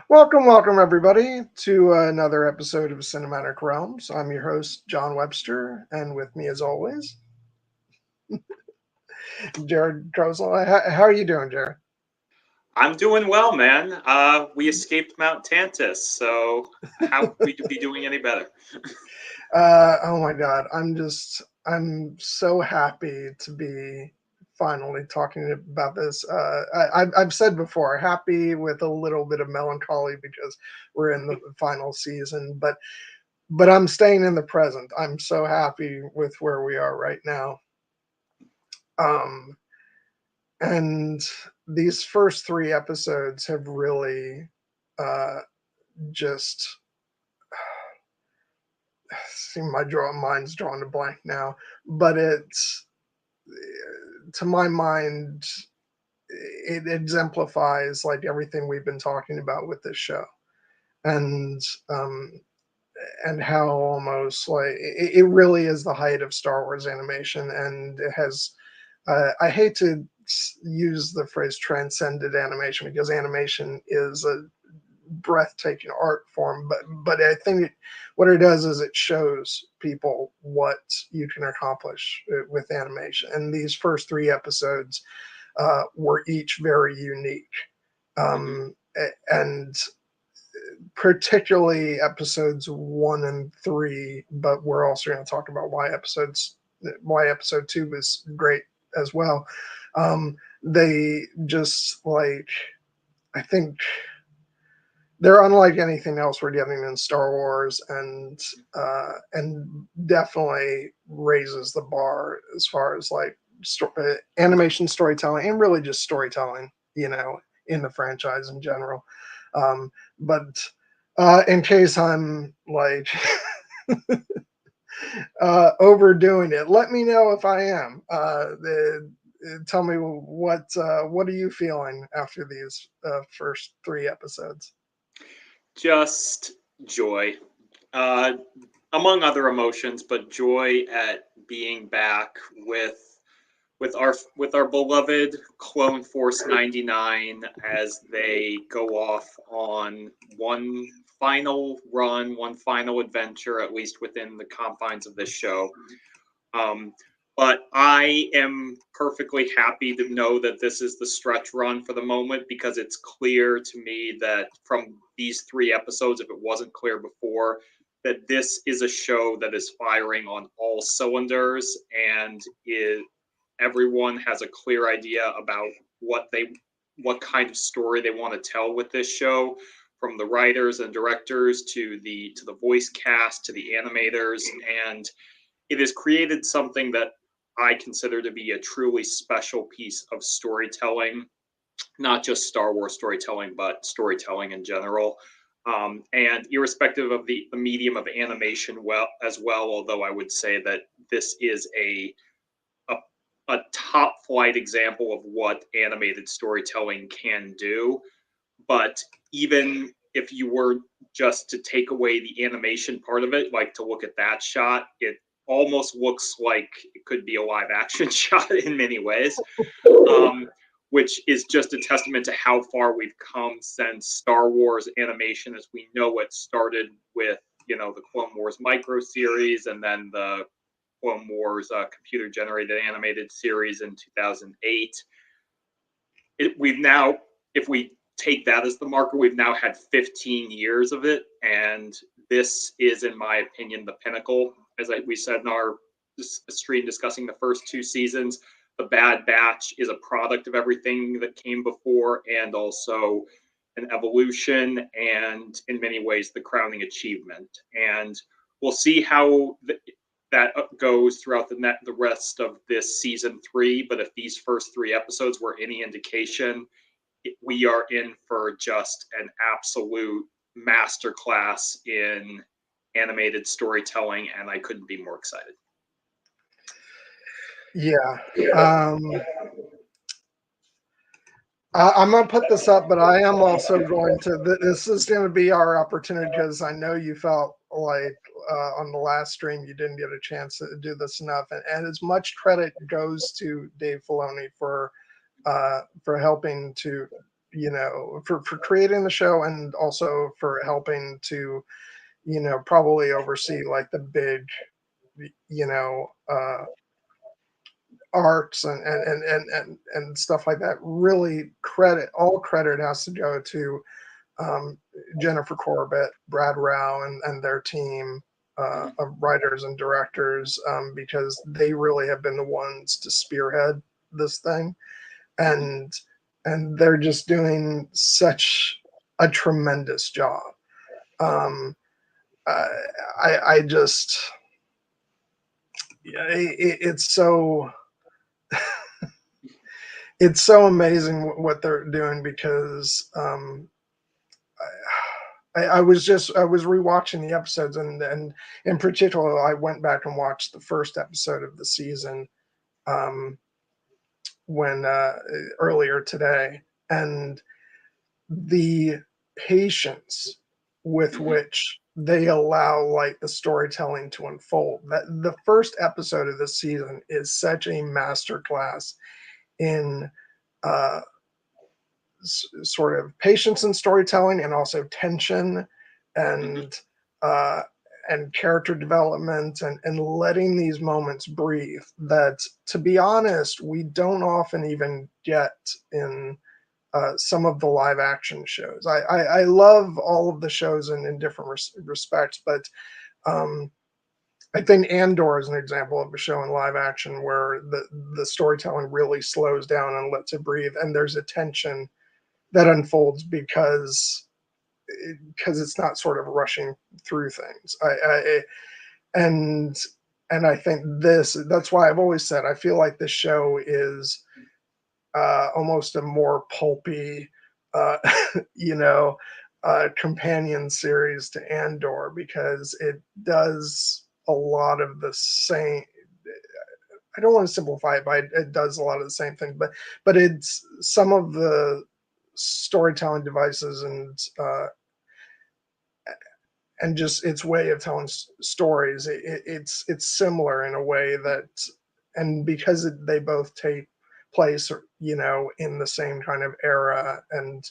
Welcome, everybody, to another episode of Cinematic Realms. I'm your host, John Webster, and with me, as always, Jared Drosel. How are you doing, Jared? I'm doing well, man. We escaped Mount Tantiss, so how could we be doing any better? Oh my God, I'm so happy to be finally talking about this. I've said before, happy with a little bit of melancholy because we're in the final season, but I'm staying in the present. I'm so happy with where we are right now. Um, and these first three episodes have really uh, just see mind's drawn to blank now, but it's to my mind it exemplifies like everything we've been talking about with this show, and um, and how almost like it really is the height of Star Wars animation, and it has. I hate to use the phrase transcended animation because animation is a breathtaking art form, but I think what it does is it shows people what you can accomplish with animation. And these first three episodes were each very unique, Hmm. um, and particularly episodes 1 and 3. But we're also going to talk about why episode 2 was great as well. They just like I think they're unlike anything else we're getting in Star Wars, and definitely raises the bar as far as like animation storytelling and really just storytelling, in the franchise in general. But in case I'm like overdoing it, let me know if I am. Tell me what are you feeling after these first three episodes? Just joy, uh, among other emotions, but joy at being back with our beloved Clone Force 99 as they go off on one final run, one final adventure, at least within the confines of this show. Um, but I am perfectly happy to know that this is the stretch run for the moment because it's clear to me that from these three episodes, if it wasn't clear before, that this is a show that is firing on all cylinders and everyone has a clear idea about what kind of story they want to tell with this show, from the writers and directors to the voice cast to the animators, and it has created something that I consider to be a truly special piece of storytelling, not just Star Wars storytelling, but storytelling in general. And irrespective of the medium of animation, well, although I would say that this is a, a top flight example of what animated storytelling can do. But even if you were just to take away the animation part of it, like to look at that shot, it almost looks like it could be a live action shot in many ways, um, which is just a testament to how far we've come since Star Wars animation as we know it started with, the Clone Wars micro series and then the Clone Wars computer generated animated series in 2008. We've now, if we take that as the marker, we've now had 15 years of it, and this is, in my opinion, the pinnacle. We said in our stream discussing the first two seasons, the Bad Batch is a product of everything that came before, and also an evolution, and in many ways the crowning achievement. And we'll see how that goes throughout the rest of this season 3. But if these first 3 episodes were any indication, we are in for just an absolute masterclass in animated storytelling, and I couldn't be more excited. Yeah. Um, I'm going to put this up, but I am also going to. This is going to be our opportunity because I know you felt like on the last stream you didn't get a chance to do this enough, and as much credit goes to Dave Filoni for helping to for creating the show, and also for helping to, probably oversee like the big, you know, arcs and stuff like that. Really, all credit has to go to um, Jennifer Corbett, Brad Rao, and their team Mhm. of writers and directors, because they really have been the ones to spearhead this thing, Mhm. and they're just doing such a tremendous job. Um, I, I just, yeah, it's so amazing what they're doing, because I was rewatching the episodes, and in particular I went back and watched the first episode of the season, um, when earlier today, and the patience with Mhm. which they allow like the storytelling to unfold. That the first episode of this season is such a masterclass in uh, sort of patience and storytelling, and also tension, Mhm. and uh, character development, and letting these moments breathe. That, to be honest, we don't often even get in some of the live action shows. I love all of the shows in different respects, but um, I think Andor is an example of a show in live action where the storytelling really slows down and lets it breathe, and there's a tension that unfolds because it's not sort of rushing through things. And I think that's why I've always said I feel like this show is almost a more pulpy, uh, you know, companion series to Andor, because it does a lot of the same. I don't want to simplify it, but it does a lot of the same thing. But it's some of the storytelling devices, and just its way of telling stories. It's similar in a way that, and because they both take place, in the same kind of era, and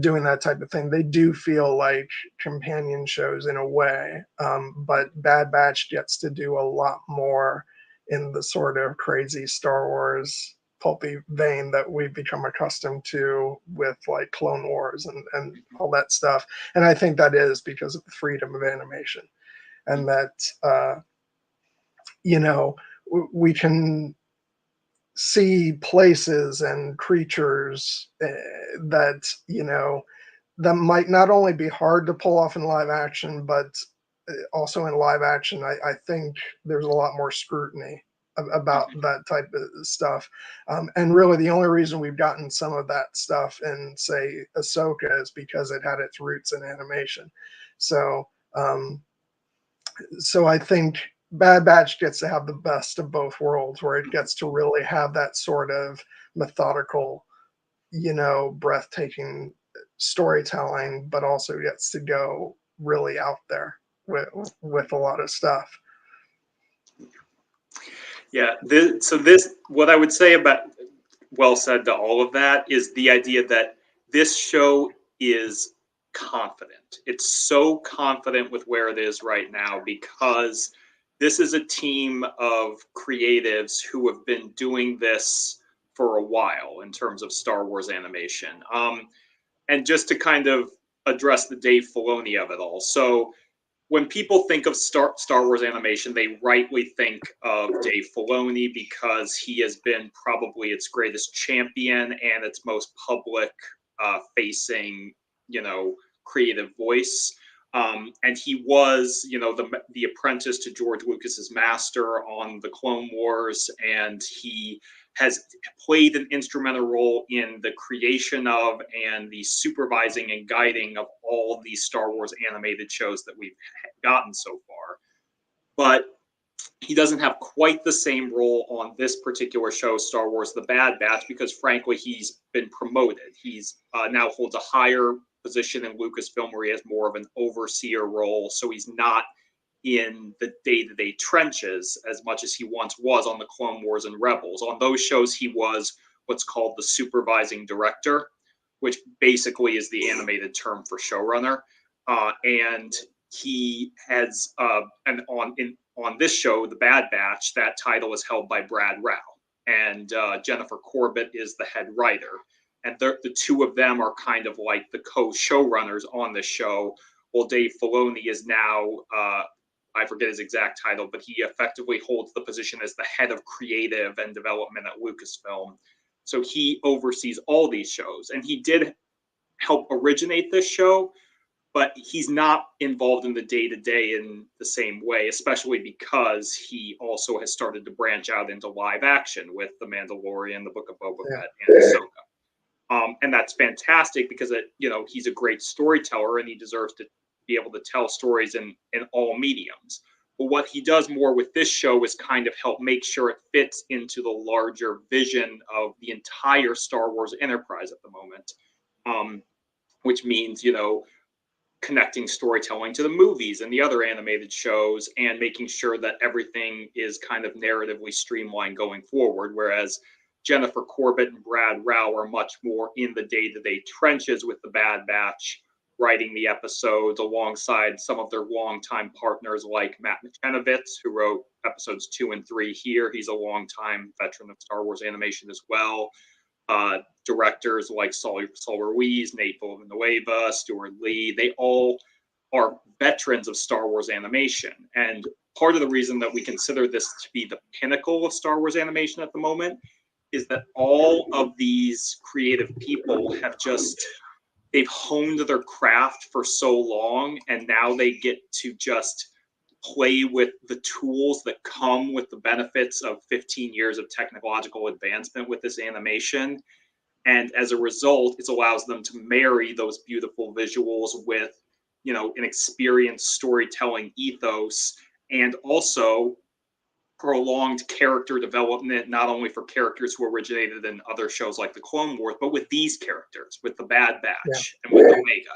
doing that type of thing, they do feel like companion shows in a way. But Bad Batch gets to do a lot more in the sort of crazy Star Wars pulpy vein that we've become accustomed to with like Clone Wars and all that stuff. And I think that is because of the freedom of animation, and Mhm. that you know we can see places and creatures that that might not only be hard to pull off in live action, but also in live action, I think there's a lot more scrutiny about Mhm. that type of stuff. And really, the only reason we've gotten some of that stuff in, say, Ahsoka is because it had its roots in animation. So, um, I think Bad Batch gets to have the best of both worlds, where it Mhm. gets to really have that sort of methodical, breathtaking storytelling, but also gets to go really out there with a lot of stuff. Yeah. So what I would say about, well said to all of that, is the idea that this show is confident. It's so confident with where it is right now because this is a team of creatives who have been doing this for a while in terms of Star Wars animation. And just to kind of address the Dave Filoni of it all. So when people think of Star Wars animation, they rightly think of Dave Filoni because he has been probably its greatest champion and its most public facing, creative voice. And he was, the apprentice to George Lucas's master on the Clone Wars, and he has played an instrumental role in the creation of and the supervising and guiding of all these Star Wars animated shows that we've gotten so far. But he doesn't have quite the same role on this particular show, Star Wars The Bad Batch, because frankly, he's been promoted. He's now holds a higher position in Lucasfilm where he has more of an overseer role. So he's not in the day-to-day trenches as much as he once was on the Clone Wars and Rebels. On those shows, he was what's called the supervising director. which basically is the animated term for showrunner. And he has on this show, The Bad Batch, that title is held by Brad Rao, and Jennifer Corbett is the head writer. And the two of them are kind of like the co-showrunners on the show. Well, Dave Filoni is now, I forget his exact title, but he effectively holds the position as the head of creative and development at Lucasfilm. So he oversees all these shows, and he did help originate this show, but he's not involved in the day-to-day in the same way, especially because he also has started to branch out into live action with The Mandalorian, The Book of Boba Fett, and Ahsoka. And that's fantastic because he's a great storyteller and he deserves to be able to tell stories in all mediums. But what he does more with this show is kind of help make sure it fits into the larger vision of the entire Star Wars enterprise at the moment, which means, connecting storytelling to the movies and the other animated shows and making sure that everything is kind of narratively streamlined going forward. Whereas Jennifer Corbett and Brad Rao are much more in the day-to-day trenches with the Bad Batch, writing the episodes alongside some of their longtime partners like Matt Michanovitz, who wrote episodes 2 and 3 here. He's a longtime veteran of Star Wars animation as well. Directors like Saul Ruiz, Nate Villanueva, Stuart Lee, they all are veterans of Star Wars animation. And part of the reason that we consider this to be the pinnacle of Star Wars animation at the moment is that all of these creative people they've honed their craft for so long, and now they get to just play with the tools that come with the benefits of 15 years of technological advancement with this animation. And as a result, it allows them to marry those beautiful visuals with, an experienced storytelling ethos, and also prolonged character development, not only for characters who originated in other shows like the Clone Wars, but with these characters, with the Bad Batch and with Omega.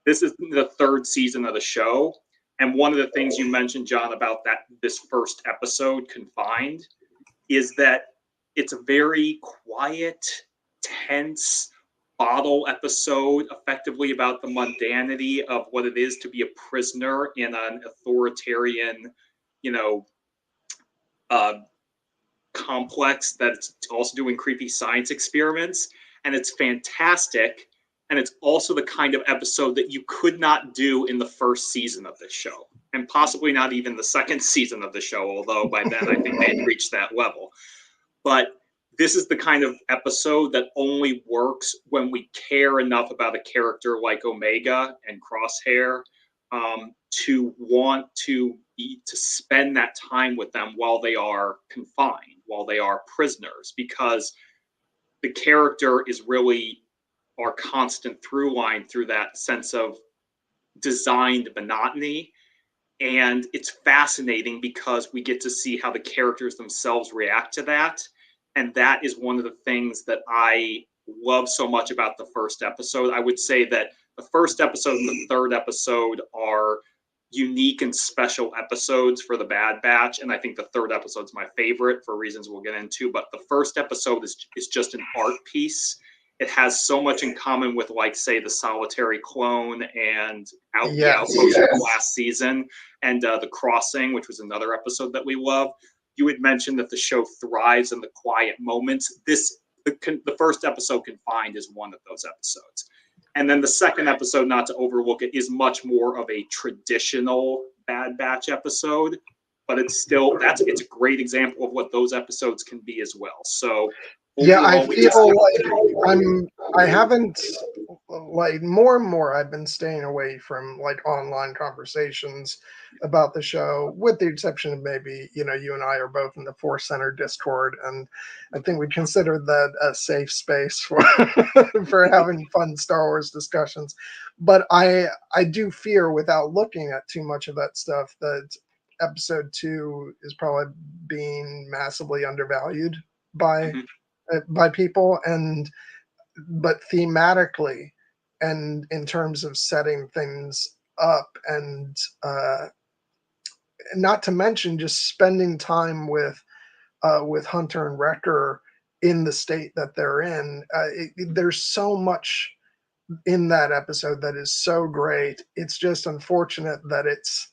This is the 3rd season of the show. And one of the things you mentioned, John, about this first episode, Confined, is that it's a very quiet, tense, bottle episode, effectively about the mundanity of what it is to be a prisoner in an authoritarian, complex that's also doing creepy science experiments. And it's fantastic. And it's also the kind of episode that you could not do in the first season of this show, and possibly not even the 2nd season of the show, although by then I think they had reached that level. But this is the kind of episode that only works when we care enough about a character like Omega and Crosshair to want to spend that time with them while they are confined, while they are prisoners, because the character is really our constant through line through that sense of designed monotony. And it's fascinating because we get to see how the characters themselves react to that. And that is one of the things that I love so much about the first episode. I would say that the first episode and the 3rd episode are unique and special episodes for the Bad Batch. And I think the 3rd episode's my favorite for reasons we'll get into. But the first episode is just an art piece. It has so much in common with, like, say, The Solitary Clone and The Outpost last season, and The Crossing, which was another episode that we love. You had mentioned that the show thrives in the quiet moments. The first episode, Confined, is one of those episodes. And then the 2nd episode, not to overlook it, is much more of a traditional Bad Batch episode, but it's a great example of what those episodes can be as well. So yeah, I feel like I haven't, like, more and more I've been staying away from, like, online conversations about the show, with the exception of maybe, you and I are both in the Force Center Discord, and I think we consider that a safe space for for having fun Star Wars discussions. But I do fear, without looking at too much of that stuff, that episode 2 is probably being massively undervalued by people, but thematically and in terms of setting things up, and not to mention just spending time with Hunter and Wrecker in the state that they're in. There's so much in that episode that is so great. It's just unfortunate that it's,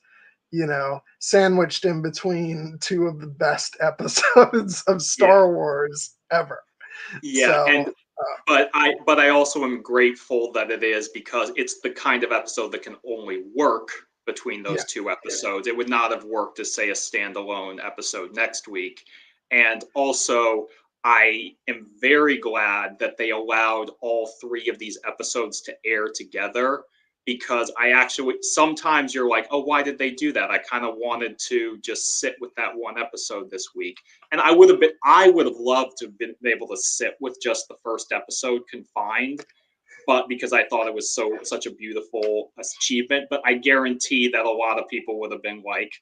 sandwiched in between two of the best episodes of Yeah, Star Wars ever. yeah, So, and but I also am grateful that it is, because it's the kind of episode that can only work between yeah. those two episodes. It would not have worked as, say, a standalone episode next week. And also, I am very glad that they allowed all three of these episodes to air together, because I actually, sometimes you're like, oh, why did they do that? I kind of wanted to just sit with that one episode this week. And I would have loved to have been able to sit with just the first episode confined, but because I thought it was such a beautiful achievement. But I guarantee that a lot of people would have been like,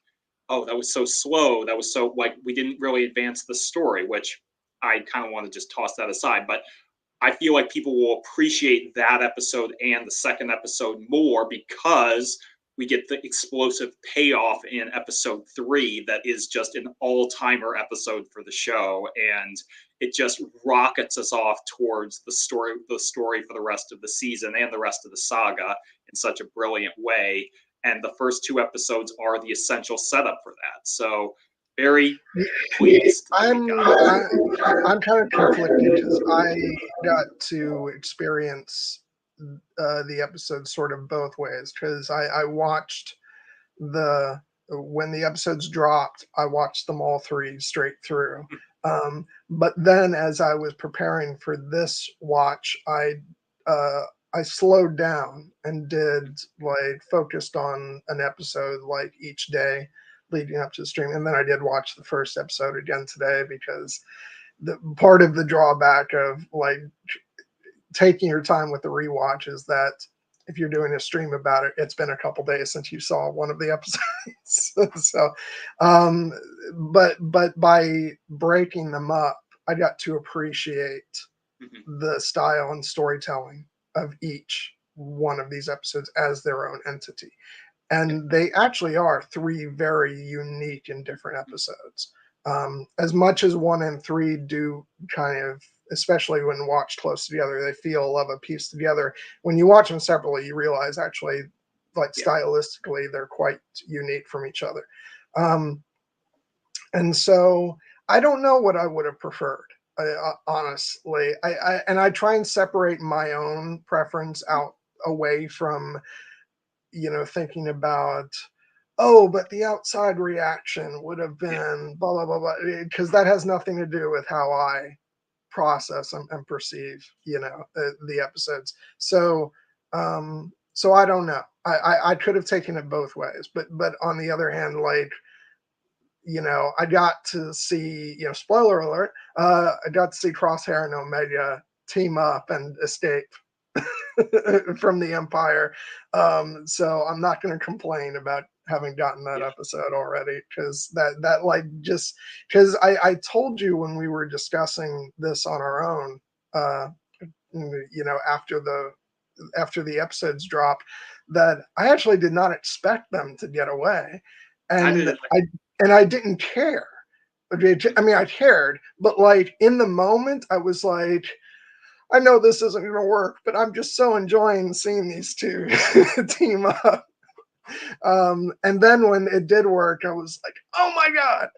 oh, that was so slow, that was so, like, we didn't really advance the story, which I kind of want to just toss that aside. But I feel like people will appreciate that episode and the second episode more, because we get the explosive payoff in episode 3 that is just an all-timer episode for the show, and it just rockets us off towards the story for the rest of the season and the rest of the saga in such a brilliant way. And the first 2 episodes are the essential setup for that. So very pleased that we I'm got I, I'm kind of conflicted because I got to experience the episodes sort of both ways, because I watched the when the episodes dropped, I watched them all three straight through. But then, as I was preparing for this watch, uh, I slowed down and did like focused on an episode like each day leading up to the stream, and then I did watch the first episode again today, because the part of the drawback of like taking your time with the rewatch is that if you're doing a stream about it, it's been a couple days since you saw one of the episodes. So, um, but by breaking them up, I got to appreciate Mhm. the style and storytelling of each one of these episodes as their own entity. Yeah. And they actually are three very unique and different episodes. As much as 1 and 3 do kind of, especially when watched close together, they feel of a piece together. When you watch them separately, you realize actually, like Yeah. stylistically, they're quite unique from each other. Um, and so I don't know what I would have preferred. Honestly, I try and separate my own preference out away from thinking about, oh, but the outside reaction would have Yeah. been blah, blah, blah, blah, because that has nothing to do with how I process and perceive, the episodes. So I don't know. I could have taken it both ways, but on the other hand, like, I got to see, spoiler alert, I got to see Crosshair and Omega team up and escape from the Empire. So I'm not going to complain about having gotten that Yeah. episode already, because that like just because I told you when we were discussing this on our own, uh, after the episodes dropped, that I actually did not expect them to get away, I and didn't. I didn't care. I mean, I cared, but like in the moment, I was like, I know this isn't going to work, but I'm just so enjoying seeing these two team up. And then when it did work, I was like, oh my God,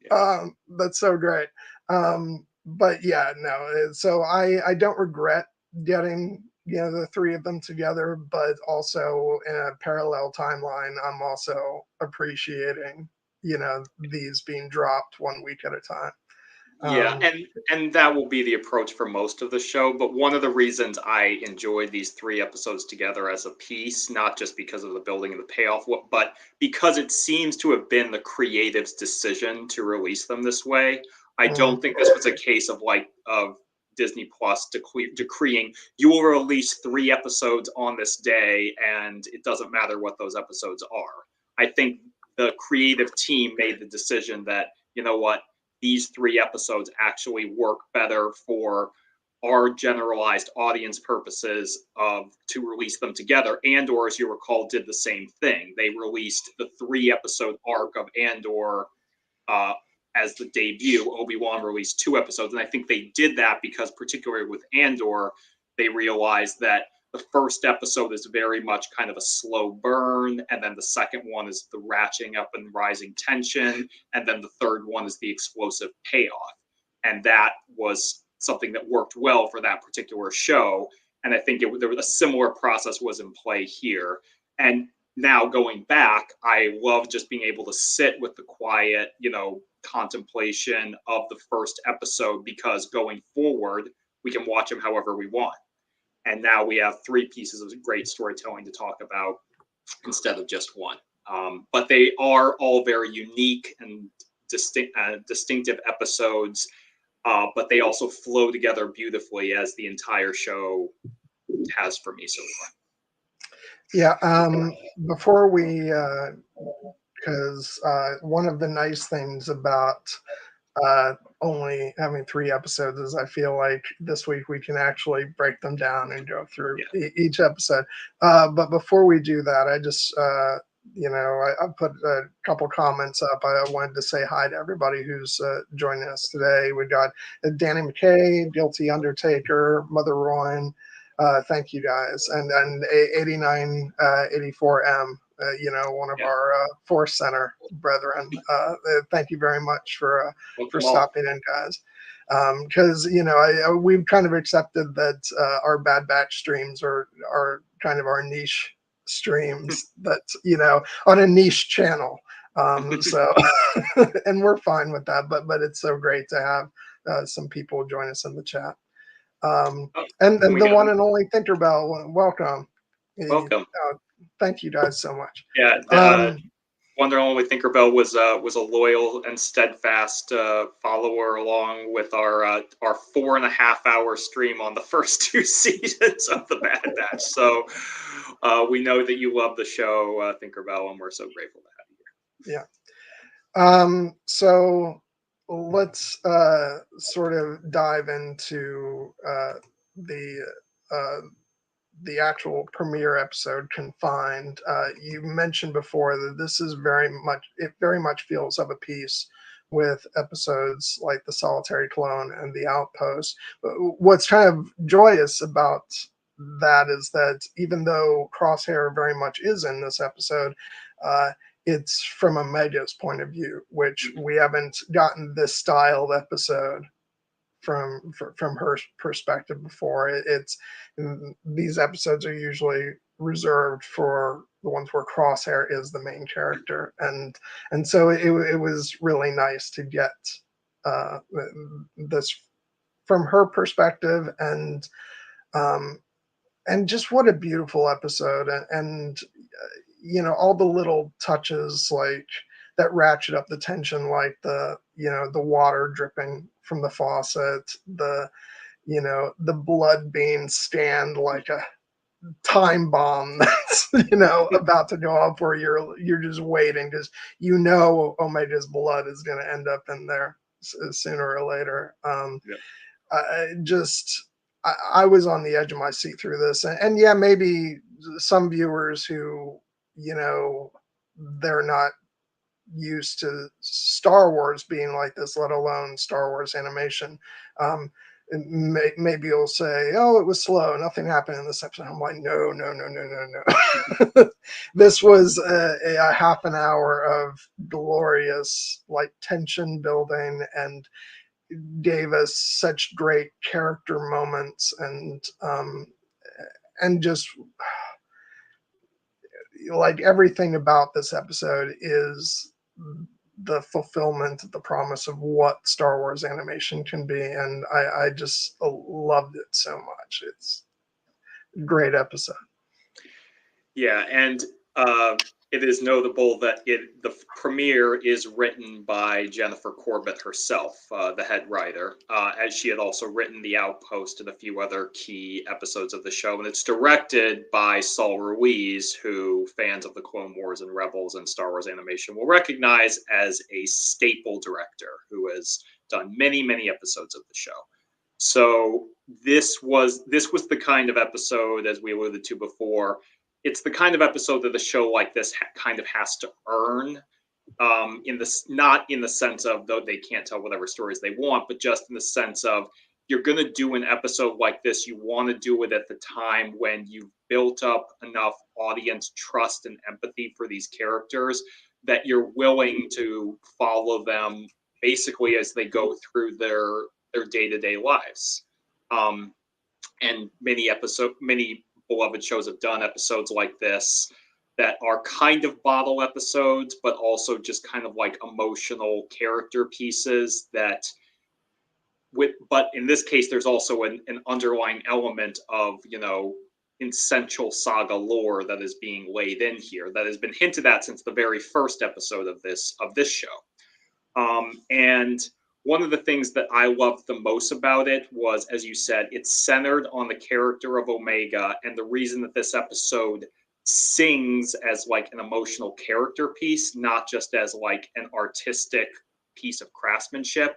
Yeah. that's so great. But yeah, no, so I don't regret getting, the three of them together, but also in a parallel timeline, I'm also appreciating, these being dropped 1 week at a time. Yeah, Um, and that will be the approach for most of the show. But one of the reasons I enjoyed these 3 episodes together as a piece, not just because of the building and the payoff, but because it seems to have been the creative's decision to release them this way. I mm, don't think this was a case of Disney Plus decreeing you will release 3 episodes on this day, and it doesn't matter what those episodes are. I think the creative team made the decision that, you know what, these 3 episodes actually work better for our generalized audience purposes of to release them together. Andor, as you recall, did the same thing. They released the 3 episode arc of Andor as the debut, Obi-Wan released 2 episodes, and I think they did that because, particularly with Andor, they realized that the first episode is very much kind of a slow burn, and then the second one is the ratcheting up and rising tension, and then the third one is the explosive payoff. And that was something that worked well for that particular show. And I think there was a similar process was in play here. And now going back, I love just being able to sit with the quiet, contemplation of the first episode, because going forward, we can watch them however we want. And now we have 3 pieces of great storytelling to talk about instead of just one. But they are all very unique and distinctive episodes, but they also flow together beautifully, as the entire show has for me so far. Yeah. Before we, because one of the nice things about only having 3 episodes is I feel like this week we can actually break them down and go through each episode. But before we do that, I just, I put a couple comments up. I wanted to say hi to everybody who's joining us today. We got Danny McKay, Guilty Undertaker, Mother Rowan. Thank you guys. And 8984M. One of our Force Center brethren. Thank you very much for stopping in, guys. Because we've kind of accepted that our Bad Batch streams are kind of our niche streams, that on a niche channel. So, and we're fine with that. But it's so great to have some people join us in the chat. And the one and only Tinkerbell, welcome. Welcome. Thank you guys so much. Yeah, One and Only Tinkerbell was a loyal and steadfast follower, along with our 4.5-hour stream on the first 2 seasons of the Bad Batch. So we know that you love the show, Tinkerbell, and we're so grateful to have you here. Yeah. So let's sort of dive into the actual premiere episode, Confined. You mentioned before that this is very much feels of a piece with episodes like The Solitary Clone and The Outpost. What's kind of joyous about that is that even though Crosshair very much is in this episode, it's from Omega's point of view, which we haven't gotten this styled episode from her perspective before. It's these episodes are usually reserved for the ones where Crosshair is the main character, and so it was really nice to get this from her perspective, and just what a beautiful episode, and all the little touches like that ratchet up the tension, like the water dripping from the faucet, the blood being scanned like a time bomb that's about to go off, where you're just waiting because Omega's blood is going to end up in there sooner or later. I was on the edge of my seat through this, and yeah, maybe some viewers who they're not used to Star Wars being like this, let alone Star Wars animation. Maybe you'll say, "Oh, it was slow. Nothing happened in this episode." I'm like, no. This was a half an hour of glorious, like, tension building, and gave us such great character moments, and just like everything about this episode is the fulfillment, the promise of what Star Wars animation can be, and I just loved it so much. It's a great episode. Yeah, and it is notable that the premiere is written by Jennifer Corbett herself, the head writer, as she had also written The Outpost and a few other key episodes of the show. And it's directed by Saul Ruiz, who fans of the Clone Wars and Rebels and Star Wars animation will recognize as a staple director who has done many, many episodes of the show. So this was the kind of episode, as we alluded to before, it's the kind of episode that a show like this kind of has to earn. in this, not in the sense of though they can't tell whatever stories they want, but just in the sense of you're going to do an episode like this, you want to do it at the time when you've built up enough audience trust and empathy for these characters that you're willing to follow them basically as they go through their day-to-day lives. And many beloved shows have done episodes like this that are kind of bottle episodes, but also just kind of like emotional character pieces that but in this case, there's also an underlying element of, essential saga lore that is being laid in here that has been hinted at since the very first episode of this show. And one of the things that I loved the most about it was, as you said, it's centered on the character of Omega, and the reason that this episode sings as like an emotional character piece, not just as like an artistic piece of craftsmanship,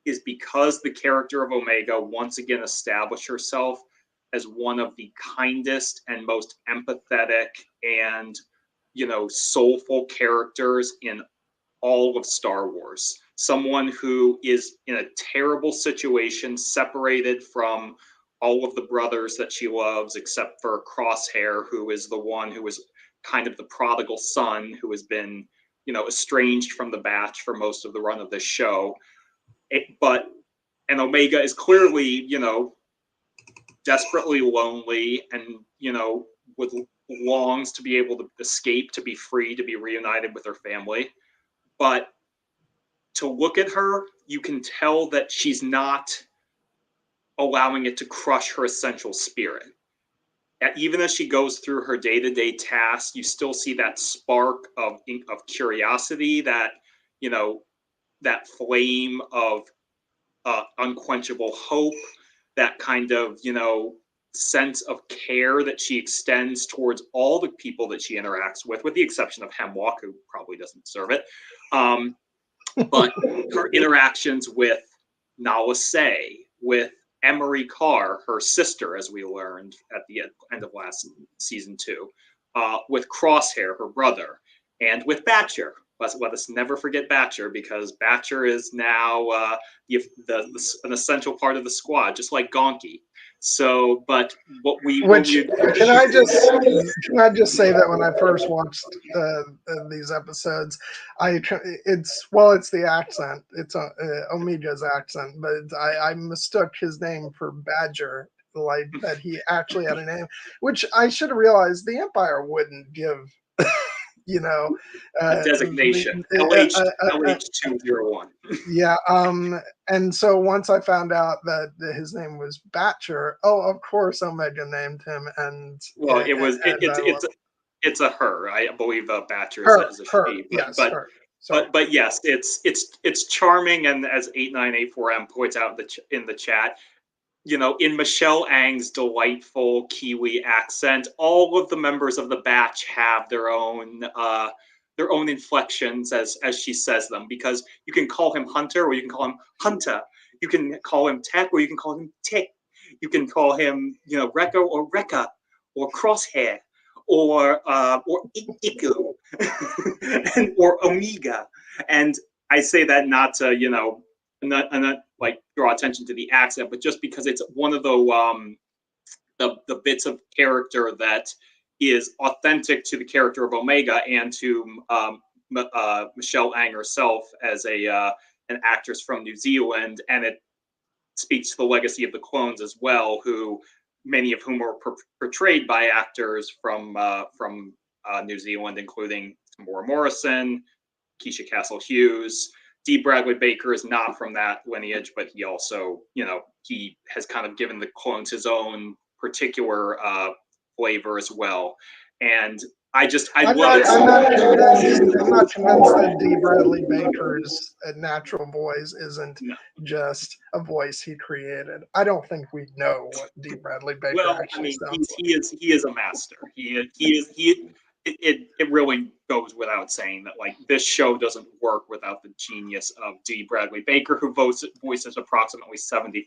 is because the character of Omega once again established herself as one of the kindest and most empathetic and, soulful characters in all of Star Wars. Someone who is in a terrible situation, separated from all of the brothers that she loves, except for Crosshair, who is the one who is kind of the prodigal son, who has been, estranged from the batch for most of the run of this show. And Omega is clearly, desperately lonely and, longs to be able to escape, to be free, to be reunited with her family. But to look at her, you can tell that she's not allowing it to crush her essential spirit. Even as she goes through her day-to-day tasks, you still see that spark of curiosity, that, that flame of unquenchable hope, that kind of, sense of care that she extends towards all the people that she interacts with the exception of Hemlock, who probably doesn't deserve it. But her interactions with Nala Se, with Emery Carr, her sister, as we learned at the end of last season 2, with Crosshair, her brother, and with Batcher. Let us never forget Batcher, because Batcher is now an essential part of the squad, just like Gonky. So, but can I just say that when I first watched these episodes, it's the accent, it's Omega's accent, but I mistook his name for Badger, like that he actually had a name, which I should have realized the Empire wouldn't give. A designation, LH201. Yeah, and so once I found out that his name was Batcher, of course Omega named him, and well, it's a her. I believe Batcher is a she, but yes, it's charming, and as 8984M points out in the chat, in Michelle Ang's delightful Kiwi accent, all of the members of the batch have their own inflections as she says them, because you can call him Hunter, or you can call him Hunter. You can call him Tech, or you can call him Tick. You can call him, Rekka or Rekka, or Crosshair, or Iku, or Omega. And I say that not to, not like draw attention to the accent, but just because it's one of the bits of character that is authentic to the character of Omega and to Michelle Ang herself as an actress from New Zealand, and it speaks to the legacy of the clones as well, who many of whom were portrayed by actors from New Zealand, including Tamora Morrison, Keisha Castle Hughes. D. Bradley Baker is not from that lineage, but he also, he has kind of given the clones his own particular flavor as well. And I'm not convinced that D. Bradley Baker's natural voice isn't just a voice he created. I don't think we know what D. Bradley Baker actually sounds like. He is a master. It really goes without saying that, like, this show doesn't work without the genius of D. Bradley Baker, who voices approximately 75%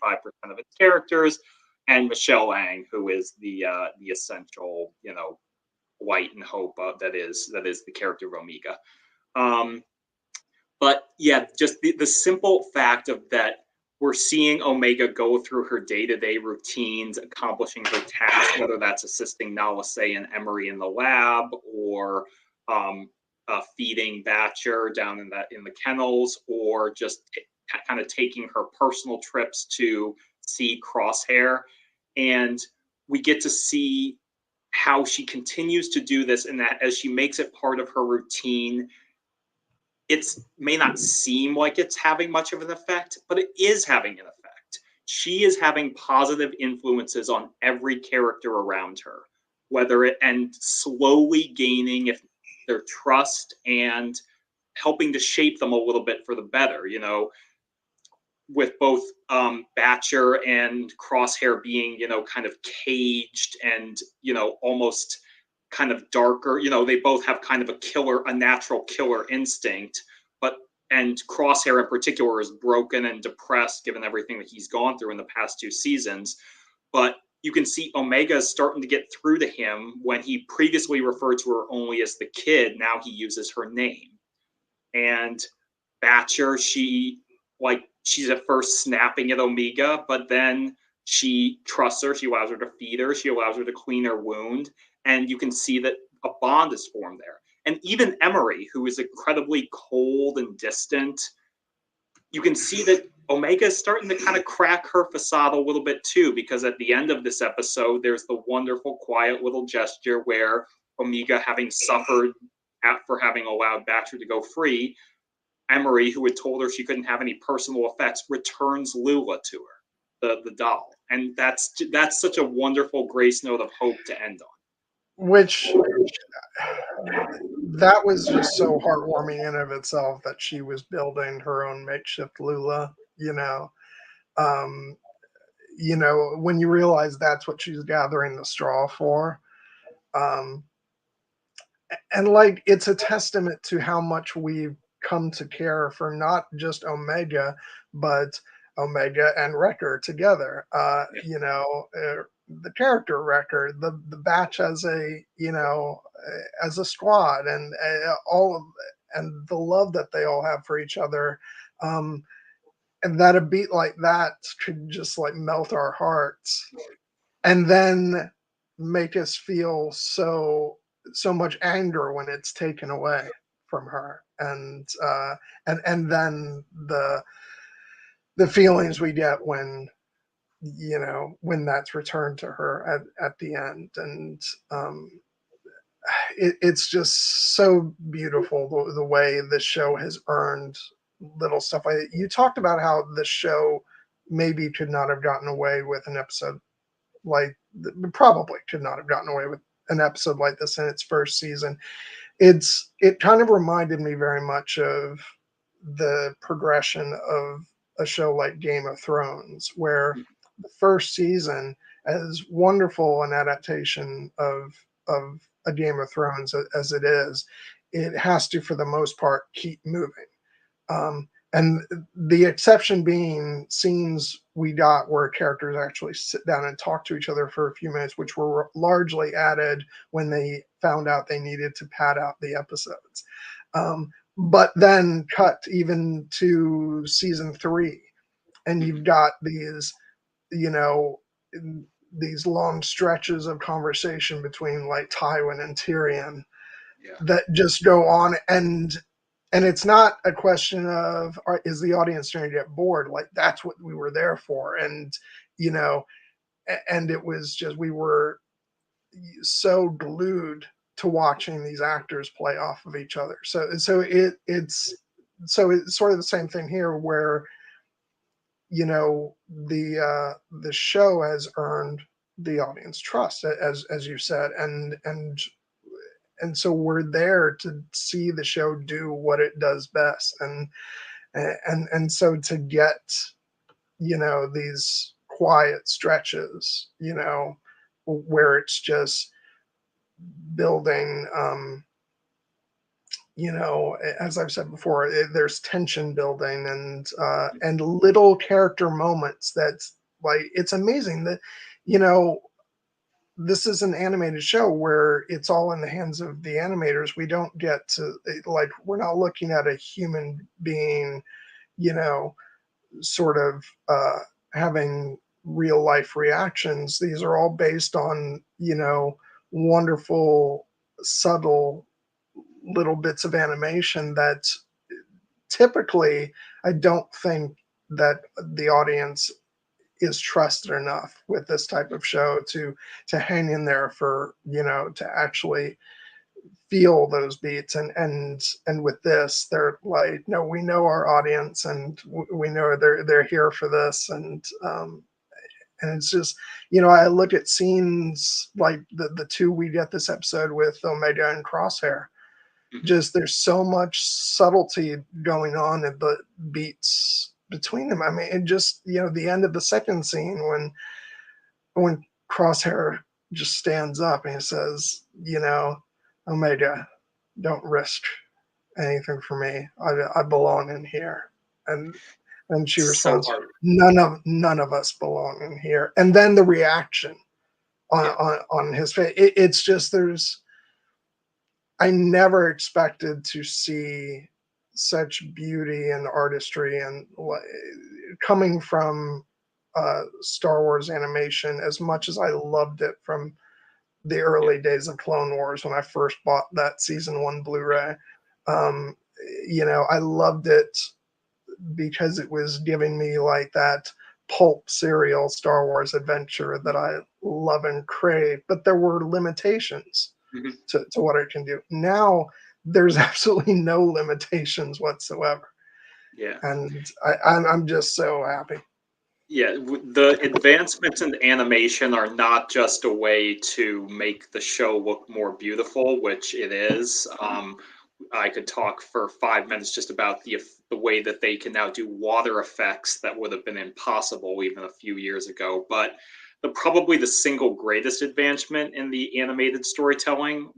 of its characters, and Michelle Ang, who is the essential, light and hope that is the character of Omega. But yeah, just the simple fact of that we're seeing Omega go through her day-to-day routines, accomplishing her tasks, whether that's assisting Nalase and Emery in the lab, or feeding Batcher down in the kennels, or just kind of taking her personal trips to see Crosshair. And we get to see how she continues to do this, and that as she makes it part of her routine, it may not seem like it's having much of an effect, but it is having an effect. She is having positive influences on every character around her, and slowly gaining their trust and helping to shape them a little bit for the better. With both Batcher and Crosshair being, kind of caged and, almost kind of darker. They both have kind of a natural killer instinct, and Crosshair in particular is broken and depressed given everything that he's gone through in the past 2 seasons. But you can see Omega is starting to get through to him. When he previously referred to her only as the kid, now he uses her name. And Batcher, she's at first snapping at Omega, but then she trusts her. She allows her to feed her. She allows her to clean her wound. And you can see that a bond is formed there. And even Emery, who is incredibly cold and distant, you can see that Omega is starting to kind of crack her facade a little bit too, because at the end of this episode, there's the wonderful, quiet little gesture where Omega, having suffered for having allowed Batcher to go free, Emery, who had told her she couldn't have any personal effects, returns Lula to her, the doll. And that's such a wonderful grace note of hope to end on. Which that was just so heartwarming in of itself that she was building her own makeshift Lula, um, when you realize that's what she's gathering the straw for. Um, and like, it's a testament to how much we've come to care for not just Omega, but Omega and Wrecker together. The character Wrecker, the batch as a squad, and all of, and the love that they all have for each other. And that a beat like that could just like melt our hearts, and then make us feel so much anger when it's taken away from her, and then the feelings we get when that's returned to her at the end. And it's just so beautiful the way the show has earned little stuff like that. You talked about how the show maybe could not have gotten away with an episode like, probably could not have gotten away with an episode like this in its first season. It kind of reminded me very much of the progression of a show like Game of Thrones, where the first season, as wonderful an adaptation of a Game of Thrones as it is, it has to, for the most part, keep moving. And the exception being scenes we got where characters actually sit down and talk to each other for a few minutes, which were largely added when they found out they needed to pad out the episodes. But then cut even to season 3, and you've got you know, these long stretches of conversation between like Tywin and Tyrion that just go on, and it's not a question of is the audience going to get bored. Like, that's what we were there for. And and it was just, we were so glued to watching these actors play off of each other. It's sort of the same thing here, where the show has earned the audience trust, as you said, and so we're there to see the show do what it does best. And so to get these quiet stretches, where it's just building, as I've said before, there's tension building, and little character moments that's like, it's amazing that, you know this is an animated show where it's all in the hands of the animators. We don't get to, like, we're not looking at a human being, you know, sort of having real life reactions. These are all based on, wonderful, subtle little bits of animation that typically I don't think that the audience is trusted enough with this type of show to hang in there for, to actually feel those beats. And with this, they're like, no, we know our audience, and we know they're here for this. And it's just, I look at scenes like the two we get this episode with Omega and Crosshair. Mhm. Just there's so much subtlety going on in the beats between them. I mean, and just, the end of the second scene when Crosshair just stands up and he says, Omega, don't risk anything for me. I belong in here. And she So responds, hard. none of us belong in here. And then the reaction on Yeah. on his face. It's just I never expected to see such beauty and artistry and coming from Star Wars animation, as much as I loved it from the Yeah. early days of Clone Wars when I first bought that season 1 Blu-ray. Um, I loved it because it was giving me like that pulp serial Star Wars adventure that I love and crave, but there were limitations Mhm. to what it can do. Now there's absolutely no limitations whatsoever. Yeah. And I'm just so happy. Yeah, the advancements in animation are not just a way to make the show look more beautiful, which it is. I could talk for 5 minutes just about the way that they can now do water effects that would have been impossible even a few years ago. But probably the single greatest advancement in the animated storytelling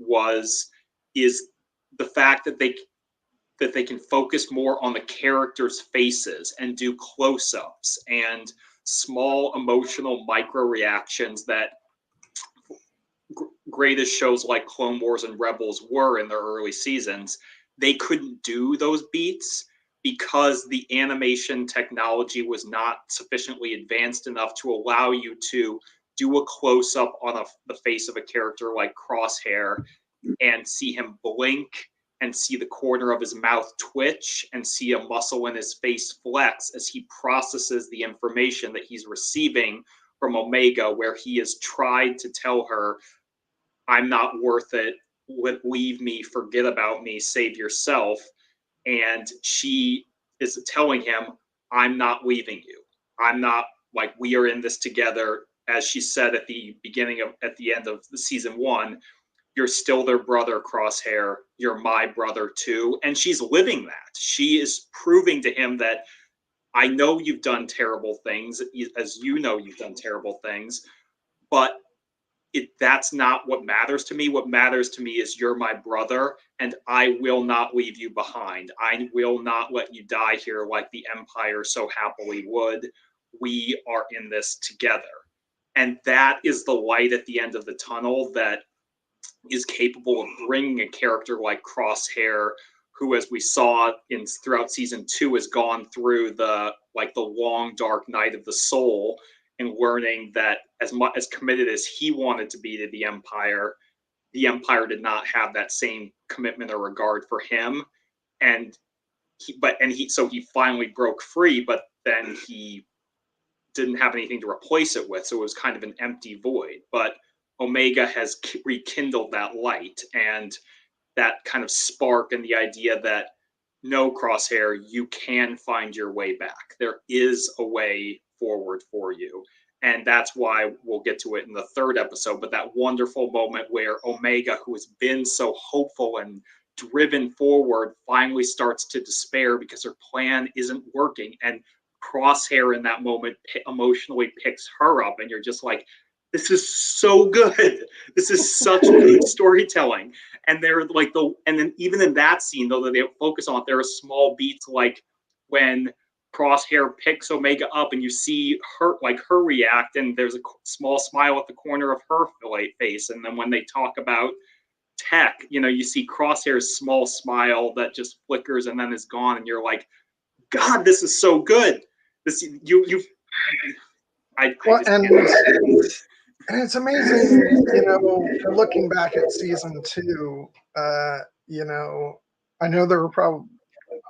is the fact that they can focus more on the characters' faces and do close-ups and small emotional micro reactions that greatest shows like Clone Wars and Rebels were in their early seasons. They couldn't do those beats because the animation technology was not sufficiently advanced enough to allow you to do a close up on the face of a character like Crosshair and see him blink and see the corner of his mouth twitch and see a muscle in his face flex as he processes the information that he's receiving from Omega, where he has tried to tell her, I'm not worth it, leave me, forget about me, save yourself. And she is telling him, I'm not leaving you. I'm not, like, we are in this together. As she said at the end of the season 1, you're still their brother, Crosshair. You're my brother too. And she's living that. She is proving to him that I know you've done terrible things, as you know you've done terrible things, but that's not what matters to me. What matters to me is you're my brother, and I will not leave you behind. I will not let you die here like the Empire so happily would. We are in this together. And that is the light at the end of the tunnel that is capable of bringing a character like Crosshair, who, as we saw in throughout season 2, has gone through the long dark night of the soul, and learning that as committed as he wanted to be to the Empire did not have that same commitment or regard for him, and he finally broke free, but then he didn't have anything to replace it with, so it was kind of an empty void. But Omega has rekindled that light and that kind of spark, and the idea that no, Crosshair, you can find your way back. There is a way forward for you. And that's why we'll get to it in the third episode. But that wonderful moment where Omega, who has been so hopeful and driven forward, finally starts to despair because her plan isn't working. And Crosshair in that moment emotionally picks her up. And you're just like, this is so good. This is such good storytelling. And they're and then even in that scene, though, that they focus on, there are small beats like when Crosshair picks Omega up, and you see her react, and there's a small smile at the corner of her face. And then when they talk about Tech, you see Crosshair's small smile that just flickers and then is gone, and you're like, God, this is so good. This Well, and it's amazing, looking back at season 2. I know there were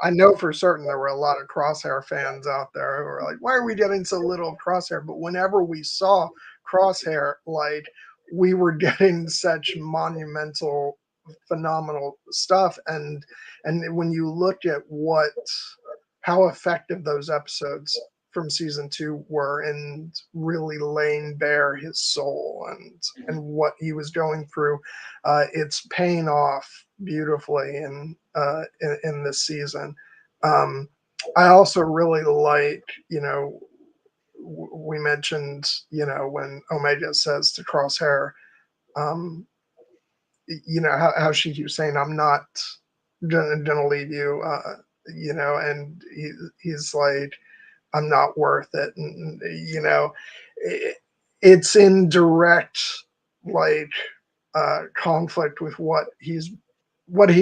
I know for certain there were a lot of Crosshair fans out there who were like, why are we getting so little of Crosshair? But whenever we saw Crosshair, like, we were getting such monumental, phenomenal stuff. And when you look at how effective those episodes from season 2 were, and really laying bare his soul and what he was going through, it's paying off beautifully in this season. I also really like, we mentioned, when Omega says to Crosshair, how she keeps saying, I'm not gonna leave you, and he's like, I'm not worth it. And, it's in direct, like, conflict with what he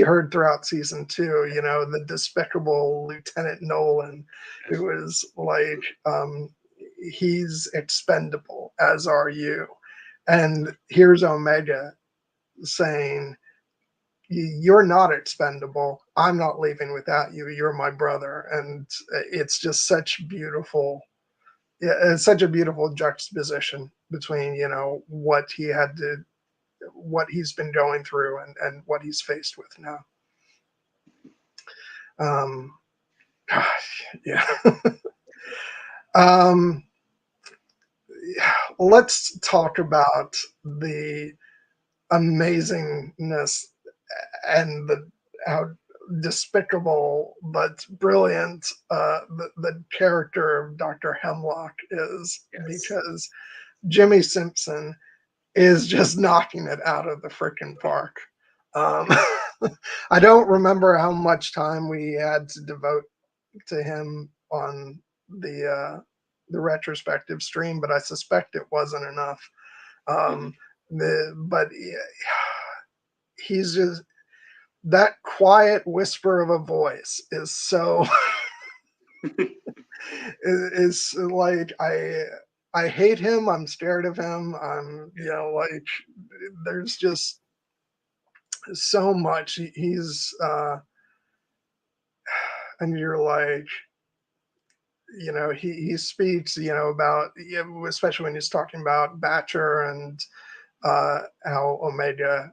heard throughout season 2, the despicable Lieutenant Nolan, who is like, he's expendable, as are you. And here's Omega saying, you're not expendable. I'm not leaving without you. You're my brother. And it's just it's such a beautiful juxtaposition between, what he's been going through and what he's faced with now. Gosh, yeah. Let's talk about the amazingness and how despicable but brilliant the character of Dr. Hemlock is. Yes. Because Jimmy Simpson is just knocking it out of the freaking park. I don't remember how much time we had to devote to him on the retrospective stream, but I suspect it wasn't enough. But he's just, that quiet whisper of a voice is so is like, I hate him. I'm scared of him. I'm, like, there's just so much. He's and you're like, he speaks, about, especially when he's talking about Batcher and how Omega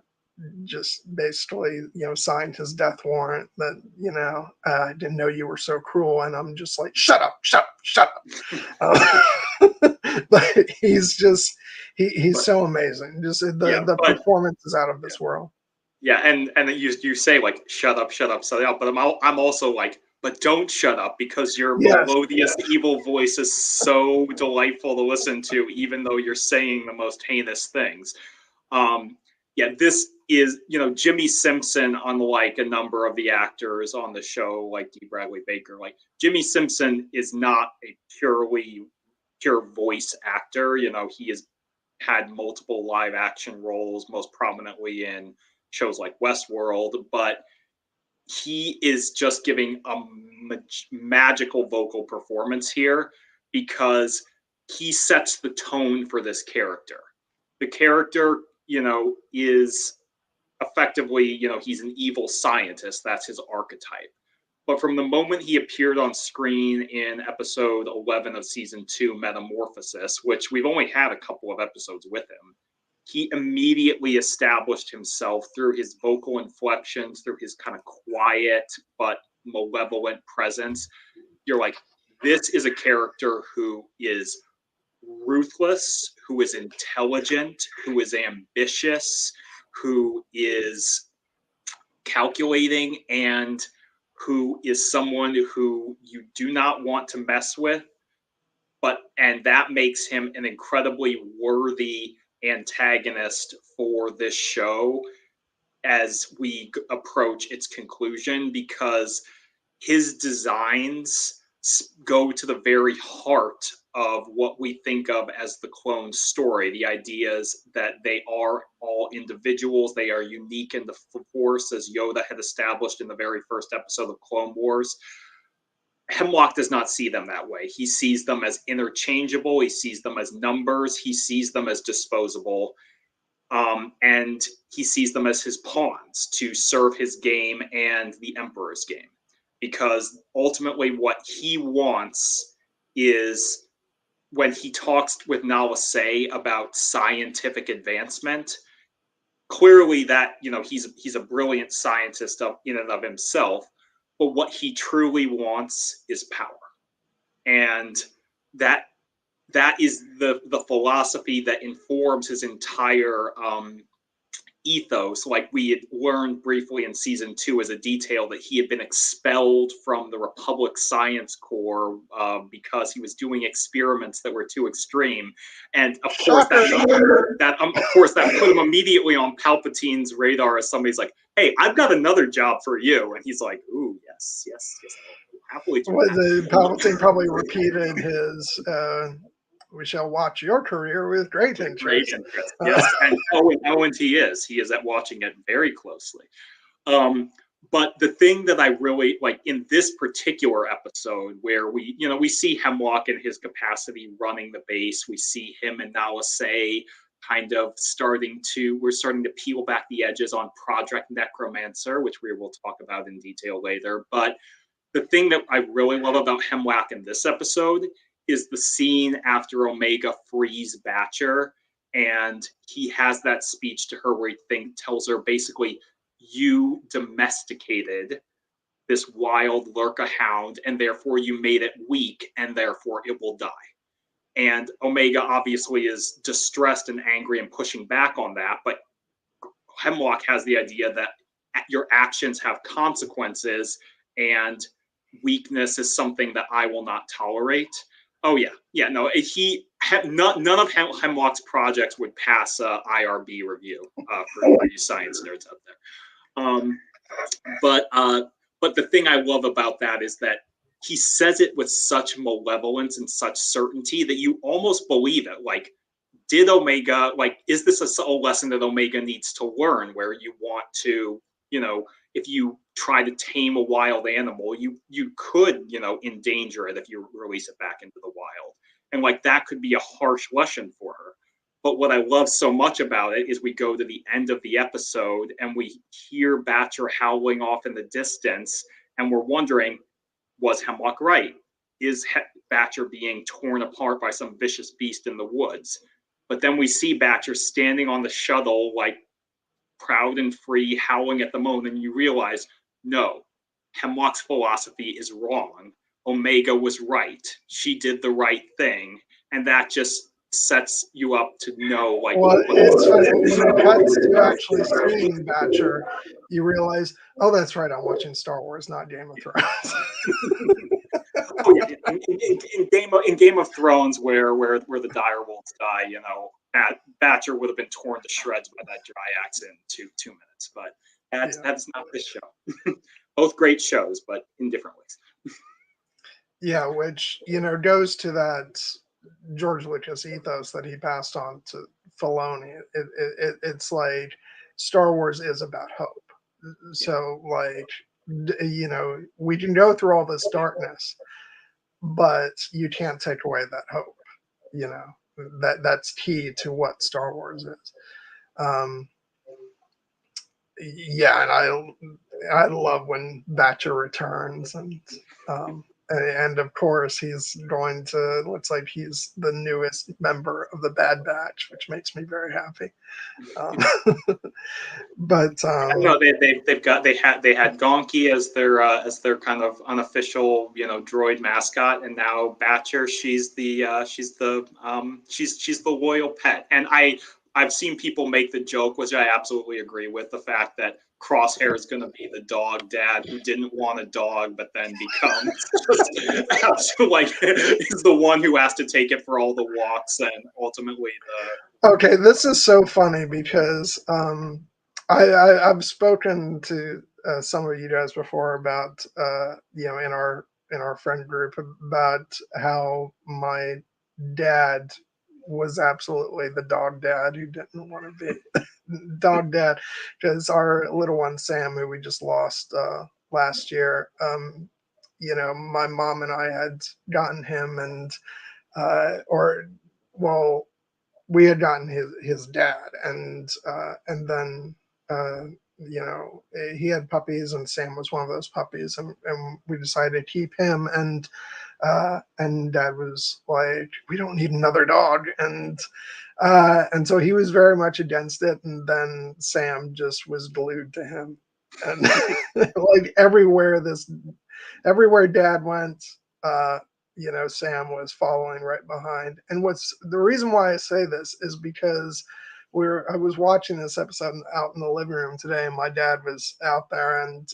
just basically, signed his death warrant that, I didn't know you were so cruel. And I'm just like, shut up. But he's just, he's so amazing. Just the performance is out of this world. Yeah. And you say, like, shut up, but I'm also like, but don't shut up, because your melodious evil voice is so delightful to listen to, even though you're saying the most heinous things. This is, Jimmy Simpson, unlike a number of the actors on the show, like D. Bradley Baker, like, Jimmy Simpson is not a pure voice actor. He has had multiple live action roles, most prominently in shows like Westworld, but he is just giving a magical vocal performance here, because he sets the tone for this character. The character, is effectively, he's an evil scientist. That's his archetype. But from the moment he appeared on screen in episode 11 of season 2, Metamorphosis, which we've only had a couple of episodes with him, he immediately established himself through his vocal inflections, through his kind of quiet but malevolent presence. You're like, this is a character who is ruthless, who is intelligent, who is ambitious, who is calculating, and who is someone who you do not want to mess with. And that makes him an incredibly worthy antagonist for this show as we approach its conclusion, because his designs go to the very heart of what we think of as the clone story. The ideas that they are all individuals, they are unique in the Force, as Yoda had established in the very first episode of Clone Wars. Hemlock does not see them that way. He sees them as interchangeable. He sees them as numbers. He sees them as disposable. And he sees them as his pawns to serve his game and the Emperor's game. Because ultimately what he wants is, when he talks with Nala Se about scientific advancement, clearly that, he's a brilliant scientist in and of himself, but what he truly wants is power. And that is the philosophy that informs his entire ethos. Like we had learned briefly in season 2 as a detail that he had been expelled from the Republic Science Corps because he was doing experiments that were too extreme, and of course that put him immediately on Palpatine's radar as somebody's like, "Hey, I've got another job for you," and he's like, "Ooh, yes, happily do that." Palpatine probably repeated his. We shall watch your career with great interest. Yes, and Owen he is at watching it very closely. But the thing that I really like in this particular episode, where we see Hemlock in his capacity running the base, we see him and Nala Se kind of starting to peel back the edges on Project Necromancer, which we will talk about in detail later. But the thing that I really love about Hemlock in this episode is the scene after Omega frees Batcher, and he has that speech to her where he tells her basically, you domesticated this wild Lurka hound, and therefore you made it weak, and therefore it will die. And Omega obviously is distressed and angry and pushing back on that, but Hemlock has the idea that your actions have consequences, and weakness is something that I will not tolerate. Oh yeah, no. None of Hemlock's projects would pass IRB review for you science nerds out there. But the thing I love about that is that he says it with such malevolence and such certainty that you almost believe it. Like, did Omega, is this a lesson that Omega needs to learn, where you want to, if you try to tame a wild animal, you could, endanger it if you release it back into the wild. And that could be a harsh lesson for her. But what I love so much about it is we go to the end of the episode and we hear Batcher howling off in the distance, and we're wondering, was Hemlock right? Is Batcher being torn apart by some vicious beast in the woods? But then we see Batcher standing on the shuttle, proud and free, howling at the moon, and you realize, no, Hemlock's philosophy is wrong. Omega was right. She did the right thing, and that just sets you up to know, well, it's funny, when it cuts to actually seeing Batcher, you realize, oh, that's right, I'm watching Star Wars, not Game of Thrones. Oh yeah, in Game of Thrones, where the direwolves die, Batcher would have been torn to shreds by that dry axe in 2 minutes. But that's not this show. Both great shows, but in different ways. Yeah, which goes to that George Lucas ethos that he passed on to Filoni. It's like Star Wars is about hope. So we can go through all this darkness, but you can't take away that hope. That's key to what Star Wars is. Yeah, and I love when Batcher returns, and of course he's going to, looks like he's the newest member of the Bad Batch, which makes me very happy. But no, they had Gonki as their kind of unofficial droid mascot, and now Batcher, she's the loyal pet. And I've seen people make the joke, which I absolutely agree with, the fact that Crosshair is going to be the dog dad who didn't want a dog, but then becomes is the one who has to take it for all the walks, and ultimately Okay, this is so funny because I've spoken to some of you guys before about in our in our friend group about how my dad was absolutely the dog dad who didn't want to be dog dad, because our little one Sam, who we just lost last year, my mom and I had gotten him, and or well, we had gotten his dad, and then uh, he had puppies, and Sam was one of those puppies, and we decided to keep him, and Dad was like, we don't need another dog, and so he was very much against it, and then Sam just was glued to him, and like everywhere Dad went, uh, Sam was following right behind. And what's the reason why I say this is because I was watching this episode out in the living room today, and my dad was out there, and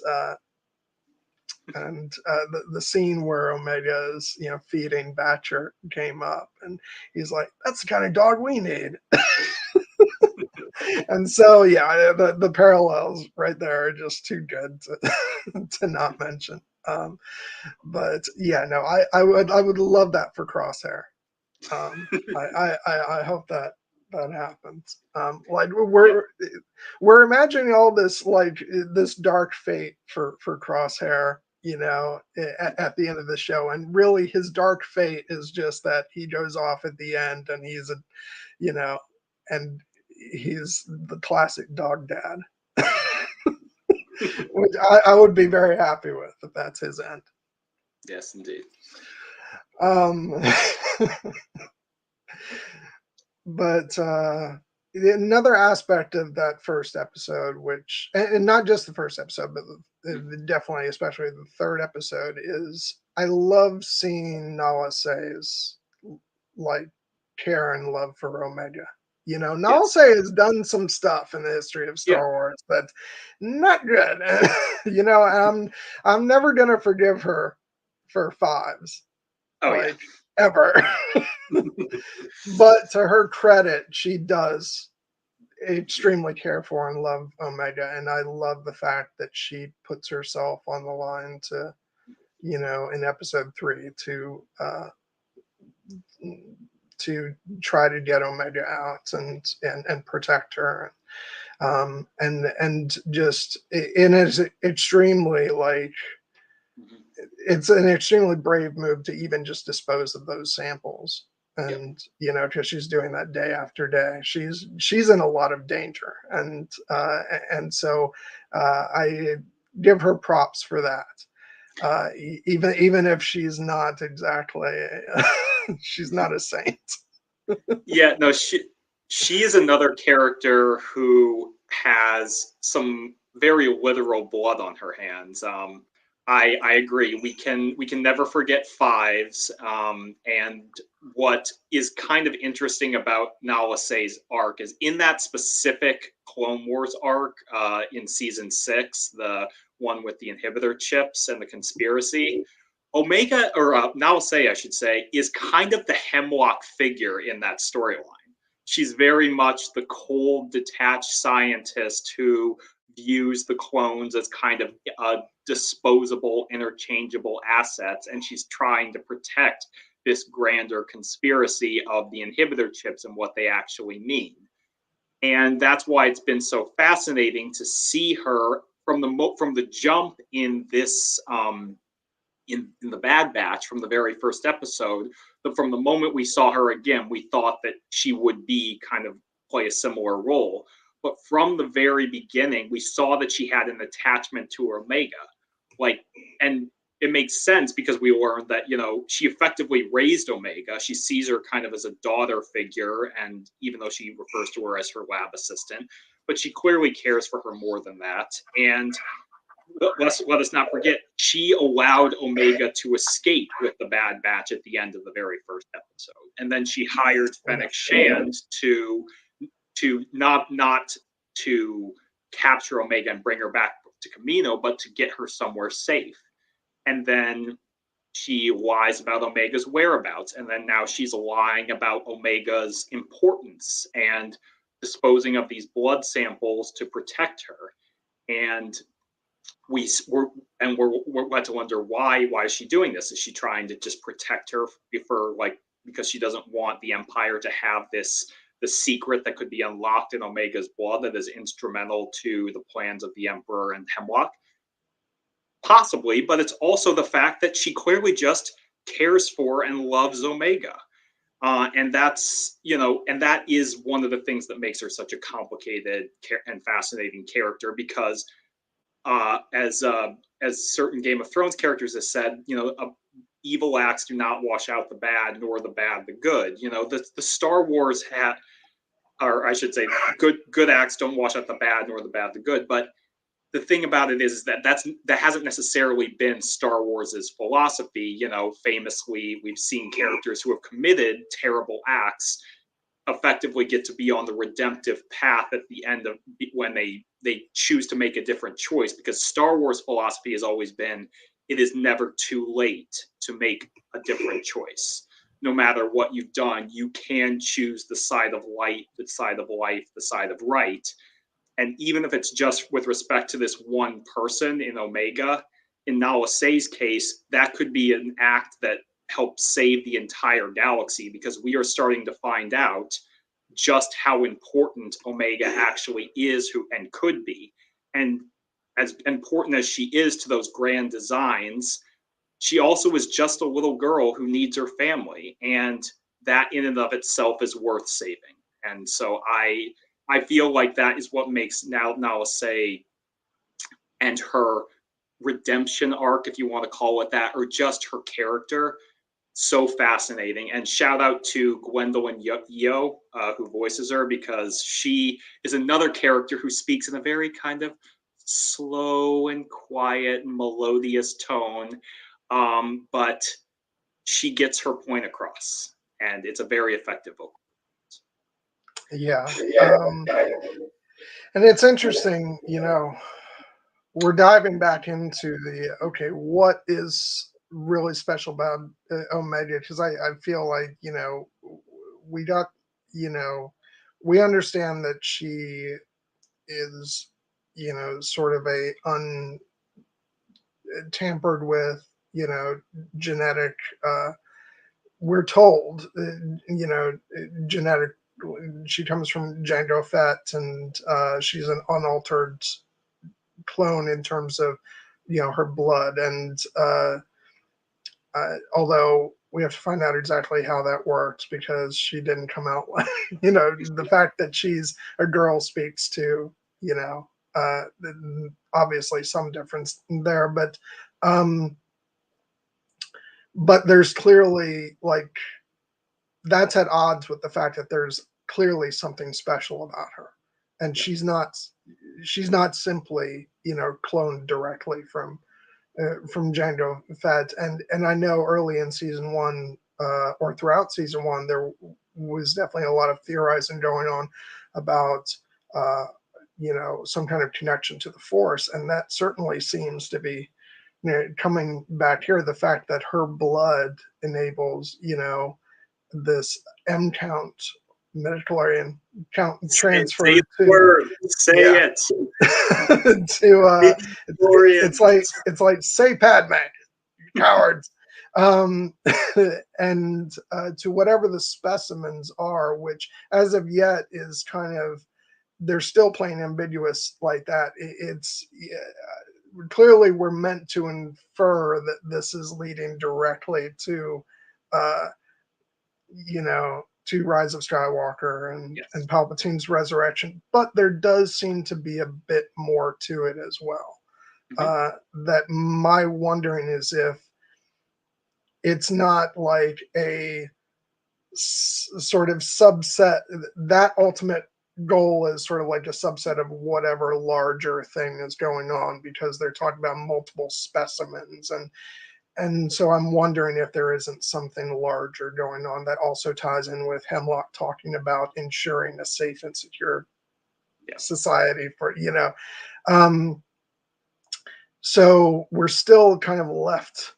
the scene where Omega is feeding Batcher came up, and he's like, "That's the kind of dog we need." And so yeah, the parallels right there are just too good to not mention. But yeah, no, I would love that for Crosshair. I hope that happens. Like we're imagining all this, like this dark fate for Crosshair, at the end of the show, and really his dark fate is just that he goes off at the end, and you know, and he's the classic dog dad, which I would be very happy with if that's his end. Yes, indeed. Um, but another aspect of that first episode, which, and not just the first episode, but definitely, especially the third episode, is I love seeing Nala Se's like care and love for Omega. Nala Yes. Se has done some stuff in the history of Yeah. Star Wars that's not good. I'm never gonna forgive her for fives, Oh yeah. like ever. But to her credit, she does extremely care for and love Omega, and I love the fact that she puts herself on the line to, in episode 3 to try to get Omega out and protect her, and just it is extremely like Mhm. it's an extremely brave move to even just dispose of those samples, Yep. and because she's doing that day after day. She's in a lot of danger, and so I give her props for that, even if she's not exactly she's not a saint. Yeah, no, she is another character who has some very literal blood on her hands. I agree. We can never forget fives. And what is kind of interesting about Nala Se's arc is in that specific Clone Wars arc in season 6, the one with the inhibitor chips and the conspiracy. Omega, or Nala Se, I should say, is kind of the Hemlock figure in that storyline. She's very much the cold, detached scientist who views the clones as kind of disposable, interchangeable assets, and she's trying to protect this grander conspiracy of the inhibitor chips and what they actually mean. And that's why it's been so fascinating to see her from the jump in this in the Bad Batch from the very first episode. But from the moment we saw her again, we thought that she would be kind of play a similar role. But from the very beginning, we saw that she had an attachment to Omega. Like, and it makes sense because we learned that, she effectively raised Omega. She sees her kind of as a daughter figure, and even though she refers to her as her lab assistant, but she clearly cares for her more than that. And let us not forget, she allowed Omega to escape with the Bad Batch at the end of the very first episode, and then she hired Fennec Shand to not to capture Omega and bring her back to Kamino, but to get her somewhere safe. And then she lies about Omega's whereabouts, and then now she's lying about Omega's importance and disposing of these blood samples to protect her. And and we're led to wonder why is she doing this? Is she trying to just protect her for like, because she doesn't want the Empire to have the secret that could be unlocked in Omega's blood that is instrumental to the plans of the Emperor and Hemlock? Possibly, but it's also the fact that she clearly just cares for and loves Omega. And that's, and that is one of the things that makes her such a complicated and fascinating character, because as certain Game of Thrones characters have said, evil acts do not wash out the bad, nor the bad the good. The Star Wars or I should say, good acts don't wash out the bad, nor the bad the good. But the thing about it is that that hasn't necessarily been Star Wars's philosophy. Famously, we've seen characters who have committed terrible acts effectively get to be on the redemptive path at the end of when they choose to make a different choice, because Star Wars philosophy has always been, it is never too late to make a different choice. No matter what you've done, you can choose the side of light, the side of life, the side of right. And even if it's just with respect to this one person in Omega, in Nala Se's case, that could be an act that helps save the entire galaxy, because we are starting to find out just how important Omega actually is and could be. And as important as she is to those grand designs, she also is just a little girl who needs her family. And that in and of itself is worth saving. And so I feel like that is what makes Nala Se and her redemption arc, if you want to call it that, or just her character, so fascinating. And shout out to Gwendolyn Yo, who voices her, because she is another character who speaks in a very kind of slow and quiet and melodious tone, but she gets her point across, and it's a very effective vocal. Yeah. And it's interesting, we're diving back into okay, what is really special about Omega? Because I feel like, we got, we understand that she is, sort of a untampered with, genetic, we're told, genetic, she comes from Jango Fett, and she's an unaltered clone in terms of, her blood. And although we have to find out exactly how that works, because she didn't come out like, the fact that she's a girl speaks to, obviously some difference there. But there's clearly, like, that's at odds with the fact that there's clearly something special about her, and she's not simply, cloned directly from Jango Fett. And I know early in season one, or throughout season one, there was definitely a lot of theorizing going on about some kind of connection to the Force, and that certainly seems to be, coming back here. The fact that her blood enables, this M count midichlorian count transfer say to word. Say yeah. it. To it's like, say Padme, cowards. And to whatever the specimens are, which as of yet is kind of, they're still playing ambiguous like that. It's clearly we're meant to infer that this is leading directly to to Rise of Skywalker and, Yes. and Palpatine's resurrection, but there does seem to be a bit more to it as well. That my wondering is if it's not like a sort of subset, that ultimate goal is sort of like a subset of whatever larger thing is going on, because they're talking about multiple specimens. And so I'm wondering if there isn't something larger going on that also ties in with Hemlock talking about ensuring a safe and secure society for, so we're still kind of left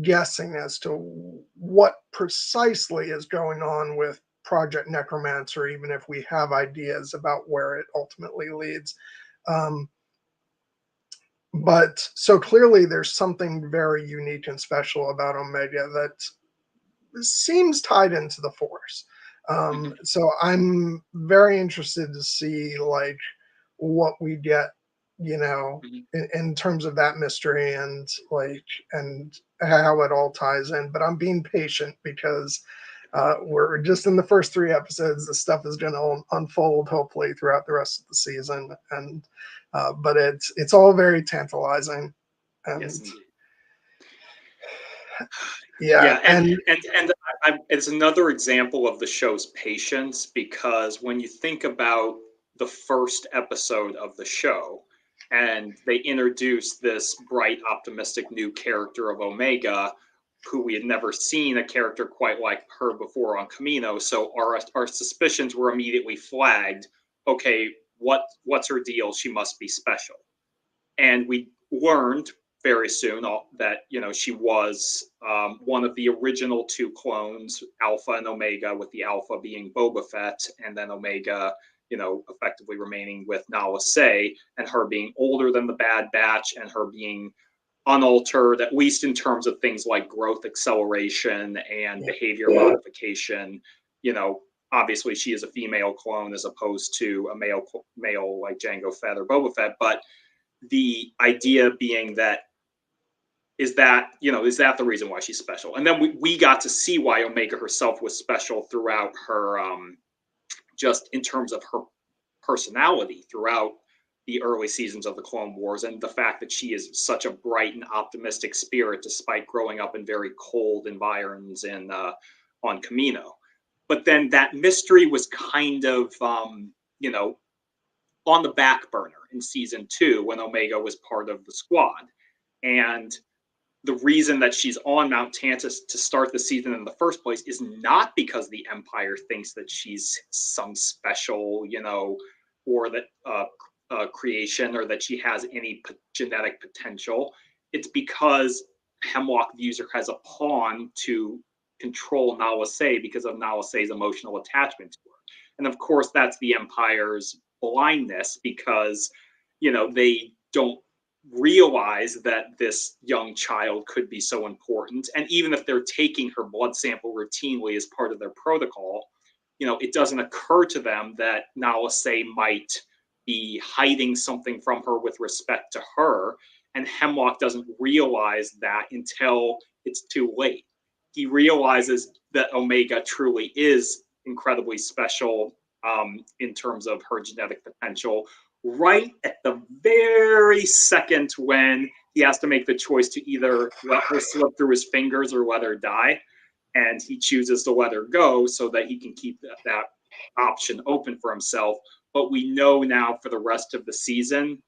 guessing as to what precisely is going on with Project Necromancer, even if we have ideas about where it ultimately leads. But so clearly there's something very unique and special about Omega that seems tied into the Force. Mhm, So I'm very interested to see like what we get, you know, mhm. in terms of that mystery and like and how it all ties in. But I'm being patient because we're just in the first three episodes. The stuff is going to unfold hopefully throughout the rest of the season, and but it's all very tantalizing, Yes, and indeed. yeah, Yeah, and it's another example of the show's patience because when you think about the first episode of the show, and they introduce this bright, optimistic new character of Omega, who we had never seen a character quite like her before on Camino. So our suspicions were immediately flagged. Okay, what's her deal? She must be special. And we learned very soon that she was one of the original two clones, Alpha and Omega, with the Alpha being Boba Fett, and then Omega, effectively remaining with Nala Se, and her being older than the Bad Batch, and her being unaltered, at least in terms of things like growth acceleration and yeah, behavior modification. You know, obviously she is a female clone as opposed to a male like Jango Fett or Boba Fett, but the idea being that is that the reason why she's special? And then we got to see why Omega herself was special throughout her just in terms of her personality throughout the early seasons of the Clone Wars, and the fact that she is such a bright and optimistic spirit despite growing up in very cold environs in on Camino. But then that mystery was kind of you know on the back burner in season 2 when Omega was part of the squad. And the reason that she's on Mount Tantiss to start the season in the first place is not because the Empire thinks that she's some special, or that creation, or that she has any genetic potential. It's because Hemlock views her as a pawn to control Nala Se because of Nala Se's emotional attachment to her. And of course, that's the Empire's blindness because, they don't realize that this young child could be so important. And even if they're taking her blood sample routinely as part of their protocol, it doesn't occur to them that Nala Se might be hiding something from her with respect to her. And Hemlock doesn't realize that until it's too late. He realizes that Omega truly is incredibly special in terms of her genetic potential right at the very second when he has to make the choice to either let her slip through his fingers or let her die. And he chooses to let her go so that he can keep that option open for himself. But we know now for the rest of the season,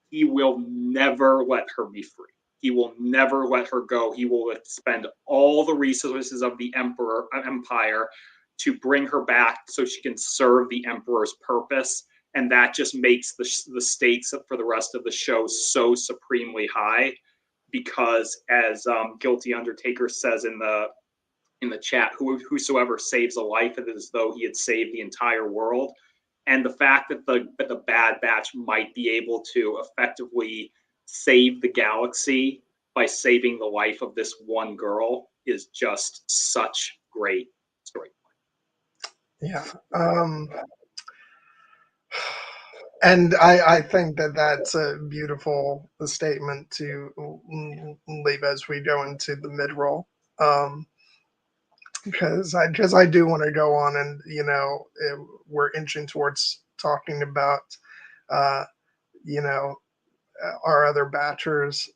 he will never let her be free. He will never let her go. He will spend all the resources of the empire to bring her back so she can serve the emperor's purpose. And that just makes the stakes for the rest of the show so supremely high because, as Guilty Undertaker says in the chat, whosoever saves a life, it is as though he had saved the entire world. And the fact that the Bad Batch might be able to effectively save the galaxy by saving the life of this one girl is just such great story. yeah. And I think that that's a beautiful statement to leave as we go into the mid roll. Um, because I do want to go on and we're inching towards talking about uh, you know our other batchers,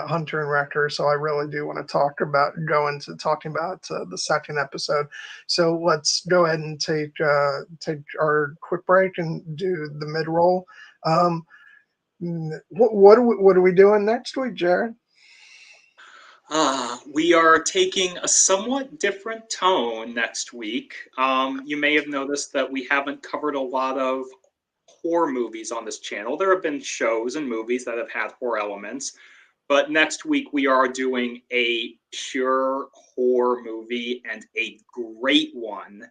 Hunter and Wrecker. So I really do want to go into talking about the second episode. So let's go ahead and take our quick break and do the mid roll. Um, what are we doing next week, Jared? We are taking a somewhat different tone next week. You may have noticed that we haven't covered a lot of horror movies on this channel. There have been shows and movies that have had horror elements, but next week we are doing a pure horror movie, and a great one,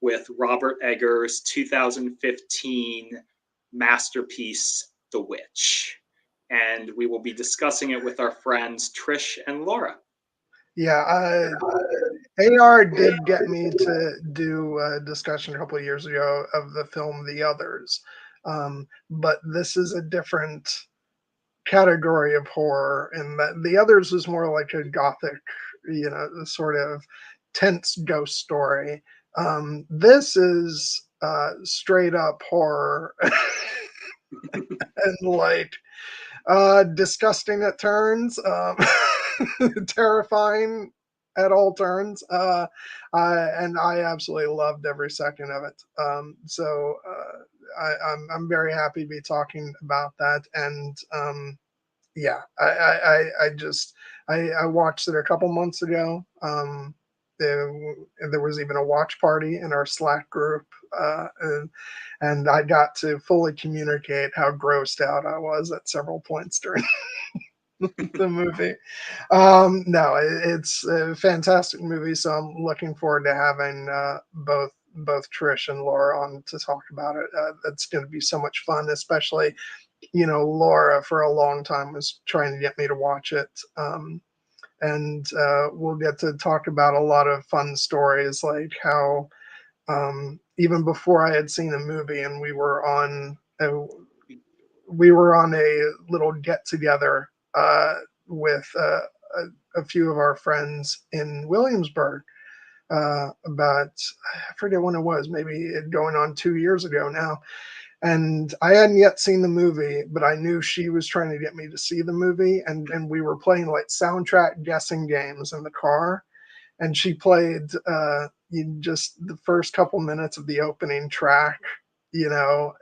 with Robert Eggers' 2015 masterpiece, The Witch. and we will be discussing it with our friends Trish and Laura. Yeah, AR did get me to do a discussion a couple of years ago of the film The Others, but this is a different category of horror, and that The Others is more like a gothic, sort of tense ghost story. This is straight up horror and like disgusting at turns, terrifying at all turns, and I absolutely loved every second of it. I'm very happy to be talking about that, and yeah, I watched it a couple months ago. There was even a watch party in our Slack group, and I got to fully communicate how grossed out I was at several points during the movie. No, it's a fantastic movie, so I'm looking forward to having both Trish and Laura on to talk about it. That's going to be so much fun, especially Laura for a long time was trying to get me to watch it. And we'll get to talk about a lot of fun stories, like how even before I had seen the movie, and we were on a little get together with a few of our friends in Williamsburg about, I forget when it was, maybe going on 2 years ago now. And I hadn't yet seen the movie, but I knew she was trying to get me to see the movie. And we were playing like soundtrack guessing games in the car. And she played just the first couple minutes of the opening track,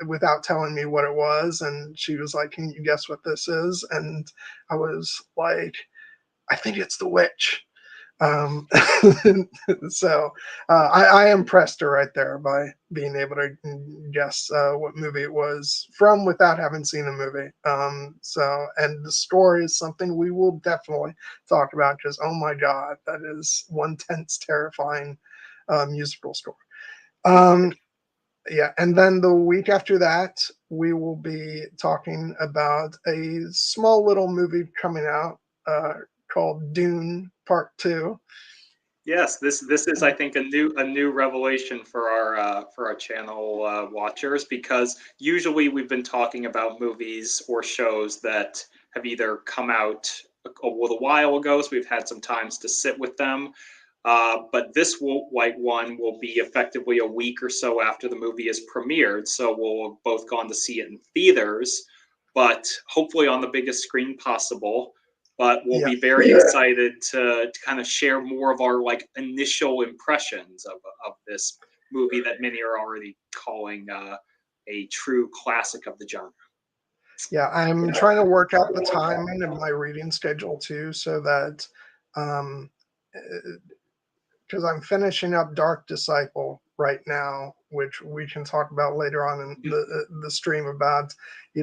without telling me what it was. And she was like, "Can you guess what this is?" And I was like, "I think it's The Witch." Um, so I impressed her right there by being able to guess what movie it was from without having seen the movie. And the story is something we will definitely talk about because, oh my God, that is one tense, terrifying musical story. Yeah, and then the week after that, we will be talking about a small little movie coming out called Dune Part Two. Yes, this is, I think, a new revelation for our channel watchers, because usually we've been talking about movies or shows that have either come out a little while ago, so we've had some times to sit with them. But this one will be effectively a week or so after the movie is premiered, so we'll have both gone to see it in theaters, but hopefully on the biggest screen possible. But we'll be very excited to kind of share more of our initial impressions of this movie that many are already calling a true classic of the genre. Yeah, I'm trying to work out the timing of my reading schedule too, so that because I'm finishing up Dark Disciple right now, which we can talk about later on in the stream about,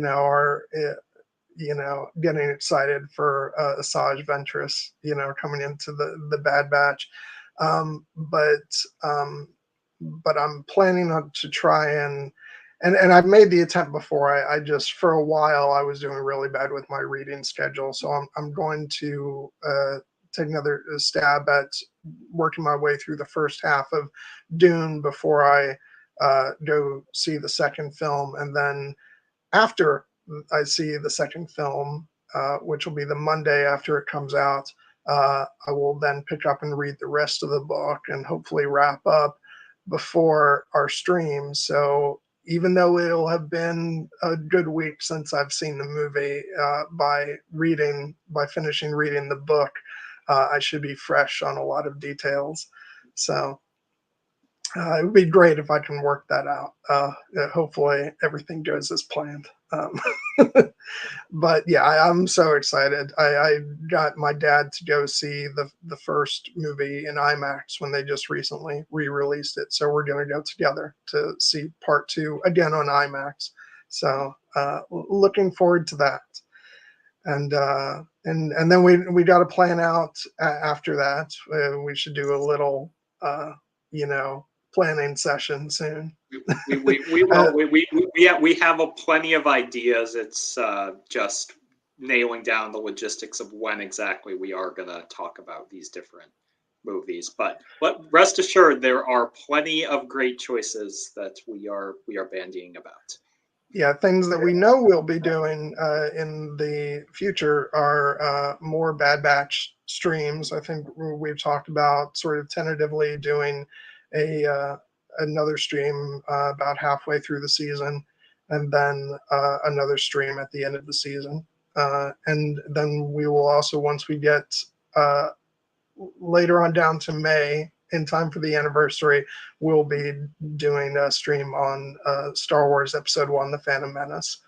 our getting excited for Asajj Ventress, coming into the Bad Batch. But I'm planning on to try and I've made the attempt before. I just, for a while, I was doing really bad with my reading schedule. So I'm going to take another stab at working my way through the first half of Dune before I go see the second film. And then after I see the second film, which will be the Monday after it comes out, I will then pick up and read the rest of the book and hopefully wrap up before our stream. So even though it'll have been a good week since I've seen the movie, by finishing reading the book, I should be fresh on a lot of details. So it would be great if I can work that out. Hopefully everything goes as planned. But yeah, I'm so excited. I got my dad to go see the first movie in IMAX when they just recently re-released it. So we're going to go together to see part two again on IMAX. So looking forward to that. And then we got to plan out after that. We should do a little, planning session soon. We have plenty of ideas. It's just nailing down the logistics of when exactly we are going to talk about these different movies. But rest assured, there are plenty of great choices that we are bandying about. Yeah, things that we know we'll be doing in the future are more Bad Batch streams. I think we've talked about sort of tentatively doing a another stream about halfway through the season, and then another stream at the end of the season. And then we will also, once we get later on down to May, in time for the anniversary, we'll be doing a stream on Star Wars Episode 1, The Phantom Menace,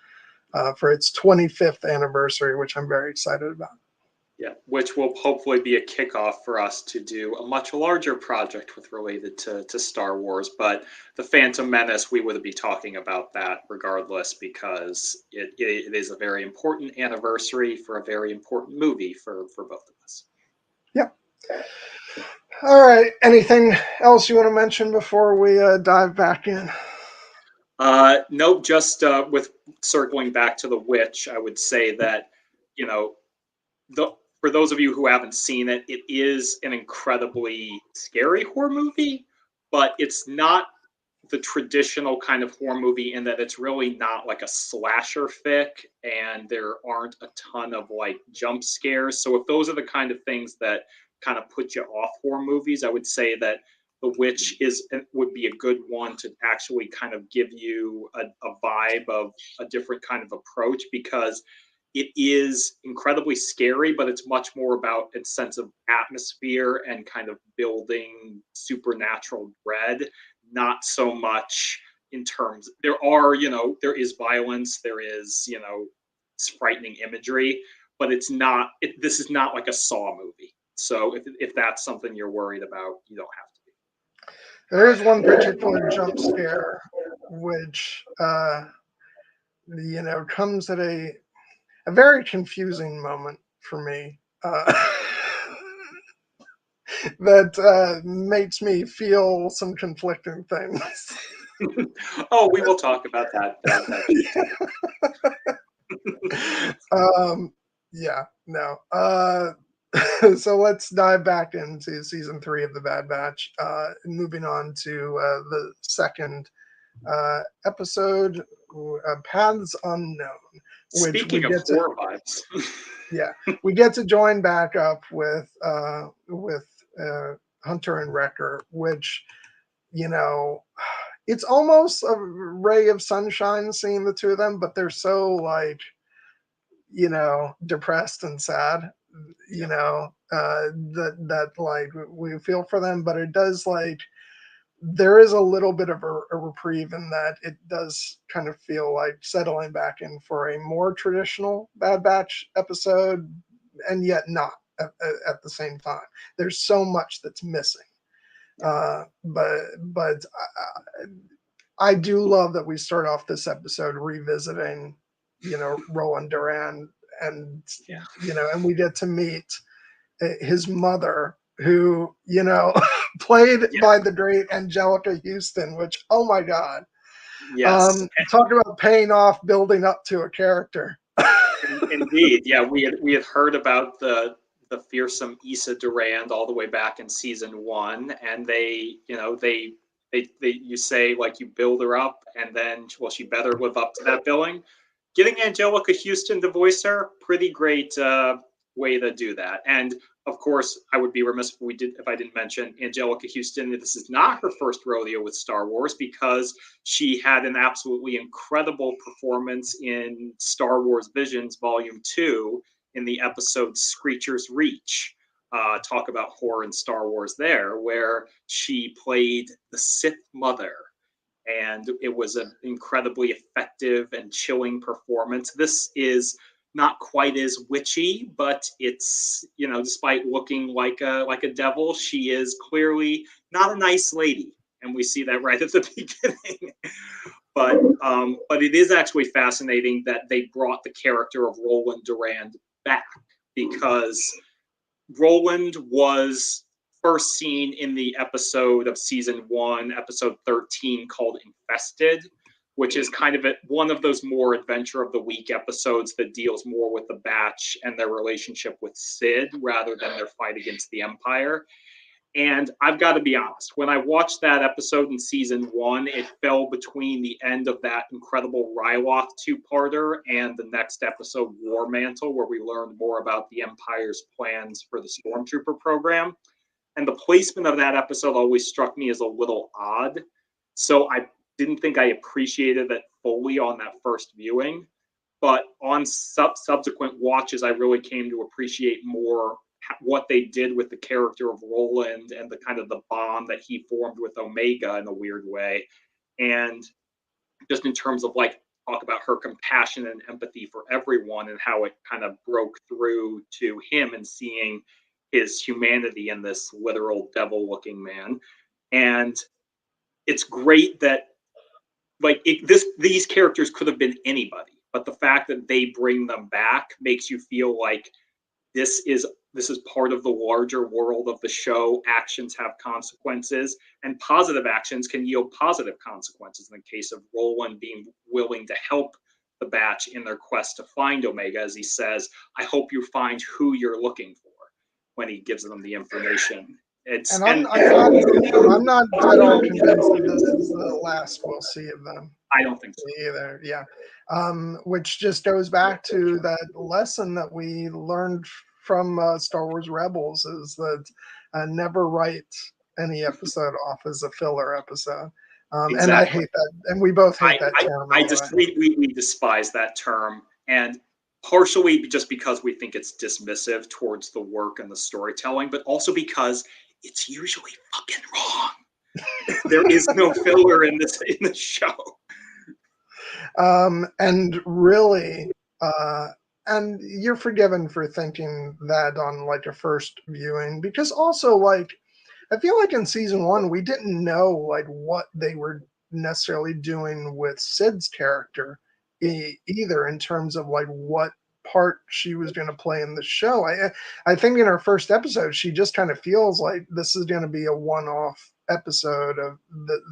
for its 25th anniversary, which I'm very excited about. Yeah, which will hopefully be a kickoff for us to do a much larger project with related to Star Wars. But the Phantom Menace, we would be talking about that regardless, because it is a very important anniversary for a very important movie for both of us. Yep. All right. Anything else you want to mention before we dive back in? Nope. Just with circling back to The Witch, I would say that, you know, for those of you who haven't seen it, it is an incredibly scary horror movie, but it's not the traditional kind of horror movie in that it's really not like a slasher fic, and there aren't a ton of like jump scares. So if those are the kind of things that kind of put you off horror movies, I would say that The Witch would be a good one to actually kind of give you a vibe of a different kind of approach, because it is incredibly scary, but it's much more about a sense of atmosphere and kind of building supernatural dread, not so much in terms. There is violence, there is, frightening imagery, but it's not. This is not like a Saw movie. So if that's something you're worried about, you don't have to be. There is one particular jump scare which comes at a very confusing moment for me, that makes me feel some conflicting things. Oh, we will talk about that. Yeah, no. So let's dive back into season 3 of the Bad Batch. Moving on to the second episode, Paths Unknown. Speaking of horror vibes, yeah, we get to join back up with Hunter and Wrecker, which, it's almost a ray of sunshine seeing the two of them, but they're so like, depressed and sad, that like we feel for them, but it does, like, there is a little bit of a reprieve in that it does kind of feel like settling back in for a more traditional Bad Batch episode, and yet not at the same time. There's so much that's missing. But I do love that we start off this episode revisiting, Roland Duran, and and we get to meet his mother, who, played by the great Angelica Houston, which, oh my God. Yes. Talk about paying off building up to a character. Indeed. Yeah, we had heard about the fearsome Issa Durand all the way back in season 1, and they you say, like, you build her up, and then, well, she better live up to that billing. Getting Angelica Houston to voice her, pretty great way to do that. And of course, I would be remiss if I didn't mention Angelica Houston. This is not her first rodeo with Star Wars, because she had an absolutely incredible performance in Star Wars Visions Volume 2 in the episode Screecher's Reach. Talk about horror in Star Wars there, where she played the Sith Mother. And it was an incredibly effective and chilling performance. This is not quite as witchy, but it's, despite looking like a devil, she is clearly not a nice lady, and we see that right at the beginning. But it is actually fascinating that they brought the character of Roland Durand back, because Roland was first seen in the episode of season 1, episode 13, called Infested, which is kind of one of those more adventure of the week episodes that deals more with the Batch and their relationship with Sid rather than their fight against the Empire. And I've got to be honest, when I watched that episode in season 1, it fell between the end of that incredible Ryloth two-parter and the next episode, War Mantle, where we learned more about the Empire's plans for the Stormtrooper program. And the placement of that episode always struck me as a little odd. So I didn't think I appreciated it fully on that first viewing. But on subsequent watches, I really came to appreciate more what they did with the character of Roland and the kind of the bond that he formed with Omega in a weird way. And just in terms of like, talk about her compassion and empathy for everyone and how it kind of broke through to him and seeing his humanity in this literal devil looking man. And it's great that like these characters could have been anybody, but the fact that they bring them back makes you feel like this is part of the larger world of the show. Actions have consequences, and positive actions can yield positive consequences. In the case of Roland being willing to help the Batch in their quest to find Omega, as he says, "I hope you find who you're looking for," when he gives them the information. I'm not at all convinced that this is the last we'll see of them. I don't think so either. Yeah, which just goes back to that lesson that we learned from Star Wars Rebels, is that never write any episode off as a filler episode. Exactly. And I hate that, and we both hate that term. We despise that term, and partially just because we think it's dismissive towards the work and the storytelling, but also because it's usually fucking wrong. There is no filler in the show. And really, and you're forgiven for thinking that on like a first viewing, because also like I feel like in season 1 we didn't know like what they were necessarily doing with Sid's character either, in terms of like what part she was going to play in the show. I think in our first episode she just kind of feels like this is going to be a one-off episode of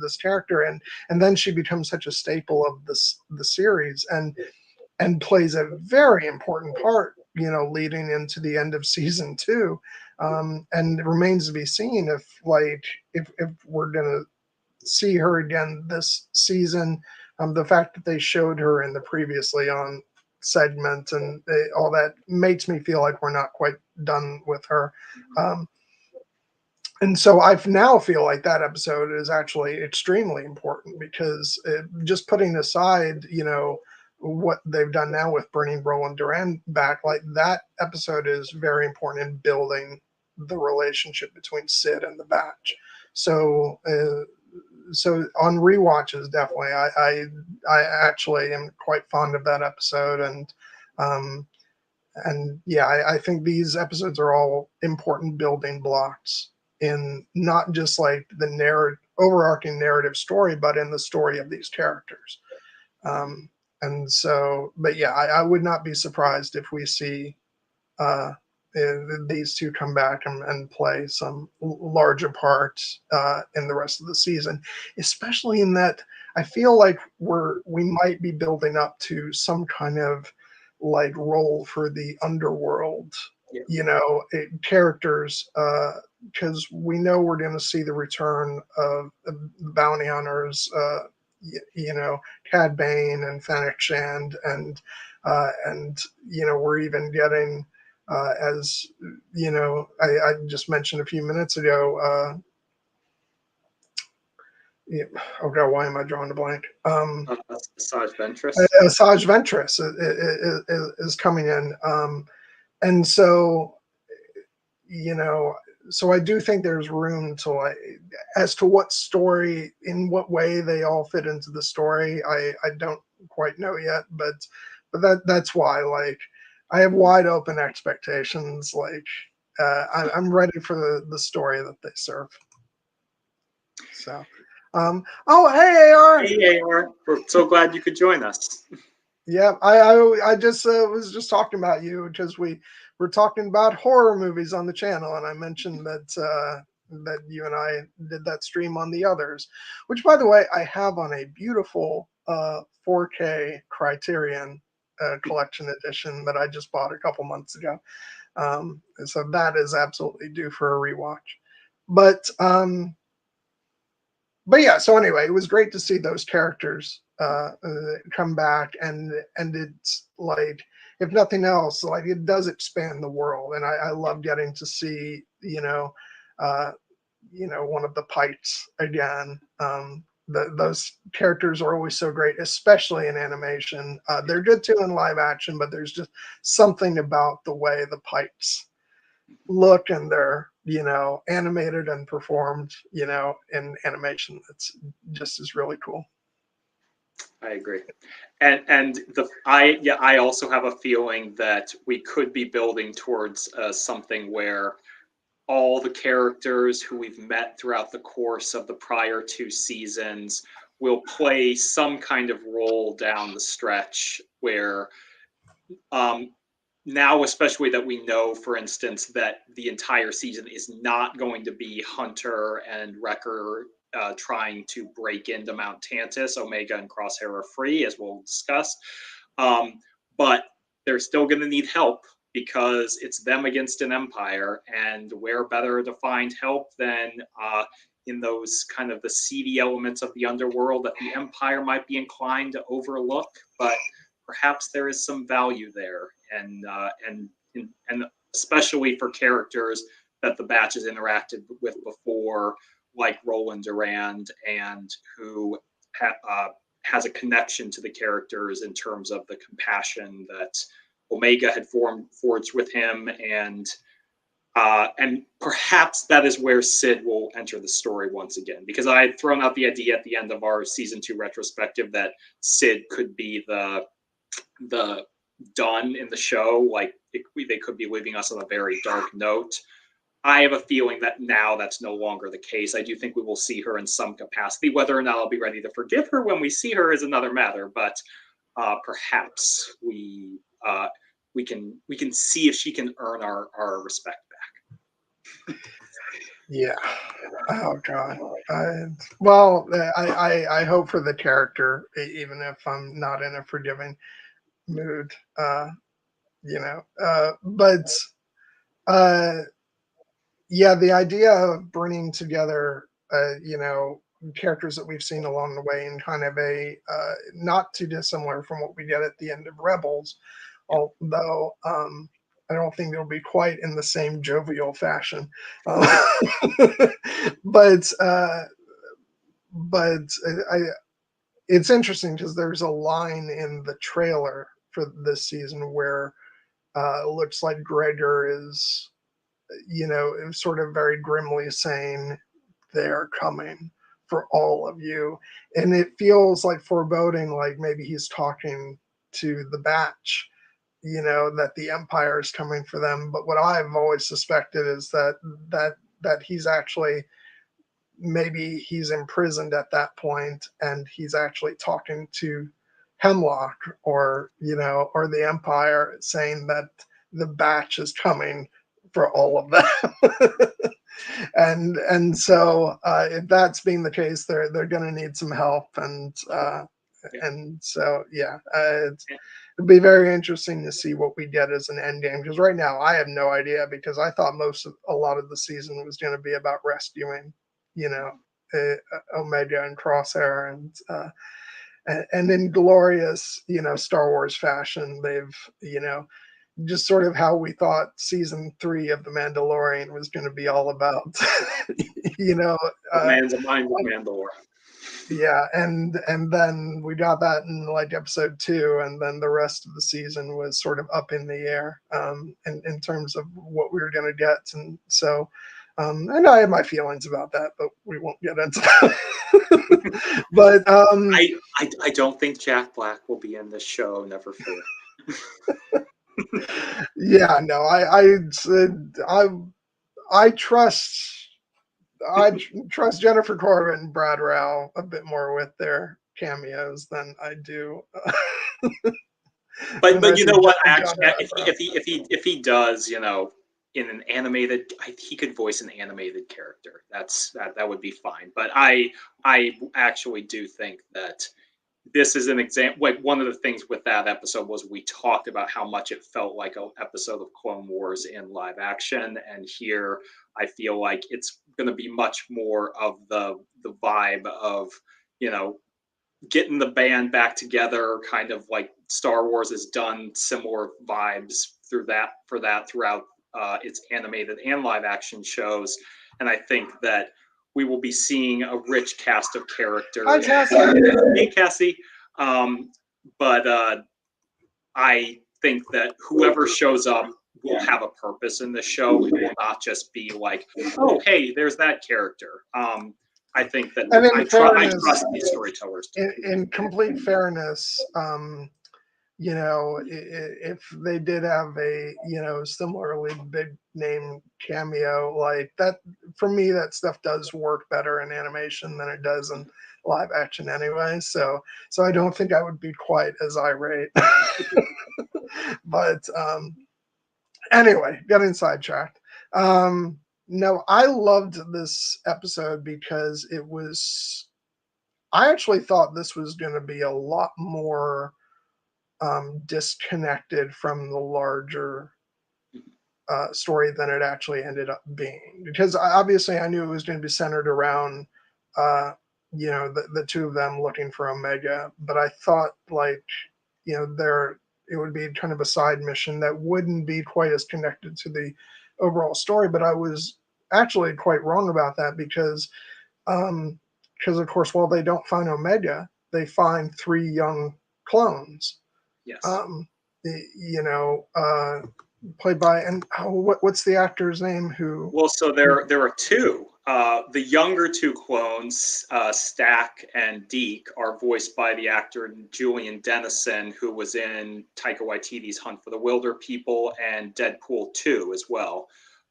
this character, and then she becomes such a staple of the series and plays a very important part, you know, leading into the end of season 2. And it remains to be seen if we're gonna see her again this season. The fact that they showed her in the previously on segment and all that makes me feel like we're not quite done with her. And so I now feel like that episode is actually extremely important, because just putting aside, you know, what they've done now with bringing Roland Duran back, like that episode is very important in building the relationship between Sid and the Batch. So on rewatches, definitely, I actually am quite fond of that episode, and yeah, I think these episodes are all important building blocks in not just like the overarching narrative story, but in the story of these characters. And so, but yeah, I would not be surprised if we see these two come back and play some larger parts in the rest of the season, especially in that I feel like we might be building up to some kind of like role for the underworld, you know, characters, because we know we're going to see the return of the bounty hunters, you know, Cad Bane and Fennec Shand, and you know, we're even getting, as you know, I just mentioned a few minutes ago. Yeah, oh god, why am I drawing a blank? Asajj Ventress. Asajj Ventress is coming in, and so, you know, so I do think there's room to, like, as to what story, in what way they all fit into the story. I don't quite know yet, but that's why, like, I have wide open expectations. Like, I'm ready for the story that they serve. So. Oh, hey, AR. Hey, AR. We're so glad you could join us. Yeah, I just was just talking about you, because we were talking about horror movies on the channel, and I mentioned that that you and I did that stream on The Others, which, by the way, I have on a beautiful 4K Criterion collection edition that I just bought a couple months ago. So that is absolutely due for a rewatch. But yeah, so anyway, it was great to see those characters come back, and it's like, if nothing else, like, it does expand the world, and I love getting to see one of the Pikes again. Those characters are always so great, especially in animation. They're good too in live action, but there's just something about the way the Pikes look, and they're animated and performed in animation, that's just is really cool. I agree. And I also have a feeling that we could be building towards something where all the characters who we've met throughout the course of the prior 2 seasons will play some kind of role down the stretch, where now, especially that we know, for instance, that the entire season is not going to be Hunter and Wrecker trying to break into Mount Tantiss. Omega and Crosshair are free, as we'll discuss. But they're still going to need help, because it's them against an empire. And where better to find help than in those kind of the seedy elements of the underworld that the empire might be inclined to overlook. But perhaps there is some value there, and especially for characters that the batch has interacted with before, like Roland Durand, and who has a connection to the characters in terms of the compassion that Omega had forged with him, and perhaps that is where Sid will enter the story once again, because I had thrown out the idea at the end of our season 2 retrospective that Sid could be the done in the show, like they could be leaving us on a very dark note. I have a feeling that now that's no longer the case. I do think we will see her in some capacity. Whether or not I'll be ready to forgive her when we see her is another matter, but perhaps we can see if she can earn our respect back. Yeah. Oh God. I hope for the character, even if I'm not in a forgiving mood. But yeah, the idea of bringing together, characters that we've seen along the way in kind of a not too dissimilar from what we get at the end of Rebels, although I don't think it'll be quite in the same jovial fashion. But it's interesting because there's a line in the trailer for this season where it looks like Gregor is, sort of very grimly saying, "They're coming for all of you," and it feels like foreboding, like maybe he's talking to the batch, that the Empire is coming for them. But what I've always suspected is that he's actually, maybe he's imprisoned at that point, and he's actually talking to Hemlock, or or the Empire, saying that the batch is coming for all of them. And so if that's being the case, they're going to need some help, and so yeah, it'd be very interesting to see what we get as an end game, because right now I have no idea, because I thought a lot of the season was going to be about rescuing Omega and Crosshair, and in glorious Star Wars fashion, they've just sort of how we thought season 3 of The Mandalorian was going to be all about. The man's a mind of Mandalore. Yeah, and then we got that in like episode 2, and then the rest of the season was sort of up in the air in terms of what we were going to get, and so and I have my feelings about that, but we won't get into that. But I don't think Jack Black will be in this show. Never fear. Yeah, no, I trust Jennifer Corbett and Brad Rao a bit more with their cameos than I do. But you know what? Actually, if he does, in an animated, he could voice an animated character. That would be fine. But I actually do think that this is an example. Like, one of the things with that episode was we talked about how much it felt like an episode of Clone Wars in live action, and here I feel like it's going to be much more of the vibe of, you know, getting the band back together, kind of like Star Wars has done similar vibes throughout its animated and live action shows, and I think that we will be seeing a rich cast of characters. Hi, Cassie. Hey, Cassie. But I think that whoever shows up will have a purpose in the show. It will not just be like, oh, hey, there's that character. I think that And I trust these storytellers. In complete fairness, you know, if they did have a, you know, similarly big name cameo like that, for me, that stuff does work better in animation than it does in live action anyway. So I don't think I would be quite as irate. But anyway, getting sidetracked. No, I loved this episode because I actually thought this was going to be a lot more disconnected from the larger story than it actually ended up being. Because obviously I knew it was going to be centered around, you know, the two of them looking for Omega. But I thought, like, you know, it would be kind of a side mission that wouldn't be quite as connected to the overall story. But I was actually quite wrong about that because of course, while they don't find Omega, they find 3 young clones. Yes. You know, played by, and what's the actor's name who? Well, so there are 2. The younger 2 clones, Stack and Deke, are voiced by the actor Julian Dennison, who was in Taika Waititi's Hunt for the Wilder People and Deadpool 2 as well.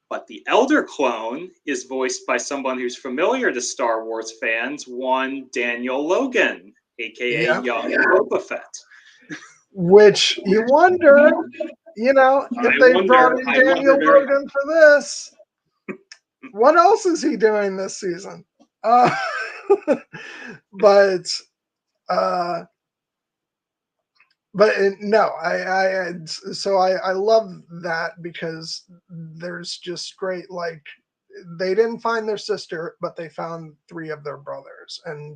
But the elder clone is voiced by someone who's familiar to Star Wars fans, one Daniel Logan, aka Young Boba Fett. Which you wonder, you know, if they brought in Daniel Logan for this, what else is he doing this season? But no, I love that because there's just great, like, they didn't find their sister, but they found 3 of their brothers. And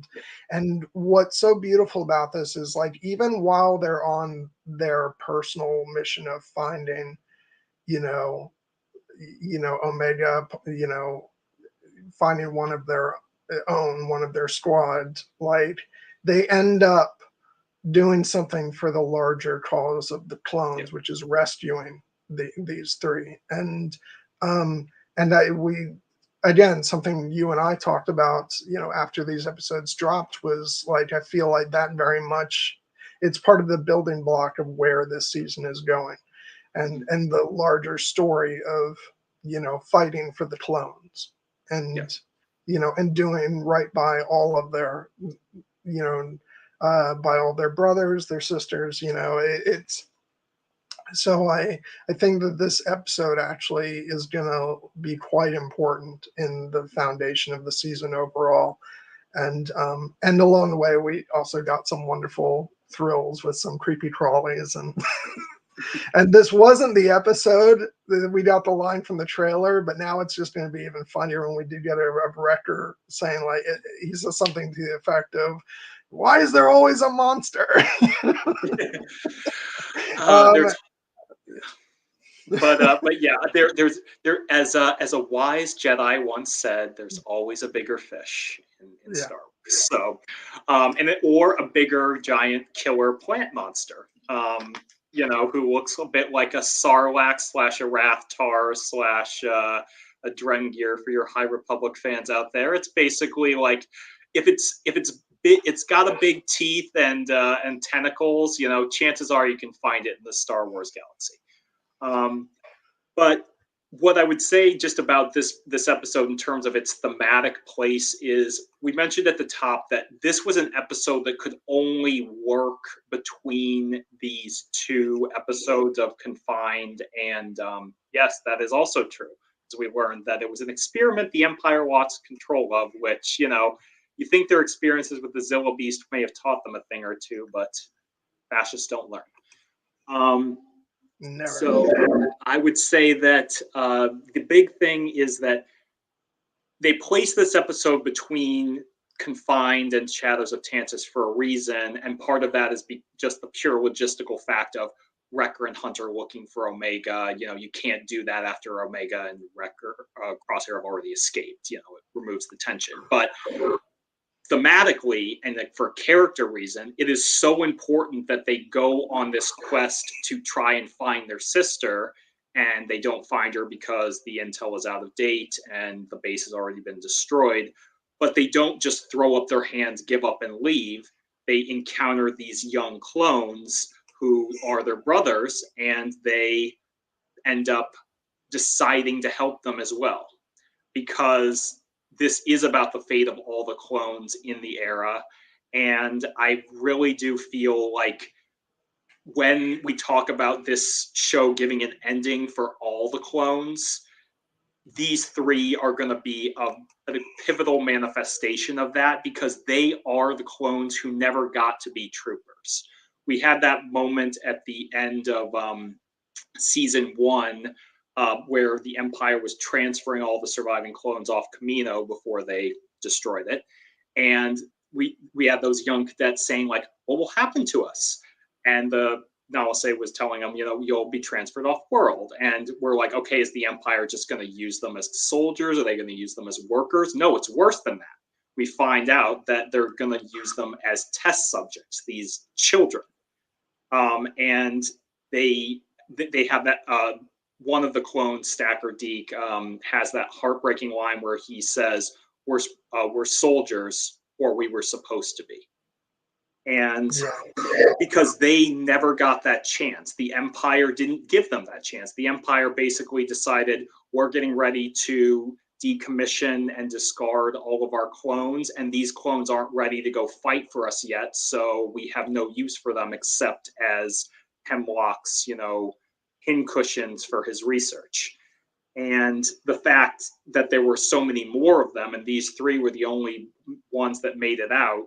what's so beautiful about this is, like, even while they're on their personal mission of finding, you know, Omega, you know, finding one of their squad, like, they end up doing something for the larger cause of the clones, which is rescuing these 3. And we, again, something you and I talked about, you know, after these episodes dropped, was like, I feel like that very much, it's part of the building block of where this season is going, and the larger story of, you know, fighting for the clones, and you know, and doing right by all of their, you know, by all their brothers, their sisters, you know, it's so I think that this episode actually is going to be quite important in the foundation of the season overall. And along the way, we also got some wonderful thrills with some creepy crawlies, and and this wasn't the episode that we got the line from the trailer, but now it's just going to be even funnier when we do get a Wrecker saying, like, he says something to the effect of, "Why is there always a monster?" But yeah, there's as a wise Jedi once said, there's always a bigger fish in Star Wars. So, or a bigger giant killer plant monster. You know, who looks a bit like a Sarlacc / a Rathtar / a Drengir for your High Republic fans out there. It's basically like, if it's big, it's got a big teeth and tentacles. You know, chances are you can find it in the Star Wars galaxy. But what I would say just about this episode in terms of its thematic place is, we mentioned at the top that this was an episode that could only work between these 2 episodes of Confined, and yes, that is also true, as we learned that it was an experiment the Empire lost control of, which, you know, You think their experiences with the Zilla Beast may have taught them a thing or two, but fascists don't learn. Never. So I would say that the big thing is that they place this episode between Confined and Shadows of Tantiss for a reason, and part of that is just the pure logistical fact of Wrecker and Hunter looking for Omega. You can't do that after Omega and Wrecker, Crosshair have already escaped. It removes the tension. But thematically and for character reason, it is so important that they go on this quest to try and find their sister, and they don't find her because the intel is out of date and the base has already been destroyed. But they don't just throw up their hands, give up, and leave. They encounter these young clones who are their brothers, and they end up deciding to help them as well, because this is about the fate of all the clones in the era. And I really do feel like when we talk about this show giving an ending for all the clones, these three are going to be a pivotal manifestation of that, because they are the clones who never got to be troopers. We had that moment at the end of season 1 where the Empire was transferring all the surviving clones off Camino before they destroyed it. And we had those young cadets saying, like, what will happen to us? And the Nalase was telling them, you'll be transferred off world. And we're like, okay, is the Empire just going to use them as soldiers? Are they going to use them as workers? No, it's worse than that. We find out that they're going to use them as test subjects, these children. And they have that, one of the clones, Stacker Deke, has that heartbreaking line where he says, we're soldiers, or we were supposed to be. And because they never got that chance, the Empire didn't give them that chance. The Empire basically decided, we're getting ready to decommission and discard all of our clones, and these clones aren't ready to go fight for us yet, so we have no use for them except as Hemlock's, pincushions for his research. And the fact that there were so many more of them, and these three were the only ones that made it out,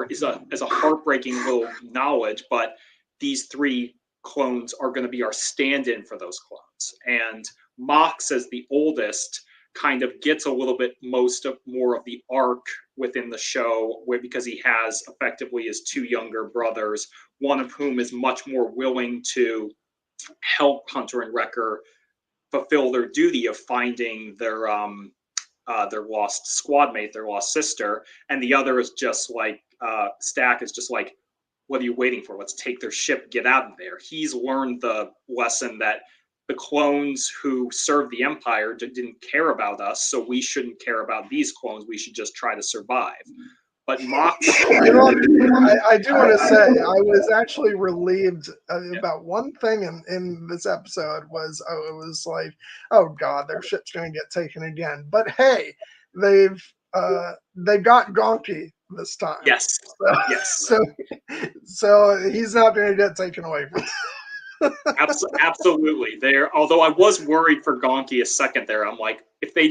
is a heartbreaking little knowledge. But these three clones are going to be our stand-in for those clones. And Mox, as the oldest, kind of gets a little bit more of the arc within the show, because he has effectively his two younger brothers, one of whom is much more willing to help Hunter and Wrecker fulfill their duty of finding their lost squad mate, their lost sister, and the other is just like Stack is just like, what are you waiting for? Let's take their ship, get out of there. He's learned the lesson that the clones who served the Empire didn't care about us, so we shouldn't care about these clones. We should just try to survive. But Mox, I do want to say I was actually relieved about one thing in this episode was it was like, oh god, their ship's going to get taken again. But hey, they got Gonky this time. Yes. So he's not going to get taken away from them. Absolutely. Although I was worried for Gonky a second there. I'm like, if they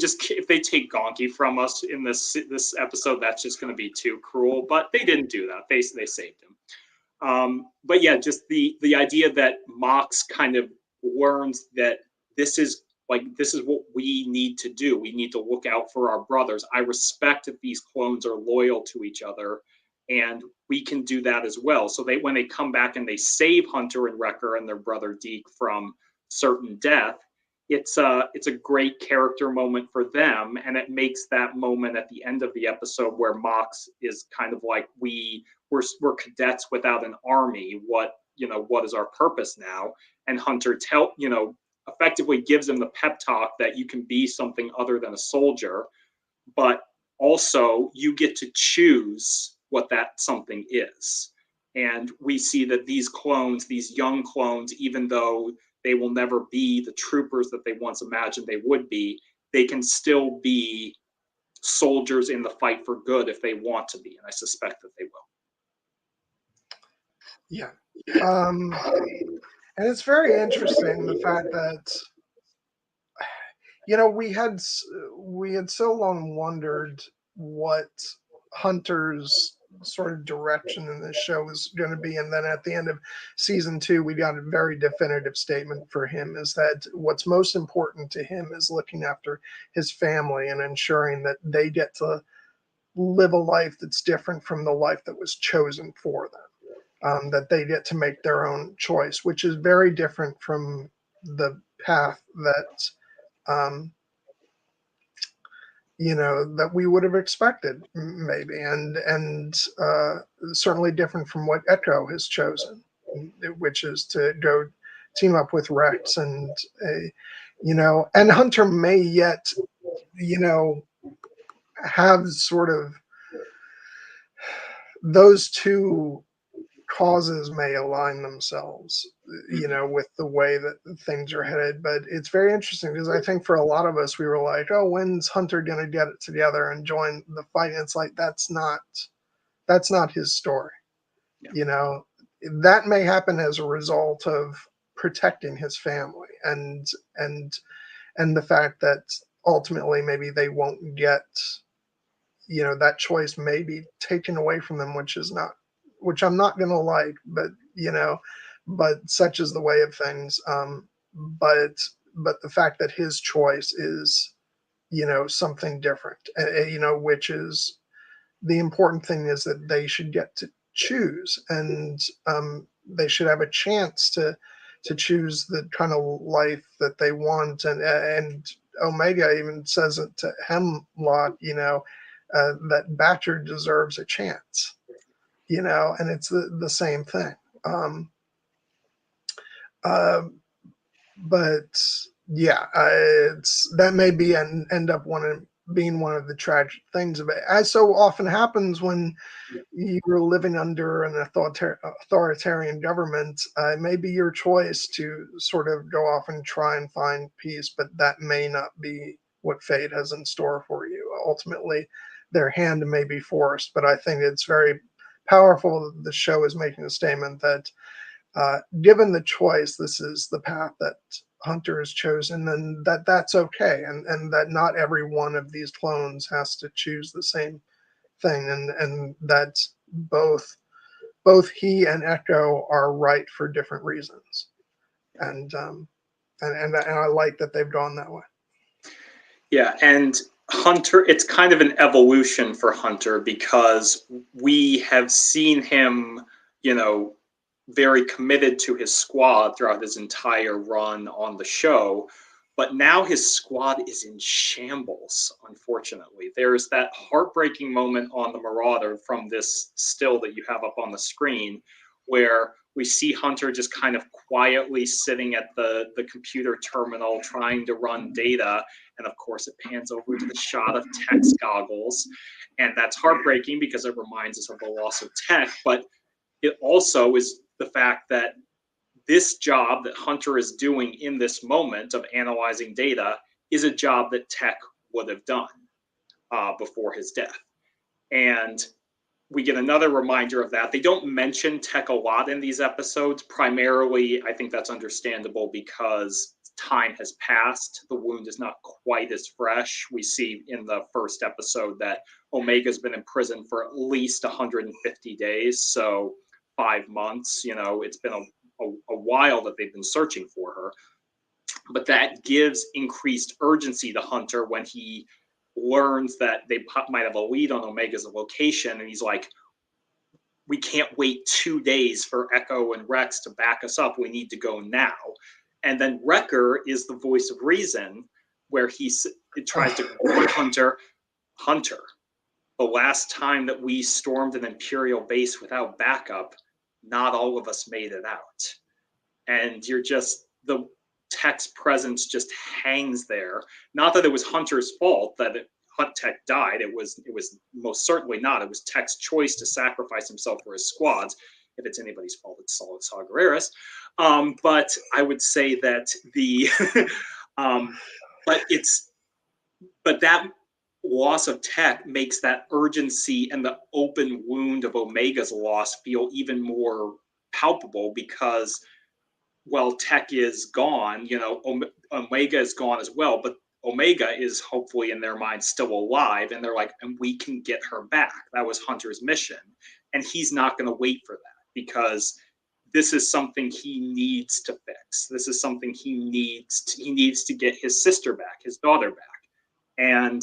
take Gonky from us in this episode, that's just going to be too cruel. But they didn't do that. They saved him. But yeah, just the idea that Mox kind of learns that this is what we need to do. We need to look out for our brothers. I respect that these clones are loyal to each other, and we can do that as well. So when they come back and they save Hunter and Wrecker and their brother Deke from certain death, it's a great character moment for them, and it makes that moment at the end of the episode where Mox is kind of like, we're cadets without an army. What is our purpose now? And Hunter effectively gives him the pep talk that you can be something other than a soldier, but also you get to choose what that something is. And we see that these clones, these young clones, even though they will never be the troopers that they once imagined they would be, they can still be soldiers in the fight for good if they want to be. And I suspect that they will. Yeah. And it's very interesting, the fact that, we had so long wondered what Hunter's sort of direction in this show is going to be. And then at the end of season 2, we got a very definitive statement for him, is that what's most important to him is looking after his family and ensuring that they get to live a life that's different from the life that was chosen for them. That they get to make their own choice, which is very different from the path that um, that we would have expected, maybe, and certainly different from what Echo has chosen, which is to go team up with Rex, and Hunter may yet, have sort of those two causes may align themselves, with the way that things are headed. But it's very interesting because I think for a lot of us, we were like, oh, when's Hunter going to get it together and join the fight? And it's like, that's not his story. Yeah. That may happen as a result of protecting his family and the fact that ultimately maybe they won't get, that choice may be taken away from them, which I'm not going to like, but such is the way of things. But the fact that his choice is, something different, which is the important thing, is that they should get to choose, and they should have a chance to choose the kind of life that they want. And Omega even says it to Hemlock, that Batcher deserves a chance, and it's the same thing. Um, uh, but yeah, it's that may be and end up being one of the tragic things of it, as so often happens when you're living under an authoritarian government. It may be your choice to sort of go off and try and find peace, but that may not be what fate has in store for you. Ultimately, their hand may be forced. But I think it's very powerful that the show is making a statement that, given the choice, this is the path that Hunter has chosen, and that's okay, and that not every one of these clones has to choose the same thing, and that both he and Echo are right for different reasons, and I like that they've gone that way. Yeah, and Hunter, it's kind of an evolution for Hunter because we have seen him, very committed to his squad throughout his entire run on the show. But now his squad is in shambles, unfortunately. There's that heartbreaking moment on the Marauder from this still that you have up on the screen where we see Hunter just kind of quietly sitting at the computer terminal trying to run data. And of course, it pans over to the shot of Tech's goggles. And that's heartbreaking because it reminds us of the loss of Tech. But it also is the fact that this job that Hunter is doing in this moment of analyzing data is a job that Tech would have done before his death. And we get another reminder of that. They don't mention Tech a lot in these episodes. Primarily, I think that's understandable because time has passed. The wound is not quite as fresh. We see in the first episode that Omega's been in prison for at least 150 days. So 5 months, it's been a while that they've been searching for her. But that gives increased urgency to Hunter when he learns that they might have a lead on Omega's location, and he's like, we can't wait 2 days for Echo and Rex to back us up. We need to go now. And then Wrecker is the voice of reason, where it tries to warn Hunter, the last time that we stormed an Imperial base without backup, not all of us made it out. And the Tech's presence just hangs there. Not that it was Hunter's fault that Tech died. It was most certainly not. It was Tech's choice to sacrifice himself for his squads. If it's anybody's fault, it's Solid Saw Gerrera's. But I would say that but that loss of Tech makes that urgency and the open wound of Omega's loss feel even more palpable because, well, Tech is gone, Omega is gone as well, but Omega is hopefully in their mind still alive, and they're like, and we can get her back. That was Hunter's mission, and he's not going to wait for that because this is something he needs to fix. This is something he needs to get his sister back, his daughter back, and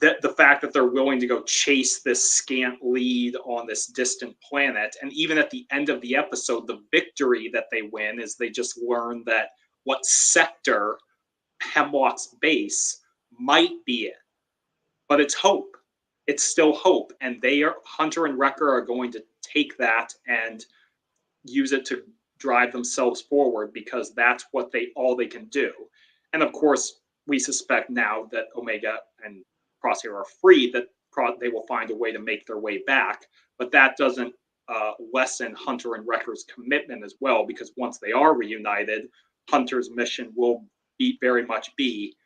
that the fact that they're willing to go chase this scant lead on this distant planet, and even at the end of the episode, the victory that they win is they just learn that what sector Hemlock's base might be in, but it's hope. It's still hope, and Hunter and Wrecker are going to take that and use it to drive themselves forward because that's what all they can do. And of course, we suspect now that Omega and Crosshair are free, that they will find a way to make their way back. But that doesn't lessen Hunter and Wrecker's commitment as well, because once they are reunited, Hunter's mission will very much be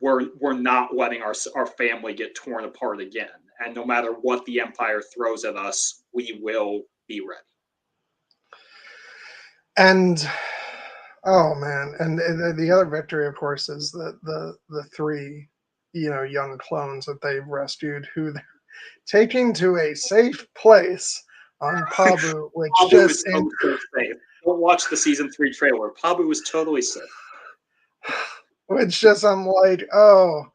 we're not letting our family get torn apart again. And no matter what the Empire throws at us, we will be ready. And oh man, and the other victory, of course, is the three young clones that they've rescued, who they're taking to a safe place on Pabu, which Pabu just is totally safe. Don't watch the season 3 trailer. Pabu was totally safe. Which just I'm like, oh,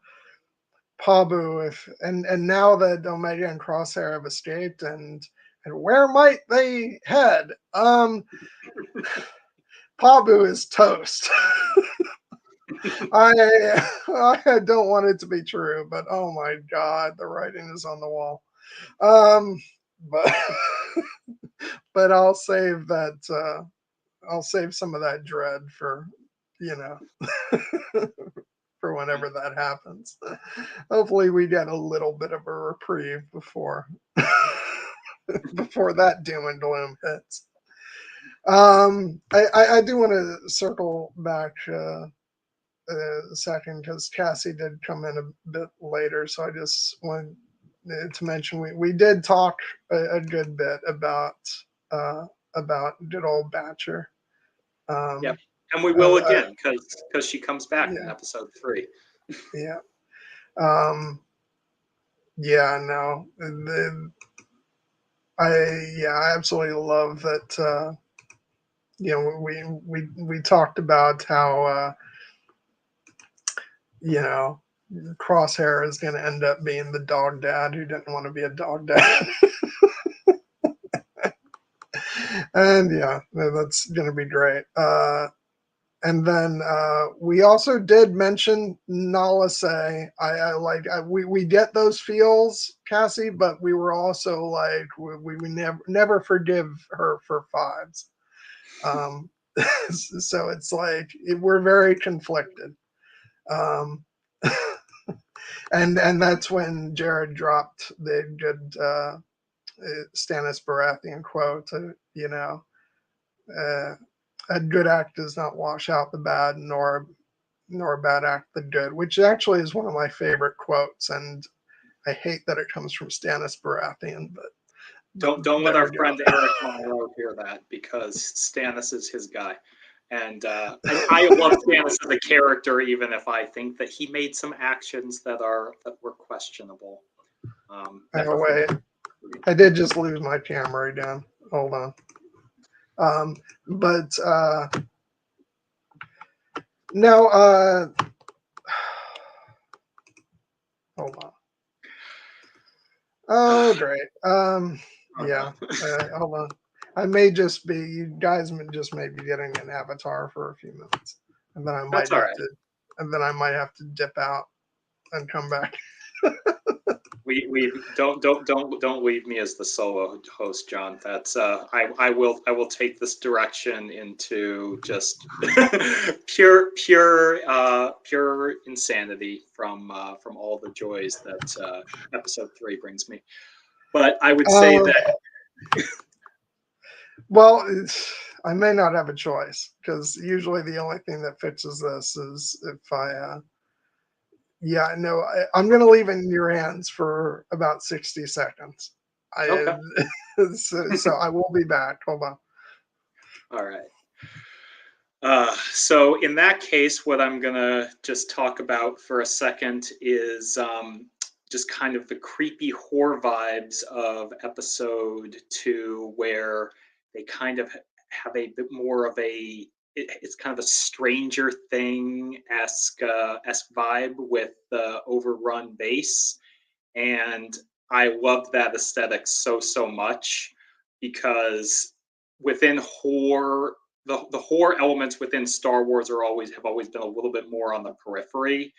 Pabu, and now that Omega and Crosshair have escaped, and where might they head? Pabu is toast. I don't want it to be true, but oh my god, the writing is on the wall. But but I'll save that. I'll save some of that dread for for whenever that happens. Hopefully, we get a little bit of a reprieve before that doom and gloom hits. I do want to circle back a second because Cassie did come in a bit later, so I just wanted to mention we did talk a good bit about good old Batcher. Yep, and we will again because she comes back in episode 3. Yeah. Yeah. No. I absolutely love that. We talked about how Crosshair is going to end up being the dog dad who didn't want to be a dog dad. And yeah, that's going to be great. And then we also did mention Nala Se. We get those feels, Cassie, but we were also like we never forgive her for fives. So it's like we're very conflicted. And that's when Jared dropped the good Stannis Baratheon quote. A good act does not wash out the bad, nor a bad act the good, which actually is one of my favorite quotes. And I hate that it comes from Stannis Baratheon, but don't let our friend Eric Monroe hear that, because Stannis is his guy. And I love Stannis as a character, even if I think that he made some actions that were questionable. Wait, I did just lose my camera again. Hold on. But no, hold on. Oh, great. Yeah, hold on. I may just be, you guys just may be getting an avatar for a few minutes, and then I might have to dip out and come back. We don't leave me as the solo host, John. That's I will take this direction into just pure insanity from all the joys that episode 3 brings me. But I would say that. Well, I may not have a choice, because usually the only thing that fixes this is if I'm going to leave it in your hands for about 60 seconds. Okay. So I will be back. Hold on. All right. So in that case, what I'm gonna just talk about for a second is just kind of the creepy horror vibes of episode 2, where they kind of have a bit more of it's kind of a Stranger Thing esque vibe with the overrun base, and I loved that aesthetic so much because within horror, the horror elements within Star Wars have always been a little bit more on the periphery.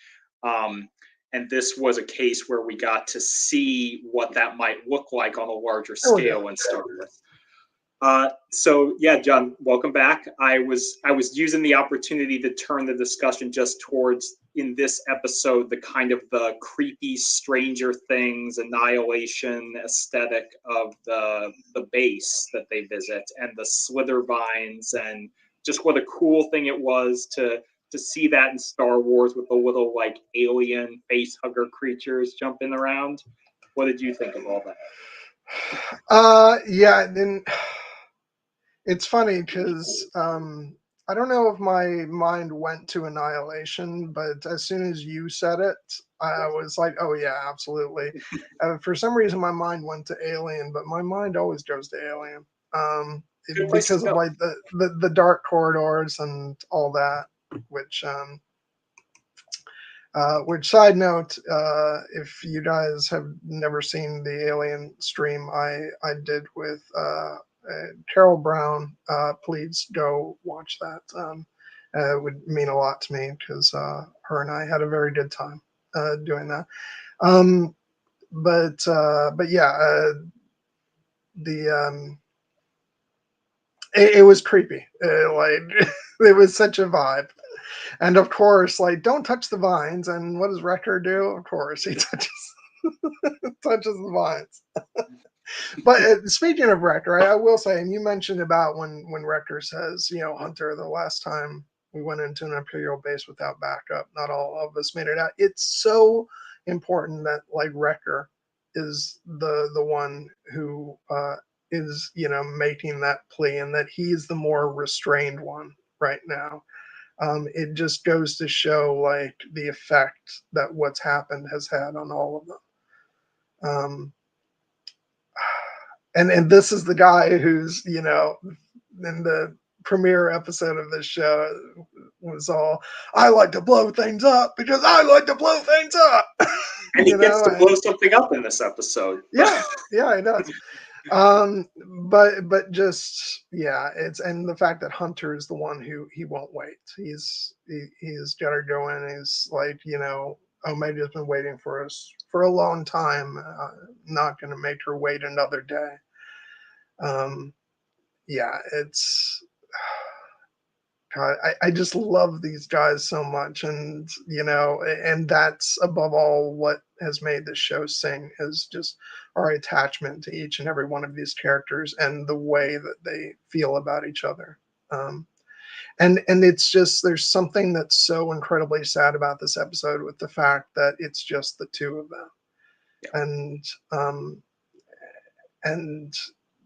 Um, and this was a case where we got to see what that might look like on a larger There we go. scale in Star Wars. So yeah, John, welcome back. I was using the opportunity to turn the discussion just towards, in this episode, the kind of the creepy Stranger Things annihilation aesthetic of the base that they visit, and the slither vines, and just what a cool thing it was to see that in Star Wars with the little like alien face hugger creatures jumping around. What did you think of all that? Yeah, then it's funny because I don't know if my mind went to Annihilation, but as soon as you said it, I was like, oh yeah, absolutely. For some reason, my mind went to Alien, but my mind always goes to Alien Good place to because of go. like the dark corridors and all that. Which side note, if you guys have never seen the Alien stream I did with Carol Brown, please go watch that. It would mean a lot to me because her and I had a very good time doing that. Um, but yeah, the it was creepy. Like it was such a vibe. And of course, like, don't touch the vines. And what does Wrecker do? Of course, he touches touches the vines. But speaking of Wrecker, I will say, and you mentioned about when Wrecker says, you know, Hunter, the last time we went into an Imperial base without backup, not all of us made it out. It's so important that like Wrecker is the one who is, you know, making that plea, and that he's the more restrained one right now. It just goes to show like the effect that what's happened has had on all of them. Um, and this is the guy who's, you know, in the premiere episode of this show was all, I like to blow things up because I like to blow things up. And he You gets know, to blow and something up in this episode. yeah, yeah, it does. But just yeah, it's, and the fact that Hunter is the one who he won't wait. He's got to go in. He's like, you know, Omega's been waiting for us for a long time. Not going to make her wait another day. Um, yeah, it's. God, I just love these guys so much, and you know, and that's above all what has made this show sing, is just our attachment to each and every one of these characters and the way that they feel about each other. Um, and it's just, there's something that's so incredibly sad about this episode with the fact that it's just the two of them, Yeah. and um, and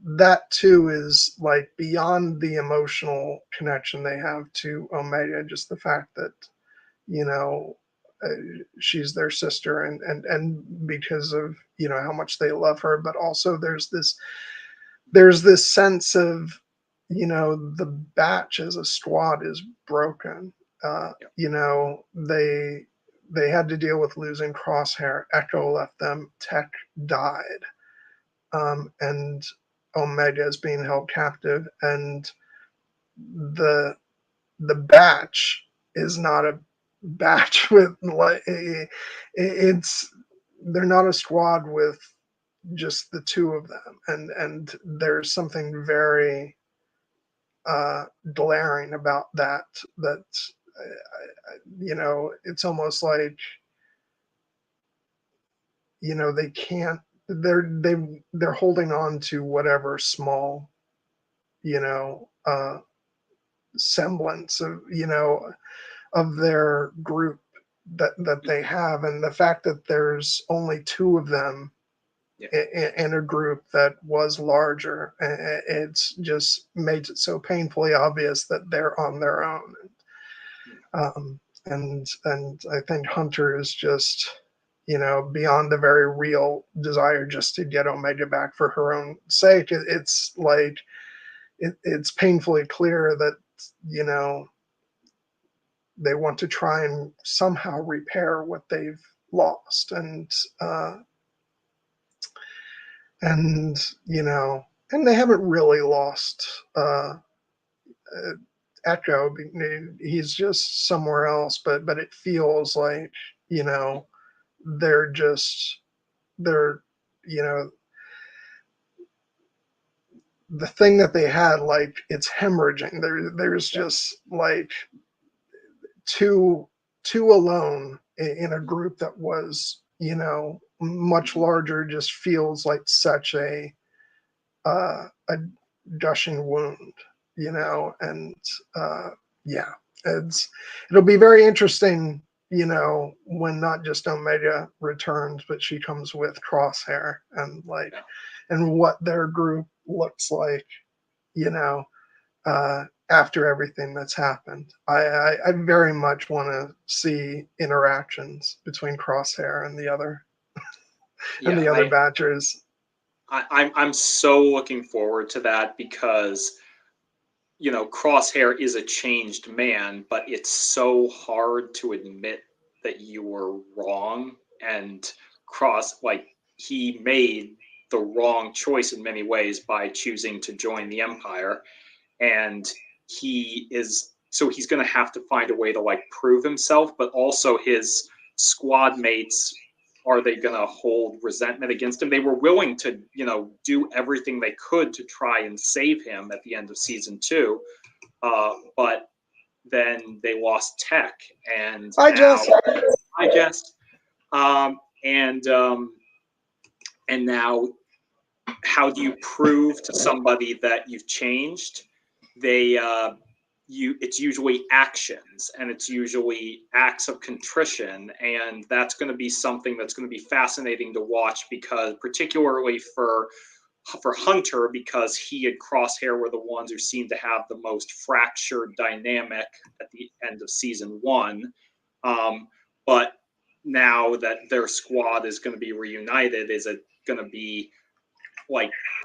that too is like beyond the emotional connection they have to Omega, just the fact that, you know, she's their sister, and because of, you know, how much they love her, but also there's this sense of, you know, the batch as a squad is broken. Yeah. You know, they had to deal with losing Crosshair. Echo left them. Tech died, and Omega is being held captive, and the the batch is not a batch with like it's, they're not a squad with just the two of them, and there's something very glaring about that, that you know, it's almost like, you know, they can't, they're holding on to whatever small, you know, semblance of, you know, of their group that they have, and the fact that there's only two of them Yeah. in a group that was larger. It's just made it so painfully obvious that they're on their own. And I think Hunter is just, beyond the very real desire just to get Omega back for her own sake. It's like it's painfully clear that you know they want to try and somehow repair what they've lost, and and they haven't really lost uh, Echo. He's just somewhere else, but it feels like they're just they're you know the thing that they had, like, it's hemorrhaging. There's just like two alone in a group that was much larger. Just feels like such a gushing wound, and yeah, it'll be very interesting, when not just Omega returns, but she comes with Crosshair, and what their group looks like, you know, after everything that's happened. I very much want to see interactions between Crosshair and the other and Yeah, the other Badgers. I'm so looking forward to that because Crosshair is a changed man, but it's so hard to admit that you were wrong. And he made the wrong choice in many ways by choosing to join the Empire. And he's going to have to find a way to prove himself, but also his squad mates, are they going to hold resentment against him? They were willing to do everything they could to try and save him at the end of season 2, but then they lost Tech, and I now just I guess and now, how do you prove to somebody that you've changed? It's usually actions, and it's usually acts of contrition, and that's going to be something that's going to be fascinating to watch, because particularly for Hunter, because he and Crosshair were the ones who seemed to have the most fractured dynamic at the end of season 1. But now that their squad is going to be reunited, is it going to be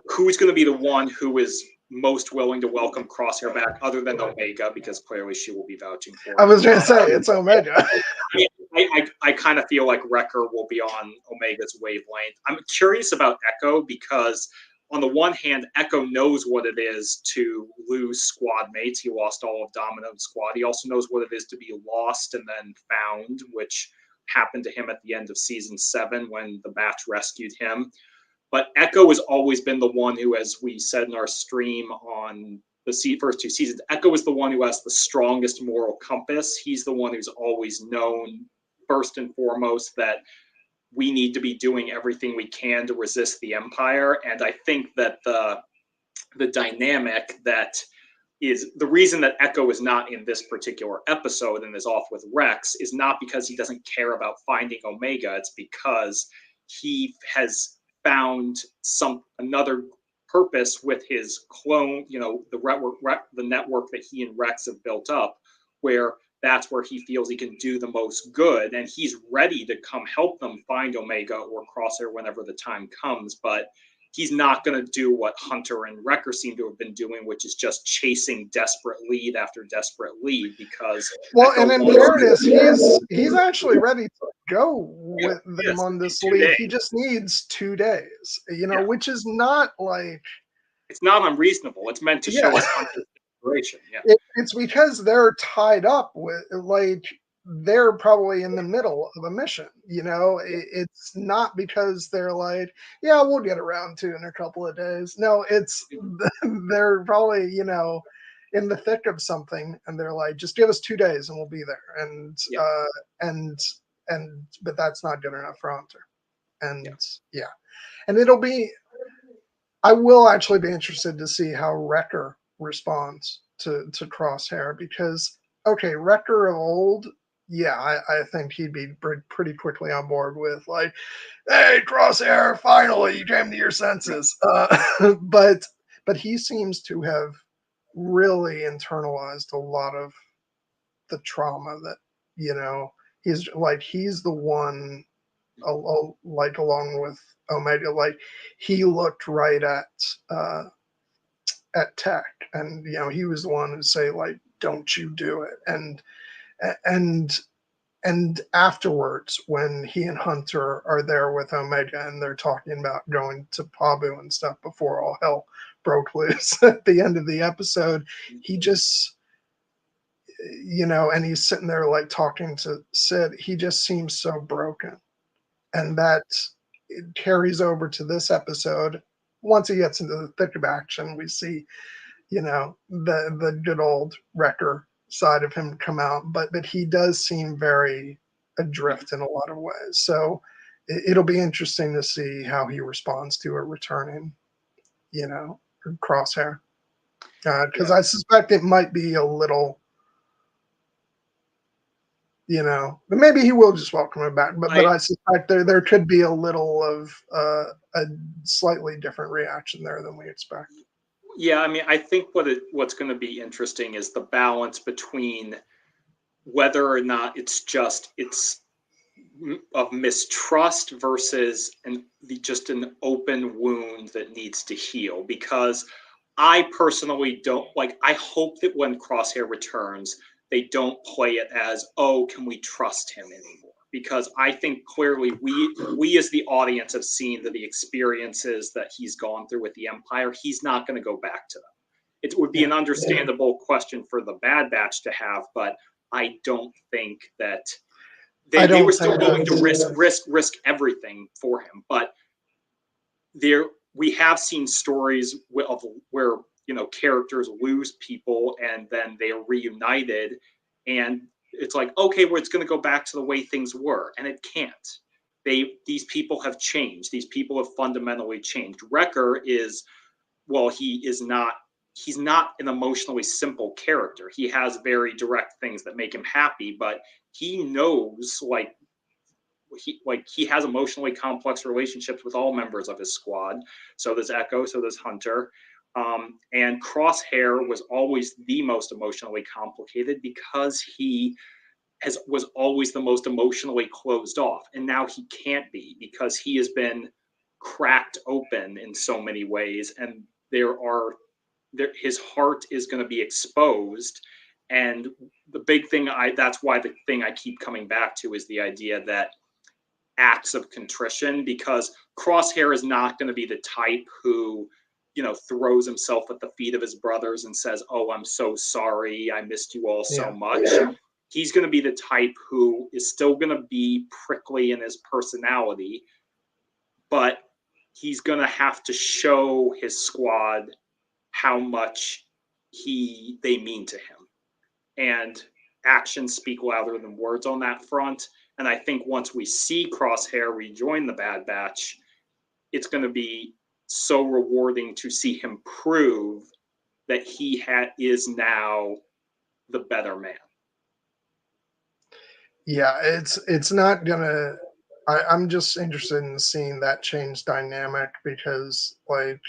who's going to be the one who is most willing to welcome Crosshair back, other than Omega, because clearly she will be vouching for him. I was going to say it's Omega. I kind of feel like Wrecker will be on Omega's wavelength. I'm curious about Echo, because on the one hand, Echo knows what it is to lose squad mates. He lost all of Domino's squad. He also knows what it is to be lost and then found, which happened to him at the end of season 7 when the Batch rescued him. But Echo has always been the one who, as we said in our stream on the first 2 seasons, Echo is the one who has the strongest moral compass. He's the one who's always known, first and foremost, that we need to be doing everything we can to resist the Empire. And I think that the dynamic that is the reason that Echo is not in this particular episode and is off with Rex is not because he doesn't care about finding Omega. It's because he has found another purpose with his clone, the network that he and Rex have built up, where that's where he feels he can do the most good, and he's ready to come help them find Omega or Crosshair whenever the time comes. But he's not going to do what Hunter and Wrecker seem to have been doing, which is just chasing desperate lead after desperate lead. Because and in fairness, he's actually ready to go with them on this lead. He just needs 2 days, which is not it's not unreasonable. It's meant to show us Hunter's inspiration. Yeah, it's because they're tied up with they're probably in the middle of a mission. It's not because they're yeah, we'll get around to in a couple of days. No, it's they're probably in the thick of something, and they're just give us 2 days and we'll be there. And but that's not good enough for Hunter. And and it'll be. I will actually be interested to see how Wrecker responds to Crosshair, because Wrecker of old yeah, I think he'd be pretty quickly on board with like, "Hey, Crosshair, finally you came to your senses." But he seems to have really internalized a lot of the trauma that he's the one, like along with Omega, like he looked right uh, at Tech, and he was the one who say like, "Don't you do it," and and afterwards, when he and Hunter are there with Omega and they're talking about going to Pabu and stuff before all hell broke loose at the end of the episode, he just, and he's sitting there like talking to Sid. He just seems so broken. And that it carries over to this episode. Once he gets into the thick of action, we see, the good old Wrecker side of him come out, but he does seem very adrift in a lot of ways. So it'll be interesting to see how he responds to a returning, Crosshair, because Yeah, I suspect it might be a little, but maybe he will just welcome him back. But I I suspect there could be a little of a slightly different reaction there than we expect. yeah, I mean, I think what's going to be interesting is the balance between whether or not it's of mistrust versus just an open wound that needs to heal. Because I personally don't like. I hope that when Crosshair returns, they don't play it as, "Oh, can we trust him anymore?" Because I think clearly we as the audience have seen that the experiences that he's gone through with the Empire, he's not going to go back to them. It would be Yeah, an understandable question for the Bad Batch to have, but I don't think that I they were don't still think willing to that's risk everything for him. But there we have seen stories of where characters lose people and then they are reunited, and it's like, okay, well, it's going to go back to the way things were, and it can't. These people have changed. These people have fundamentally changed. Wrecker is, well, he's not an emotionally simple character. He has very direct things that make him happy, but he knows, he has emotionally complex relationships with all members of his squad. So does Echo, so does Hunter. And Crosshair was always the most emotionally complicated because he was always the most emotionally closed off, and now he can't be because he has been cracked open in so many ways, and his heart is going to be exposed. And the big thing, that's why the thing I keep coming back to is the idea that acts of contrition, because Crosshair is not going to be the type who, throws himself at the feet of his brothers and says, "Oh, I'm so sorry. I missed you all so yeah. much." He's going to be the type who is still going to be prickly in his personality, but he's going to have to show his squad how much they mean to him. And actions speak louder than words on that front. And I think once we see Crosshair rejoin the Bad Batch, it's going to be so rewarding to see him prove that he is now the better man. Yeah, it's not gonna. I'm just interested in seeing that change dynamic because, like,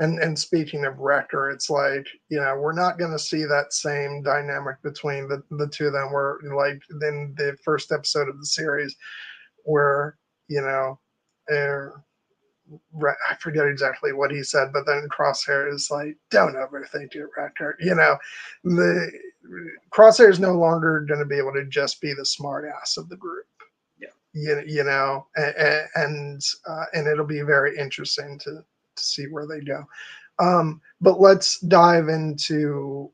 and speaking of Wrecker, it's like, we're not gonna see that same dynamic between the two of them. Where like in the first episode of the series, where you know, uh, I forget exactly what he said, but then Crosshair is like, "Don't overthink it, Wrecker." The Crosshair is no longer going to be able to just be the smart ass of the group. Yeah. And it'll be very interesting to see where they go. But let's dive into,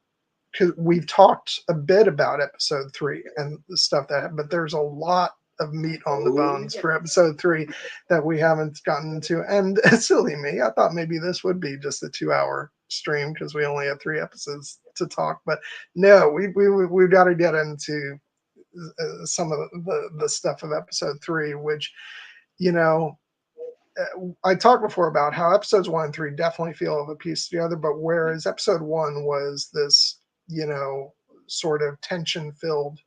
because we've talked a bit about episode 3 and the stuff but there's a lot of meat on the bones for episode 3 that we haven't gotten into. And silly me, I thought maybe this would be just a 2-hour stream because we only had 3 episodes to talk. But no, we've got to get into some of the stuff of episode 3, which, you know, I talked before about how episodes 1 and 3 definitely feel of a piece together, but whereas episode 1 was this, sort of tension filled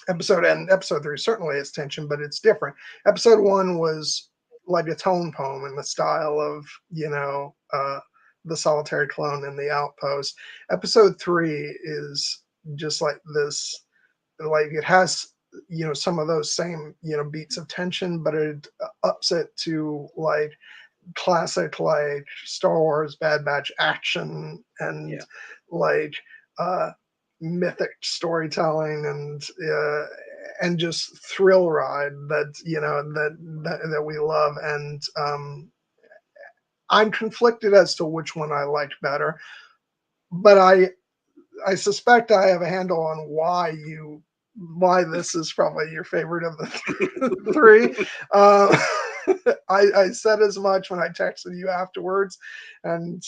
episode 3 certainly has tension, but it's different. Episode 1 was like a tone poem in the style of, the Solitary Clone and the Outpost. Episode 3 is just like this, like it has, some of those same, beats of tension, but it ups it to like classic, like Star Wars Bad Batch action and like mythic storytelling and just thrill ride that that we love. And I'm conflicted as to which one I liked better, but I suspect I have a handle on why this is probably your favorite of the three. Uh, I said as much when I texted you afterwards, and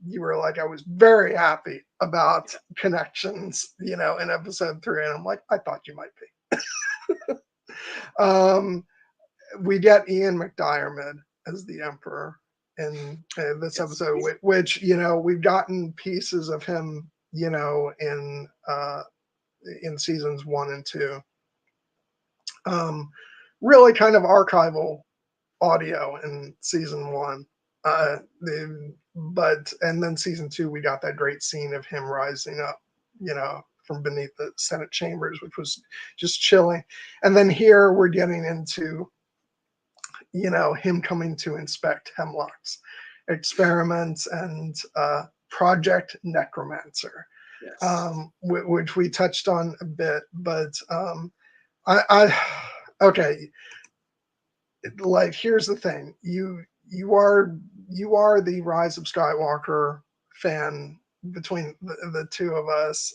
you were like, I was very happy about connections, in episode 3, and I'm like, I thought you might be. We get Ian McDiarmid as the Emperor in this episode, which we've gotten pieces of him, in seasons 1 and 2. Really kind of archival audio in season 1. And then season 2, we got that great scene of him rising up, from beneath the Senate chambers, which was just chilling. And then here we're getting into, him coming to inspect Hemlock's experiments and Project Necromancer, which we touched on a bit. But okay, like here's the thing: you are the Rise of Skywalker fan between the two of us.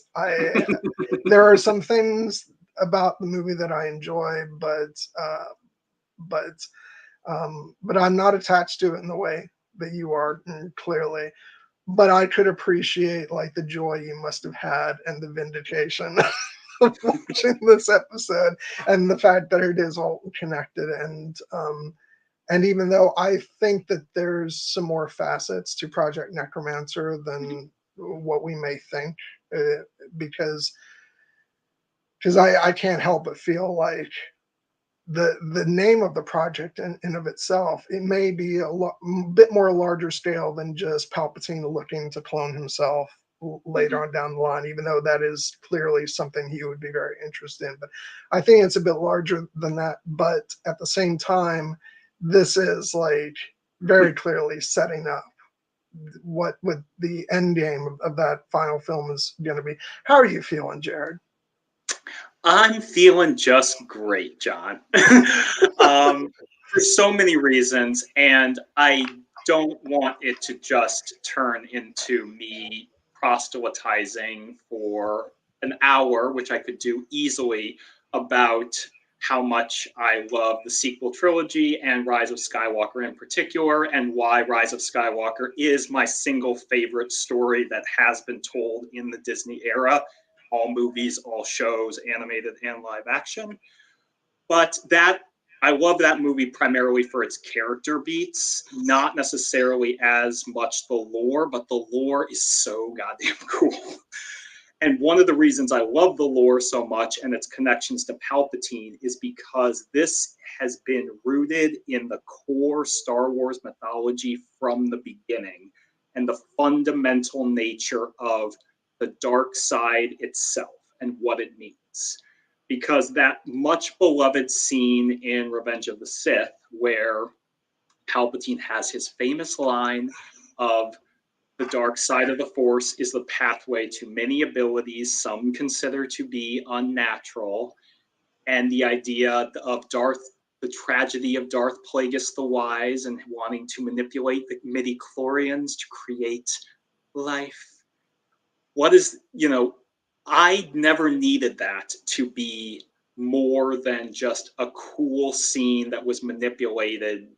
There are some things about the movie that I enjoy, but I'm not attached to it in the way that you are, clearly. But I could appreciate like the joy you must have had and the vindication of watching this episode and the fact that it is all connected. And even though I think that there's some more facets to Project Necromancer than what we may think, because I can't help but feel like the name of the project in of itself, it may be a bit more larger scale than just Palpatine looking to clone himself later on down the line, even though that is clearly something he would be very interested in. But I think it's a bit larger than that. But at the same time, this is like very clearly setting up what the end game of that final film is going to be. How are you feeling, Jared? I'm feeling just great, John. For so many reasons, and I don't want it to just turn into me proselytizing for an hour, which I could do easily, about how much I love the sequel trilogy and Rise of Skywalker in particular, and why Rise of Skywalker is my single favorite story that has been told in the Disney era. All movies, all shows, animated and live action. But I love that movie primarily for its character beats, not necessarily as much the lore, but the lore is so goddamn cool. And one of the reasons I love the lore so much and its connections to Palpatine is because this has been rooted in the core Star Wars mythology from the beginning and the fundamental nature of the dark side itself and what it means. Because that much beloved scene in Revenge of the Sith, where Palpatine has his famous line of the dark side of the Force is the pathway to many abilities some consider to be unnatural, and the idea of the tragedy of Darth Plagueis the Wise and wanting to manipulate the midichlorians to create life. I never needed that to be more than just a cool scene that was manipulated.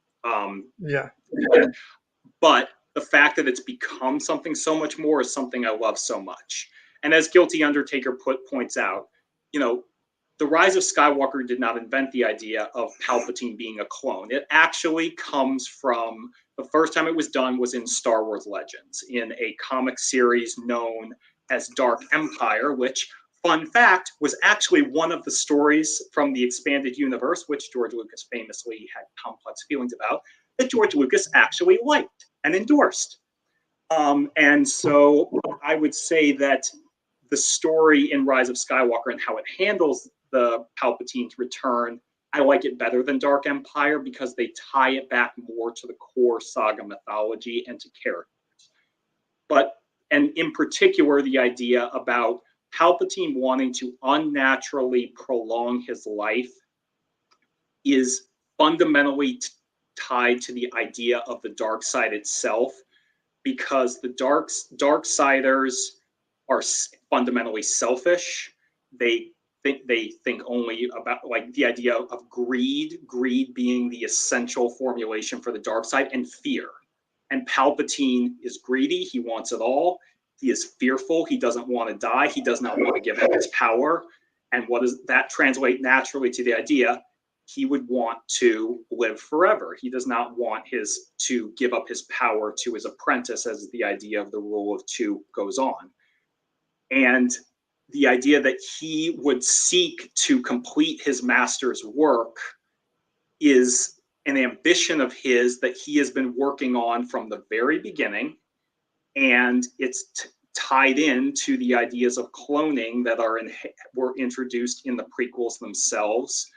But the fact that it's become something so much more is something I love so much. And as Guilty Undertaker points out, the Rise of Skywalker did not invent the idea of Palpatine being a clone. It actually comes from the first time it was done was in Star Wars Legends, in a comic series known as Dark Empire, which fun fact, was actually one of the stories from the expanded universe, which George Lucas famously had complex feelings about, that George Lucas actually liked and endorsed. And so I would say that the story in Rise of Skywalker and how it handles the Palpatine's return, I like it better than Dark Empire because they tie it back more to the core saga mythology and to characters. And in particular, the idea about Palpatine wanting to unnaturally prolong his life is fundamentally tied to the idea of the dark side itself, because the Darksiders are fundamentally selfish. They think only about like the idea of greed being the essential formulation for the dark side, and fear. And Palpatine is greedy. He wants it all. He is fearful. He doesn't want to die. He does not want to give up his power. And what does that translate naturally to the idea? He would want to live forever. He does not want to give up his power to his apprentice, as the idea of the rule of two goes on. And the idea that he would seek to complete his master's work is an ambition of his that he has been working on from the very beginning. And it's tied into the ideas of cloning that were introduced in the prequels themselves.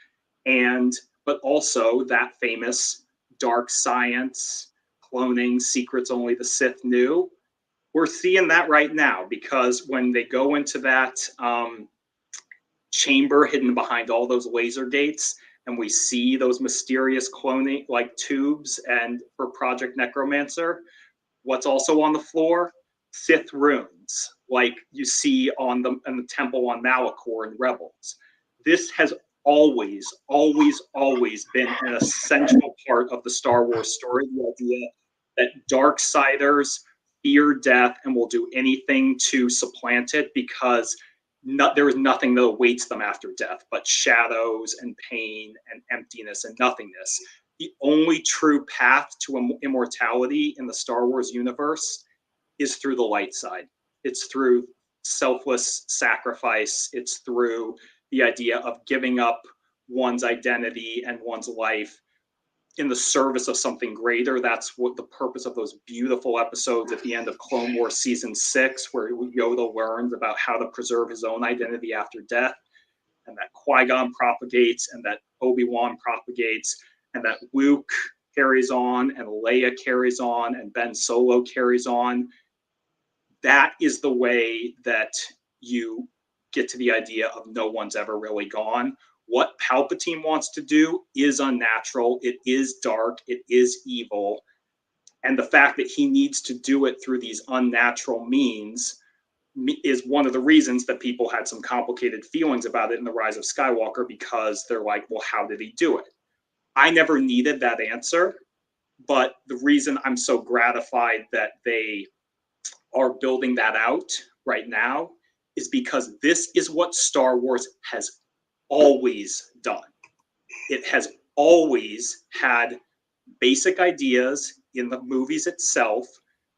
But also that famous dark science, cloning, secrets only the Sith knew. We're seeing that right now, because when they go into that chamber hidden behind all those laser gates, and we see those mysterious cloning like tubes and for Project Necromancer, what's also on the floor? Sith runes, like you see in the temple on Malachor in Rebels. This has always been an essential part of the Star Wars story, the idea that Darksiders fear death and will do anything to supplant it, because there is nothing that awaits them after death but shadows and pain and emptiness and nothingness. The only true path to immortality in the Star Wars universe is through the light side. It's through selfless sacrifice. It's through the idea of giving up one's identity and one's life in the service of something greater. That's what the purpose of those beautiful episodes at the end of Clone Wars Season 6, where Yoda learns about how to preserve his own identity after death, and that Qui-Gon propagates, and that Obi-Wan propagates, and that Luke carries on, and Leia carries on, and Ben Solo carries on. That is the way that you get to the idea of no one's ever really gone. What Palpatine wants to do is unnatural. It is dark. It is evil. And the fact that he needs to do it through these unnatural means is one of the reasons that people had some complicated feelings about it in The Rise of Skywalker, because they're like, well, how did he do it? I never needed that answer, but the reason I'm so gratified that they are building that out right now is because this is what Star Wars has always done. It has always had basic ideas in the movies itself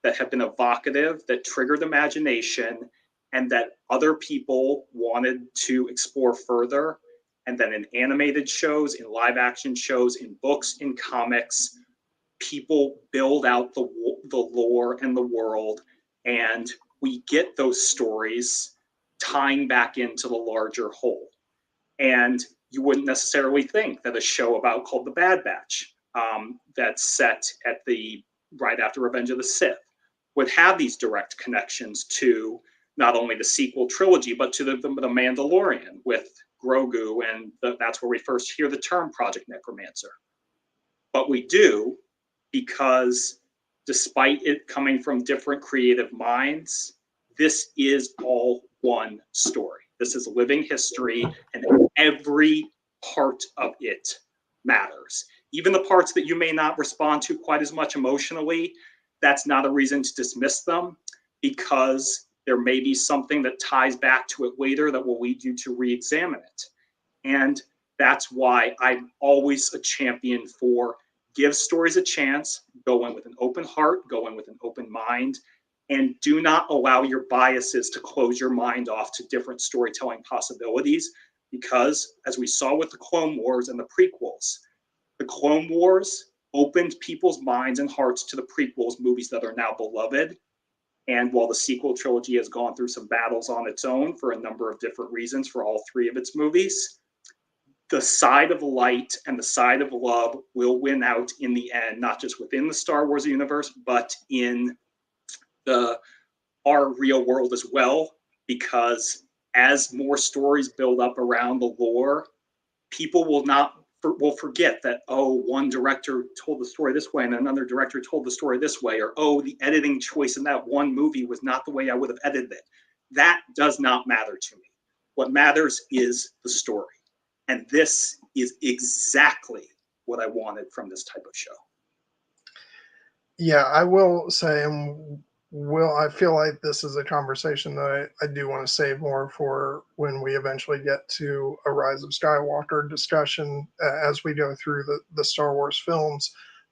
that have been evocative, that triggered imagination, and that other people wanted to explore further. And then in animated shows, in live action shows, in books, in comics, people build out the lore and the world, and we get those stories tying back into the larger whole. And you wouldn't necessarily think that a show called The Bad Batch, that's set at right after Revenge of the Sith, would have these direct connections to not only the sequel trilogy, but to the Mandalorian with Grogu, and that's where we first hear the term Project Necromancer. But we do, because despite it coming from different creative minds, this is all one story. This is living history, and every part of it matters. Even the parts that you may not respond to quite as much emotionally, that's not a reason to dismiss them, because there may be something that ties back to it later that will lead you to re-examine it. And that's why I'm always a champion for give stories a chance, go in with an open heart, go in with an open mind, and do not allow your biases to close your mind off to different storytelling possibilities, because as we saw with the Clone Wars and the prequels, the Clone Wars opened people's minds and hearts to the prequels, movies that are now beloved. And while the sequel trilogy has gone through some battles on its own for a number of different reasons for all three of its movies, the side of light and the side of love will win out in the end, not just within the Star Wars universe, but in our real world as well. Because as more stories build up around the lore, people will forget that, oh, one director told the story this way and another director told the story this way, or oh, the editing choice in that one movie was not the way I would have edited it. That does not matter to me. What matters is the story. And this is exactly what I wanted from this type of show. Yeah, I will say, and I feel like this is a conversation that I do want to save more for when we eventually get to a Rise of Skywalker discussion as we go through the Star Wars films.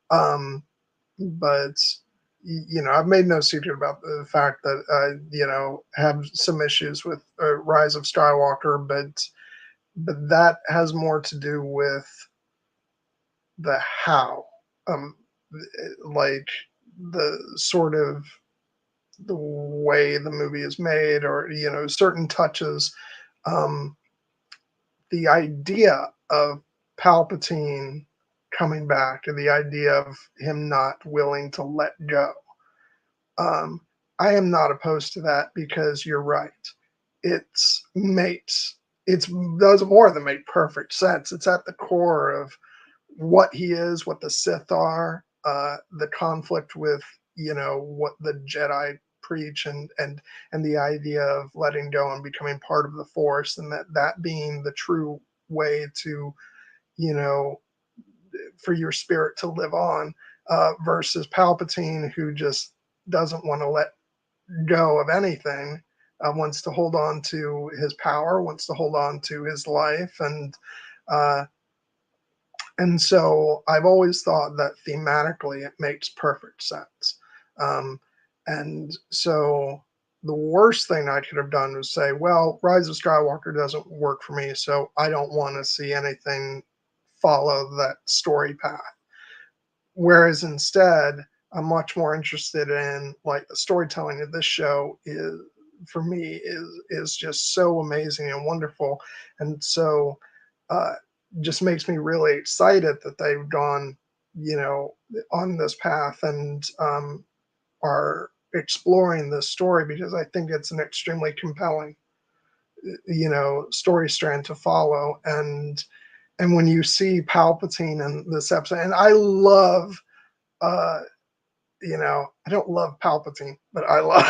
But I've made no secret about the fact that I have some issues with Rise of Skywalker, but that has more to do with the how, um, like the sort of the way the movie is made, or certain touches. Um, the idea of Palpatine coming back, and the idea of him not willing to let go. Um, I am not opposed to that because you're right. It's makes it does more than make perfect sense. It's at the core of what he is, what the Sith are, the conflict with what the Jedi preach, and the idea of letting go and becoming part of the Force, and that being the true way to you know for your spirit to live on, versus Palpatine, who just doesn't want to let go of anything, wants to hold on to his power, wants to hold on to his life, uh, and so I've always thought that thematically it makes perfect sense. Um, and so the worst thing I could have done was say, well, Rise of Skywalker doesn't work for me, so I don't want to see anything follow that story path. Whereas instead, I'm much more interested in, like, the storytelling of this show is, for me, is just so amazing and wonderful, and so uh, just makes me really excited that they've gone, on this path, and are exploring this story, because I think it's an extremely compelling, story strand to follow. And when you see Palpatine in this episode, and I love, uh, I don't love Palpatine, but I love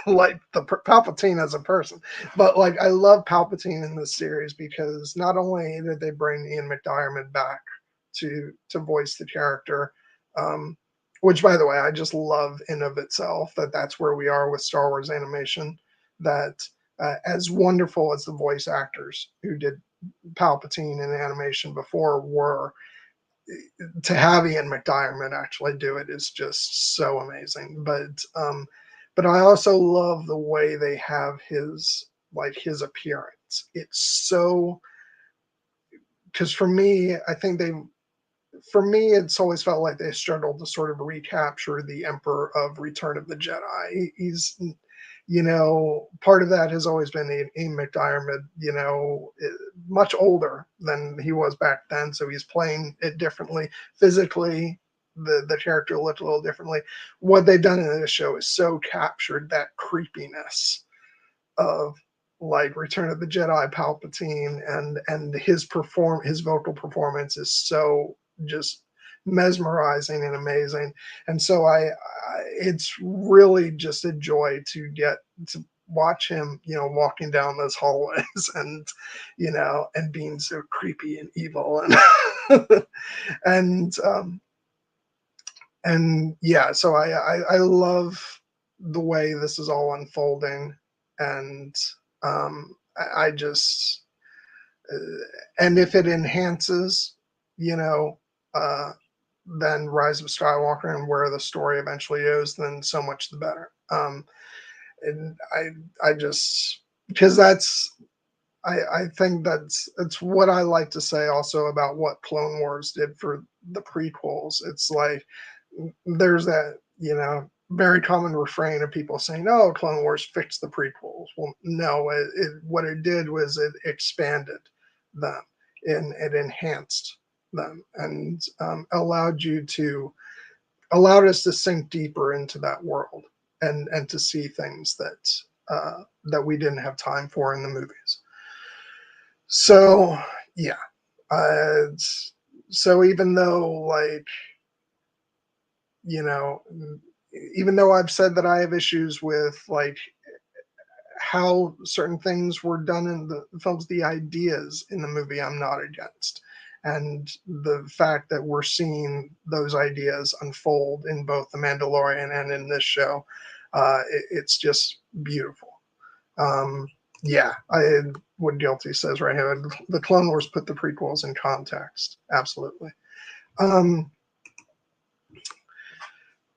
like the Palpatine as a person. But like, I love Palpatine in this series because not only did they bring Ian McDiarmid back to voice the character, um, which, by the way, I just love in of itself, that's where we are with Star Wars animation. That as wonderful as the voice actors who did Palpatine in animation before were, to have Ian McDiarmid actually do it is just so amazing. But I also love the way they have his appearance. It's so, because for me, it's always felt like they struggled to sort of recapture the Emperor of Return of the Jedi. He's, part of that has always been Ian McDiarmid, much older than he was back then. So he's playing it differently. Physically, the character looked a little differently. What they've done in this show is so captured that creepiness of, like, Return of the Jedi Palpatine, and his vocal performance is so just mesmerizing and amazing. And so it's really just a joy to get to watch him, walking down those hallways and being so creepy and evil, and yeah, so I love the way this is all unfolding, and I just and if it enhances, you know, uh, then Rise of Skywalker and where the story eventually is, then so much the better. And I just, because I think it's what I like to say also about what Clone Wars did for the prequels. It's like there's that, very common refrain of people saying, "Oh, Clone Wars fixed the prequels." Well, no, what it did was it expanded them and it enhanced them and allowed us to sink deeper into that world and to see things that we didn't have time for in the movies. So yeah, uh, so even though you know even though I've said that I have issues with how certain things were done in the films, the ideas in the movie I'm not against. And the fact that we're seeing those ideas unfold in both The Mandalorian and in this show, it's just beautiful. Um, yeah, what Guilty says right here. The Clone Wars put the prequels in context. Absolutely. Um,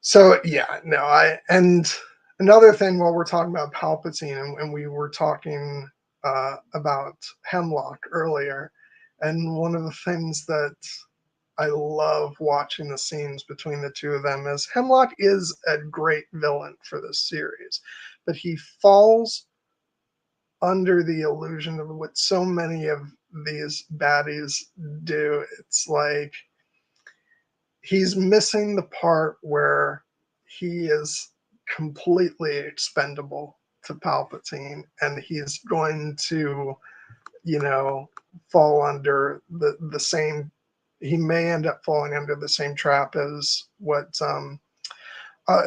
so yeah, no, and another thing while we're talking about Palpatine and we were talking about Hemlock earlier, and one of the things that I love watching the scenes between the two of them is Hemlock is a great villain for this series, but he falls under the illusion of what so many of these baddies do. It's like he's missing the part where he is completely expendable to Palpatine, and he's going to, you know, fall under the same. He may end up falling under the same trap as what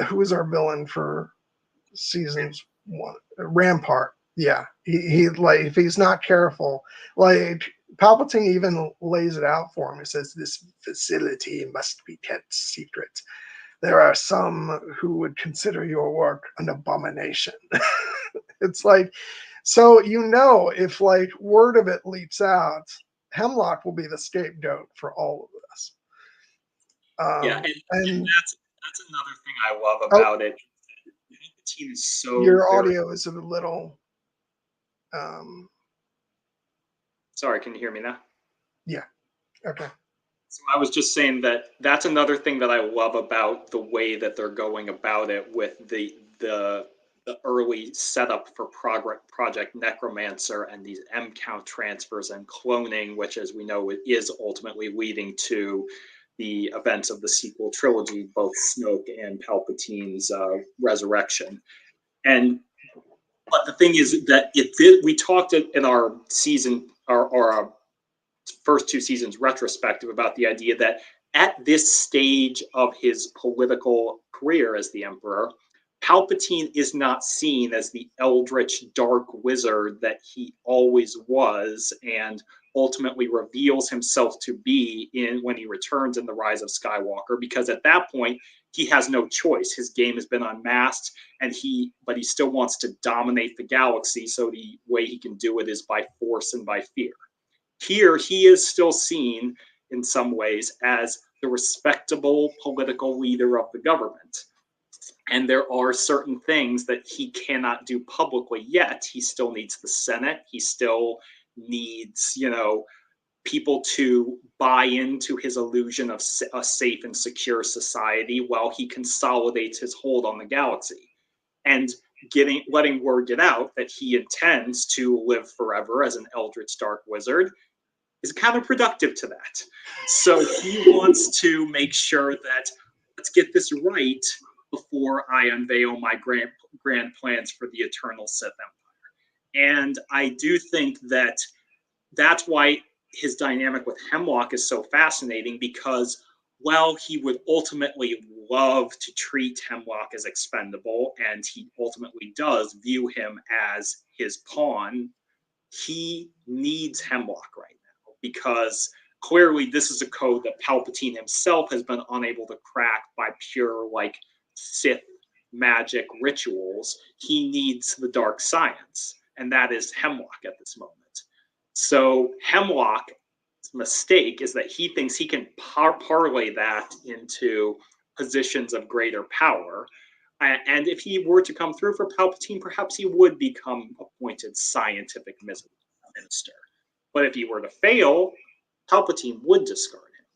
who was our villain for seasons one, Rampart. Yeah, he like if he's not careful, like Palpatine even lays it out for him. He says this facility must be kept secret. There are some who would consider your work an abomination. It's like, so if like word of it leaks out, Hemlock will be the scapegoat for all of this. Yeah, Um, and and that's another thing I love oh, about it. Palpatine is so your very. audio is a little, um, Sorry, can you hear me now? yeah, okay. So I was just saying that that's another thing that I love about the way that they're going about it with the early setup for Project Necromancer and these M count transfers and cloning, which, as we know, is ultimately leading to the events of the sequel trilogy, both Snoke and Palpatine's resurrection. And but the thing is that we talked in our season, our first two seasons retrospective, about the idea that at this stage of his political career as the Emperor, Palpatine is not seen as the eldritch dark wizard that he always was and ultimately reveals himself to be when he returns in The Rise of Skywalker, because at that point he has no choice. His game has been unmasked, but he still wants to dominate the galaxy, so the way he can do it is by force and by fear. Here, he is still seen in some ways as the respectable political leader of the government. And there are certain things that he cannot do publicly yet. He still needs the Senate. He still needs, people to buy into his illusion of a safe and secure society while he consolidates his hold on the galaxy. And letting word get out that he intends to live forever as an eldritch dark wizard is counterproductive to that. So he wants to make sure that let's get this right before I unveil my grand plans for the eternal Sith Empire. And I do think that that's why his dynamic with Hemlock is so fascinating, because while he would ultimately love to treat Hemlock as expendable, and he ultimately does view him as his pawn, he needs Hemlock right now, because clearly this is a code that Palpatine himself has been unable to crack by pure Sith magic rituals. He needs the dark science, and that is Hemlock at this moment. So Hemlock's mistake is that he thinks he can parlay that into positions of greater power. And if he were to come through for Palpatine, perhaps he would become appointed scientific minister. But if he were to fail, Palpatine would discard him.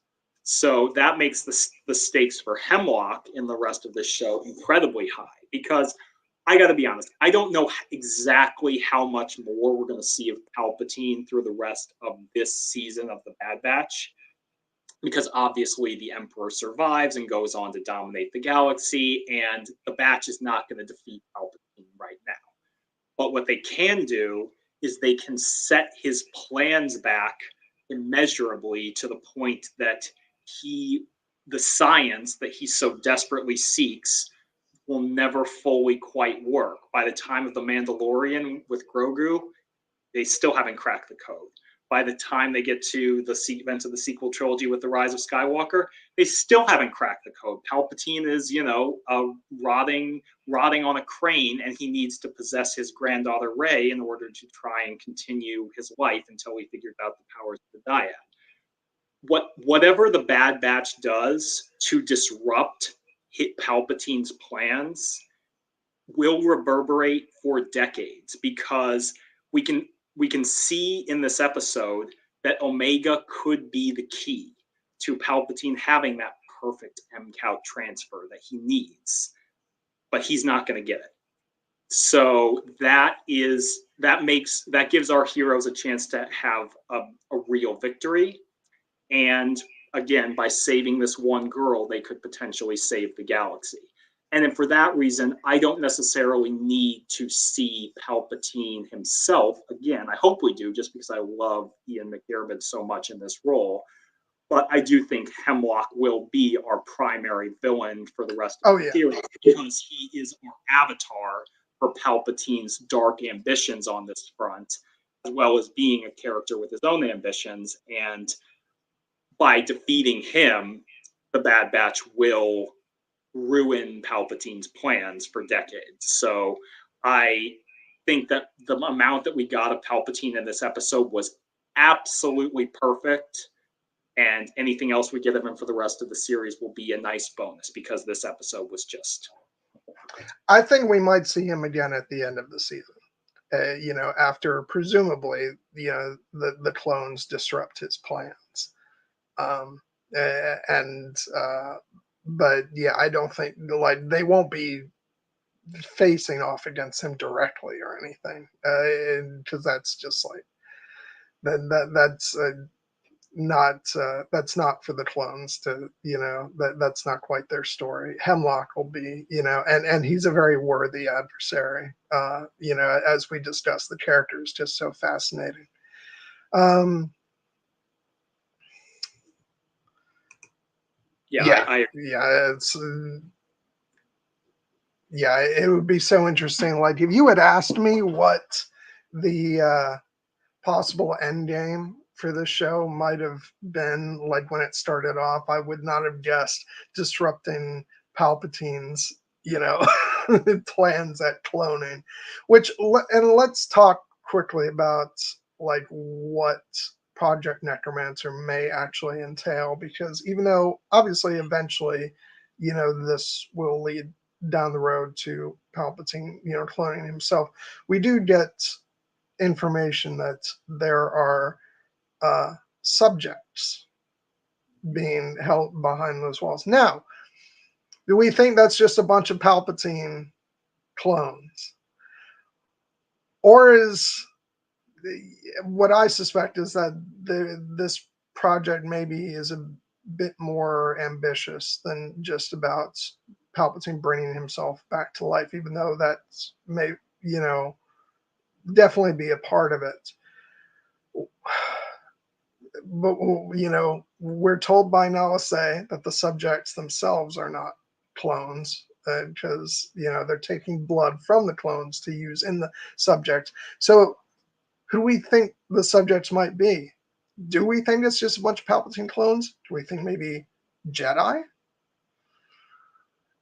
So that makes the stakes for Hemlock in the rest of this show incredibly high, because I got to be honest, I don't know exactly how much more we're going to see of Palpatine through the rest of this season of The Bad Batch, because obviously the Emperor survives and goes on to dominate the galaxy, and the Batch is not going to defeat Palpatine right now. But what they can do is they can set his plans back immeasurably to the point that the science that he so desperately seeks will never fully quite work. By the time of The Mandalorian with Grogu, they still haven't cracked the code. By the time they get to the events of the sequel trilogy with The Rise of Skywalker, they still haven't cracked the code. Palpatine is, rotting on a crane, and he needs to possess his granddaughter Rey in order to try and continue his life until he figures out the powers of the Dyad. Whatever the Bad Batch does to disrupt Palpatine's plans will reverberate for decades, because we can see in this episode that Omega could be the key to Palpatine having that perfect MCOUT transfer that he needs, but he's not going to get it. So that gives our heroes a chance to have a real victory. And again, by saving this one girl, they could potentially save the galaxy. And for that reason, I don't necessarily need to see Palpatine himself. Again, I hope we do, just because I love Ian McDiarmid so much in this role. But I do think Hemlock will be our primary villain for the rest of the series, because he is our avatar for Palpatine's dark ambitions on this front, as well as being a character with his own ambitions. And by defeating him, the Bad Batch will ruin Palpatine's plans for decades. So I think that the amount that we got of Palpatine in this episode was absolutely perfect, and anything else we get of him for the rest of the series will be a nice bonus, because this episode was just... I think we might see him again at the end of the season. After presumably, the clones disrupt his plans. But yeah, I don't think they won't be facing off against him directly or anything, because that's just that's not for the clones to, that's not quite their story. Hemlock will be, and he's a very worthy adversary. As we discussed, the character is just so fascinating. It would be so interesting. Like, if you had asked me what the possible end game for this show might have been, like when it started off, I would not have guessed disrupting Palpatine's, plans at cloning. And let's talk quickly about like what Project Necromancer may actually entail, because even though obviously eventually, this will lead down the road to Palpatine, cloning himself, we do get information that there are subjects being held behind those walls. Now, do we think that's just a bunch of Palpatine clones? Or is what I suspect is that this project maybe is a bit more ambitious than just about Palpatine bringing himself back to life, even though that may, definitely be a part of it. But, we're told by Nala Se that the subjects themselves are not clones, because, they're taking blood from the clones to use in the subjects. So who do we think the subjects might be? Do we think it's just a bunch of Palpatine clones? Do we think maybe Jedi?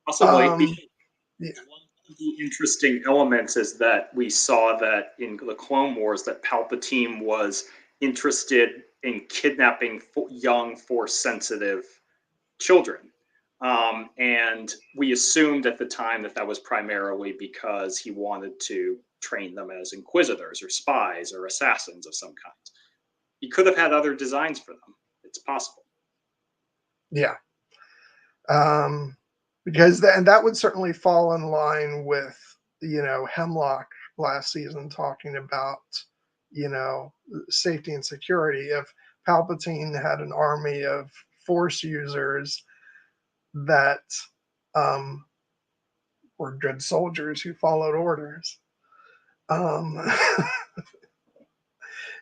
Possibly. One of the interesting elements is that we saw that in the Clone Wars that Palpatine was interested in kidnapping young Force-sensitive children. And we assumed at the time that that was primarily because he wanted to train them as inquisitors or spies or assassins of some kind. He could have had other designs for them. It's possible. Yeah. Because that would certainly fall in line with, Hemlock last season talking about, safety and security. If Palpatine had an army of Force users that were good soldiers who followed orders, um,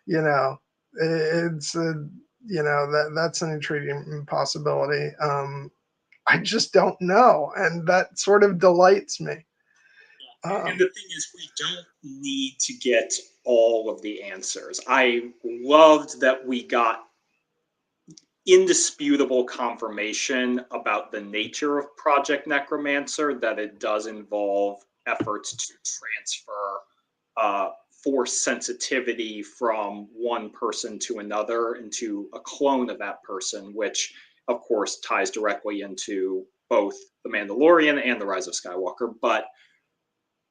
it's that's an intriguing possibility. I just don't know, and that sort of delights me. And the thing is, we don't need to get all of the answers. I loved that we got indisputable confirmation about the nature of Project Necromancer, that it does involve efforts to transfer force sensitivity from one person to another into a clone of that person, which of course ties directly into both The Mandalorian and The Rise of Skywalker. But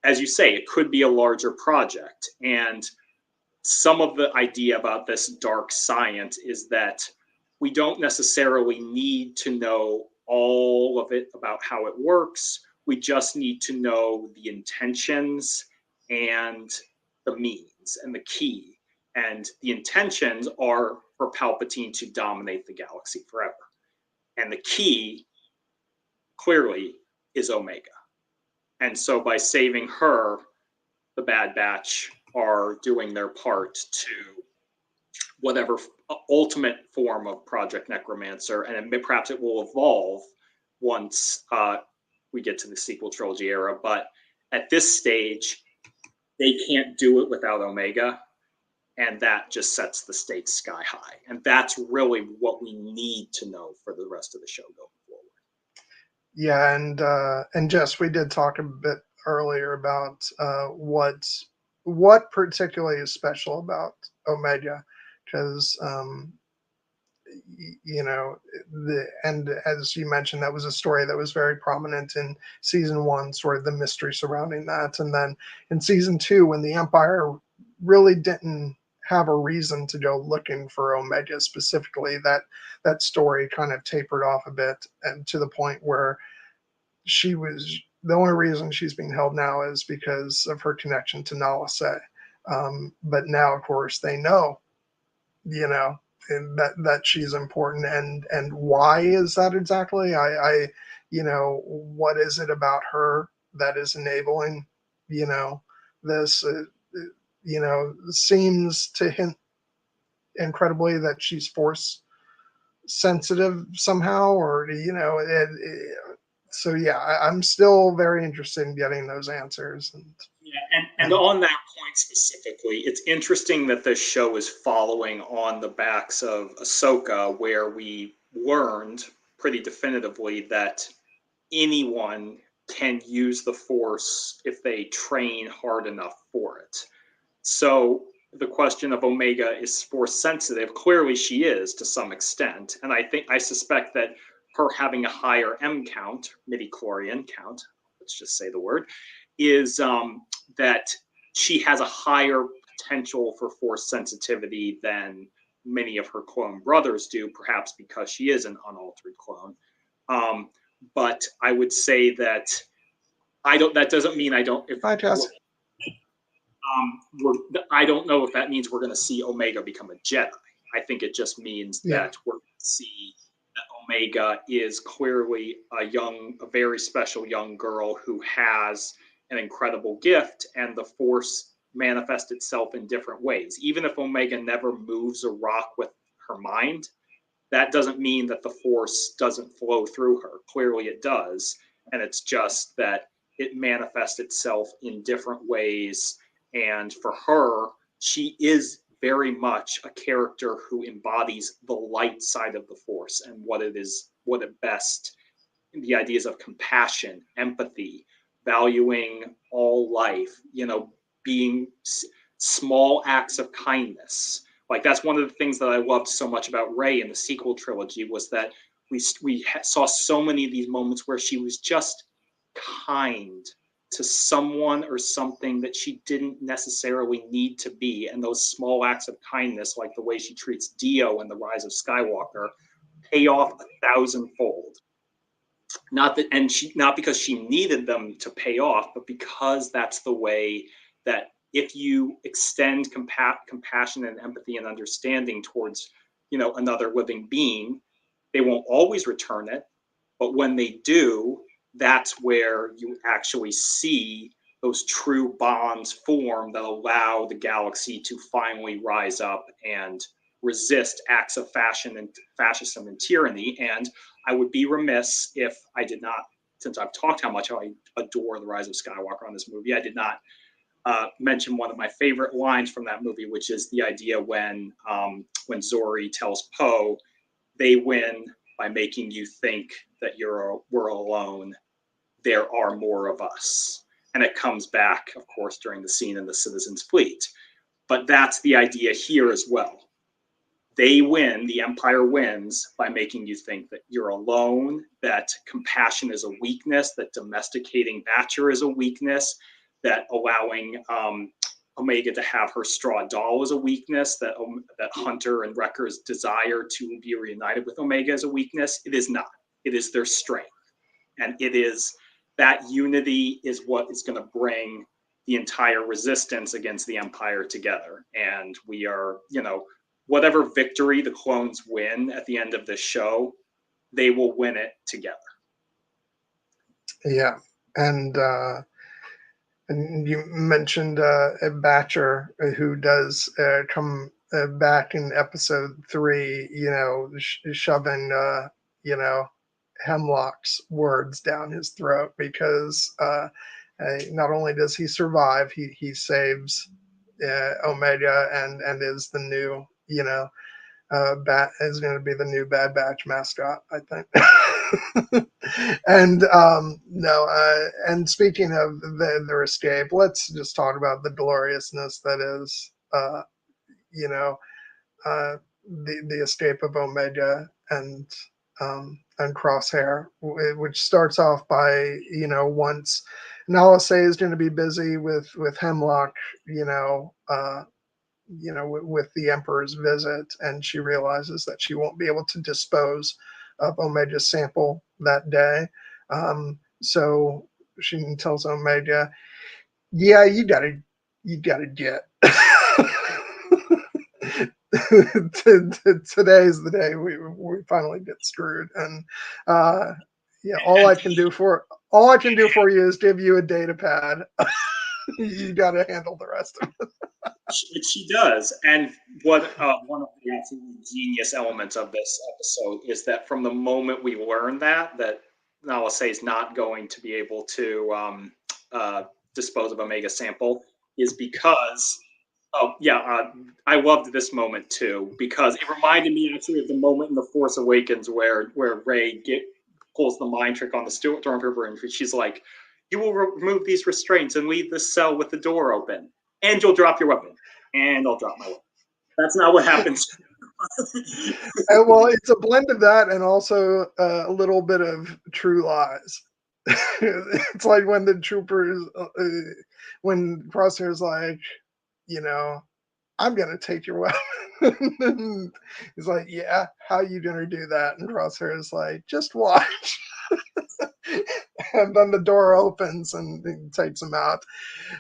as you say, it could be a larger project. And some of the idea about this dark science is that we don't necessarily need to know all of it about how it works. We just need to know the intentions and the means and the key. And the intentions are for Palpatine to dominate the galaxy forever. And the key, clearly, is Omega. And so by saving her, the Bad Batch are doing their part to whatever ultimate form of Project Necromancer, and perhaps it will evolve once we get to the sequel trilogy era. But at this stage, they can't do it without Omega, and that just sets the stakes sky high. And that's really what we need to know for the rest of the show going forward. Yeah, and Jess, we did talk a bit earlier about what particularly is special about Omega, because and as you mentioned, that was a story that was very prominent in season one, sort of the mystery surrounding that, and then in season two, when the Empire really didn't have a reason to go looking for Omega specifically, that story kind of tapered off a bit, and to the point where she was the only reason she's being held now is because of her connection to Nala Se. But now, of course, they know, and that she's important, and why is that exactly? What is it about her that is enabling, this? Seems to hint incredibly that she's force sensitive somehow, or so yeah, I'm still very interested in getting those answers. And on that point specifically, it's interesting that this show is following on the backs of Ahsoka, where we learned pretty definitively that anyone can use the Force if they train hard enough for it. So the question of Omega is Force sensitive. Clearly, she is to some extent, and I suspect that her having a higher M count, midichlorian count, let's just say the word, is that she has a higher potential for force sensitivity than many of her clone brothers do, perhaps because she is an unaltered clone. But I would say that that doesn't mean I don't. Hi, Jess. I don't know if that means we're going to see Omega become a Jedi. I think it just means that we're going to see that Omega is clearly a very special young girl who has an incredible gift, and the Force manifests itself in different ways. Even if Omega never moves a rock with her mind, that doesn't mean that the Force doesn't flow through her. Clearly it does, and it's just that it manifests itself in different ways. And for her, she is very much a character who embodies the light side of the Force and what it best, the ideas of compassion, empathy, valuing all life, being small acts of kindness. Like, that's one of the things that I loved so much about Rey in the sequel trilogy, was that saw so many of these moments where she was just kind to someone or something that she didn't necessarily need to be. And those small acts of kindness, like the way she treats Dio in The Rise of Skywalker, pay off 1,000-fold. Not because she needed them to pay off, but because that's the way that if you extend compassion and empathy and understanding towards, another living being, they won't always return it, but when they do, that's where you actually see those true bonds form that allow the galaxy to finally rise up and resist acts of fascism and tyranny. And I would be remiss if I did not, since I've talked how much I adore The Rise of Skywalker on this movie, I did not mention one of my favorite lines from that movie, which is the idea when Zori tells Poe, "They win by making you think that we're alone. There are more of us." And it comes back, of course, during the scene in the Citizen's Fleet. But that's the idea here as well. They win, the Empire wins by making you think that you're alone, that compassion is a weakness, that domesticating Batcher is a weakness, that allowing Omega to have her straw doll is a weakness, that Hunter and Wrecker's desire to be reunited with Omega is a weakness. It is not. It is their strength. And it is that unity is what is going to bring the entire resistance against the Empire together. And we are, whatever victory the clones win at the end of this show, they will win it together. Yeah. And you mentioned Batcher, who does come back in episode 3, shoving, Hemlock's words down his throat, because not only does he survive, he saves Omega and is the new, is going to be the new Bad Batch mascot, I think. And and speaking of their escape, let's just talk about the gloriousness that is, the escape of Omega and Crosshair, which starts off by, once Nala Se is going to be busy with Hemlock, with the Emperor's visit, and she realizes that she won't be able to dispose of Omega's sample that day. So she tells Omega, "Yeah, you gotta get." Today's the day we finally get screwed, and all I can do for you is give you a data pad. You got to handle the rest of it. She does. And what one of the absolutely genius elements of this episode is that from the moment we learn that Nala Se is not going to be able to dispose of Omega's sample, is because I loved this moment too, because it reminded me actually of the moment in The Force Awakens where Rey pulls the mind trick on the Stormtrooper, and she's like, "You will remove these restraints and leave this cell with the door open, and you'll drop your weapon, and I'll drop my weapon." That's not what happens. Well, it's a blend of that and also a little bit of True Lies. It's like when the troopers, when Crosshair's like, "I'm gonna take your weapon." He's like, "Yeah, how you gonna do that?" And Crosshair's like, "Just watch." And then the door opens and he takes him out.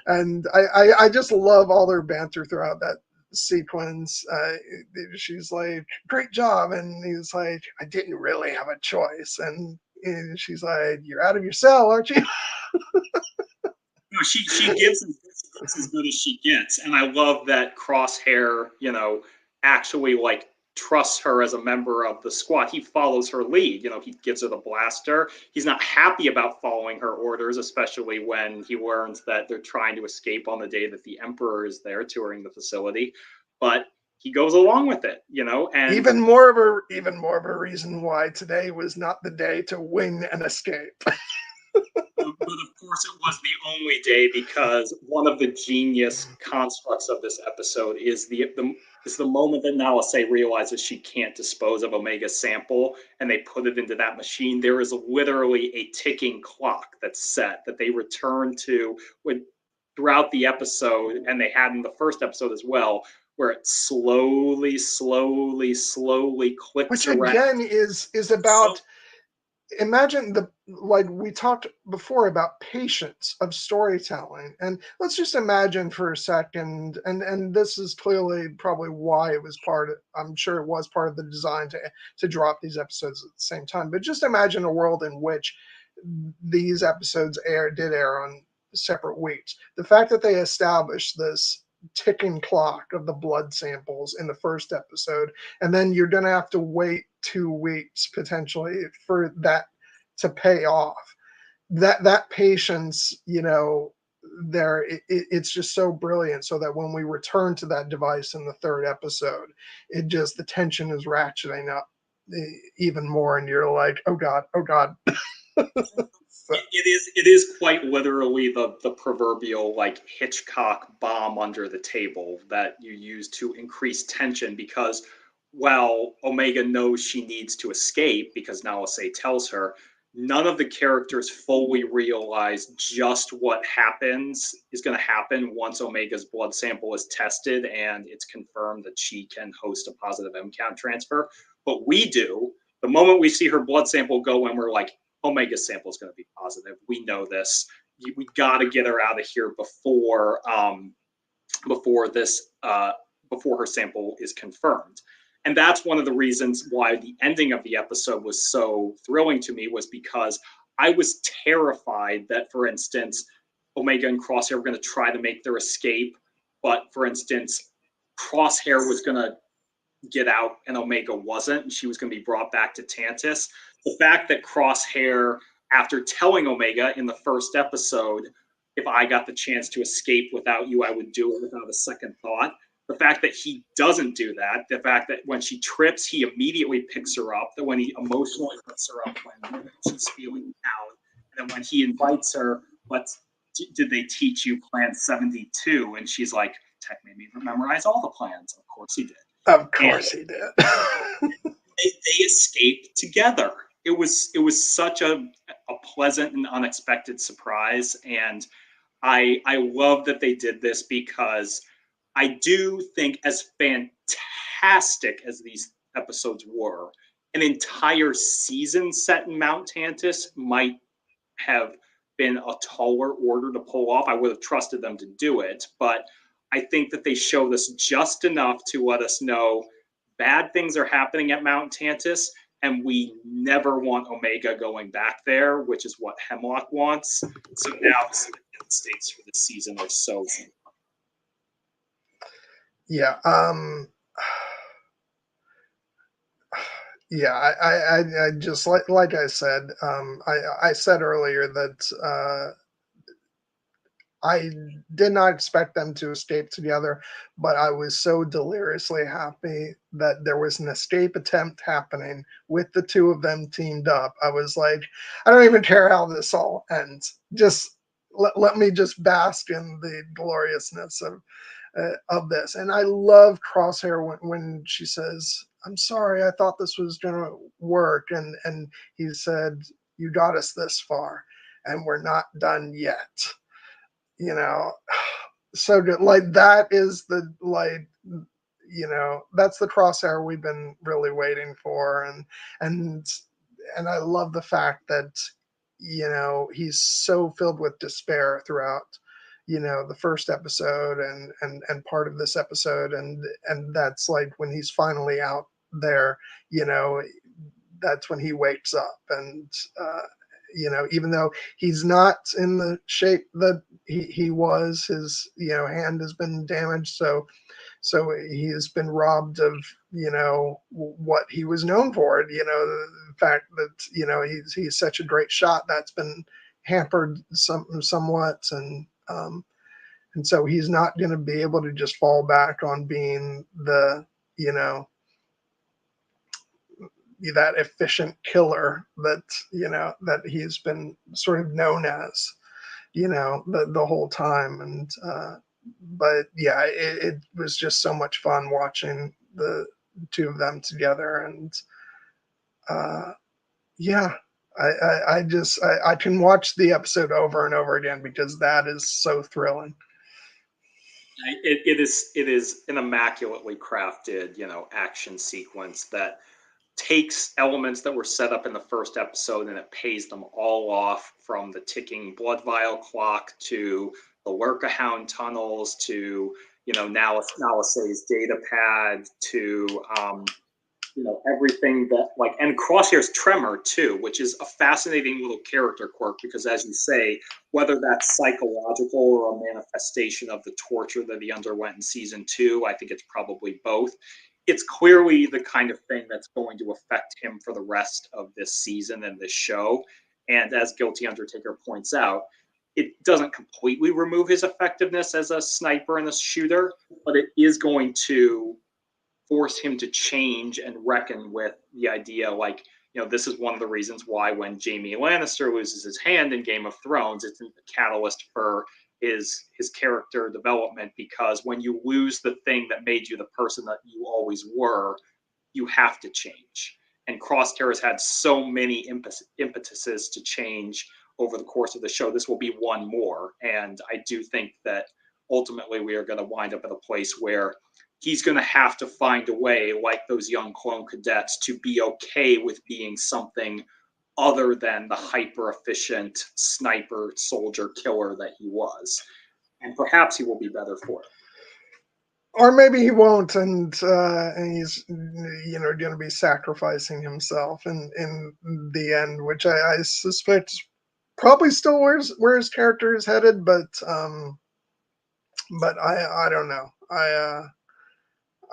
And I just love all their banter throughout that sequence. She's like, "Great job," and he's like, "I didn't really have a choice." And she's like, "You're out of your cell, aren't you?" No, she gives as good as she gets, and I love that Crosshair, actually trusts her as a member of the squad. He follows her lead. He gives her the blaster. He's not happy about following her orders, especially when he learns that they're trying to escape on the day that the Emperor is there touring the facility. But he goes along with it, and even more of a reason why today was not the day to win and escape. But of course, it was the only day, because one of the genius constructs of this episode is the is the moment that Nalase realizes she can't dispose of Omega's sample and they put it into that machine. There is literally a ticking clock that's set that they return to throughout the episode, and they had in the first episode as well, where it slowly, slowly, slowly clicks Which around. again is about, imagine the, like we talked before about patience of storytelling, and let's just imagine for a second, and this is clearly probably why it was part of, I'm sure it was part of the design to drop these episodes at the same time, but just imagine a world in which these episodes did air on separate weeks. The fact that they established this ticking clock of the blood samples in the first episode, and then you're going to have to wait 2 weeks potentially for that to pay off. That patience, there it's just so brilliant. So that when we return to that device in the third episode, it just, the tension is ratcheting up even more, and you're like, oh god, oh god. So, it is quite literally the proverbial like Hitchcock bomb under the table that you use to increase tension, because while Omega knows she needs to escape because Nalase tells her, none of the characters fully realize just what is going to happen once Omega's blood sample is tested and it's confirmed that she can host a positive M count transfer. But we do. The moment we see her blood sample go in, we're like, Omega's sample is going to be positive. We know this. We got to get her out of here before her sample is confirmed. And that's one of the reasons why the ending of the episode was so thrilling to me, was because I was terrified that, for instance, Omega and Crosshair were going to try to make their escape, but, for instance, Crosshair was going to get out and Omega wasn't, and she was going to be brought back to Tantiss. The fact that Crosshair, after telling Omega in the first episode, if I got the chance to escape without you, I would do it without a second thought. The fact that he doesn't do that, the fact that when she trips, he immediately picks her up, that when he emotionally picks her up when she's feeling down, and then when he invites her, did they teach you Plan 72? And she's like, Tech made me memorize all the plans. Of course he did. of course he did. They escaped together. It was such a pleasant and unexpected surprise, and I love that they did this, because I do think, as fantastic as these episodes were, an entire season set in Mount Tantiss might have been a taller order to pull off. I would have trusted them to do it, but I think that they showed us just enough to let us know bad things are happening at Mount Tantiss, and we never want Omega going back there, which is what Hemlock wants. So now the stakes for this season are so. Yeah. Yeah, I just like I said, I said earlier that I did not expect them to escape together, but I was so deliriously happy that there was an escape attempt happening with the two of them teamed up. I was like, I don't even care how this all ends. Just let me just bask in the gloriousness of this. And I love Crosshair when she says, I'm sorry, I thought this was going to work. And he said, you got us this far, and we're not done yet. So good. Like, that is the, like, that's the Crosshair we've been really waiting for. And I love the fact that, he's so filled with despair throughout, the first episode and part of this episode. And that's like when he's finally out there, that's when he wakes up. And, even though he's not in the shape that he was, his, hand has been damaged. So he has been robbed of, what he was known for. The fact that, he's such a great shot, that's been hampered somewhat. And so he's not going to be able to just fall back on being the, that efficient killer that, that he's been sort of known as, the whole time. And but yeah, it was just so much fun watching the two of them together, and uh, yeah, I can watch the episode over and over again because that is so thrilling. It is an immaculately crafted, action sequence that takes elements that were set up in the first episode and it pays them all off, from the ticking blood vial clock to the Lurkahound tunnels to Nalisay's data pad to everything that, like, and Crosshair's tremor too, which is a fascinating little character quirk because, as you say, whether that's psychological or a manifestation of the torture that he underwent in season 2, I think it's probably both. It's clearly the kind of thing that's going to affect him for the rest of this season and this show. And as Guilty Undertaker points out, it doesn't completely remove his effectiveness as a sniper and a shooter, but it is going to force him to change and reckon with the idea, like, this is one of the reasons why when Jaime Lannister loses his hand in Game of Thrones, it's a catalyst for his character development, because when you lose the thing that made you the person that you always were, you have to change. And Crosshair has had so many impetuses to change over the course of the show. This will be one more. And I do think that ultimately we are going to wind up at a place where he's going to have to find a way, like those young clone cadets, to be okay with being something other than the hyper efficient sniper soldier killer that he was. And perhaps he will be better for it. Or maybe he won't, and he's going to be sacrificing himself in the end, which I suspect probably still where his character is headed, but I don't know. I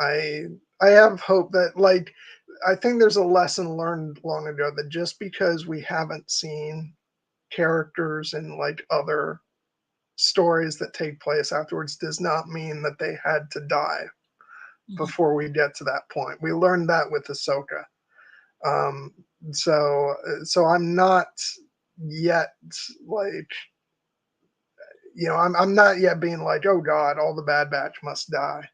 I have hope that, like, I think there's a lesson learned long ago that just because we haven't seen characters in like other stories that take place afterwards does not mean that they had to die before we get to that point. We learned that with Ahsoka. Um, so I'm not yet like, I'm not yet being like, oh God, all the Bad Batch must die,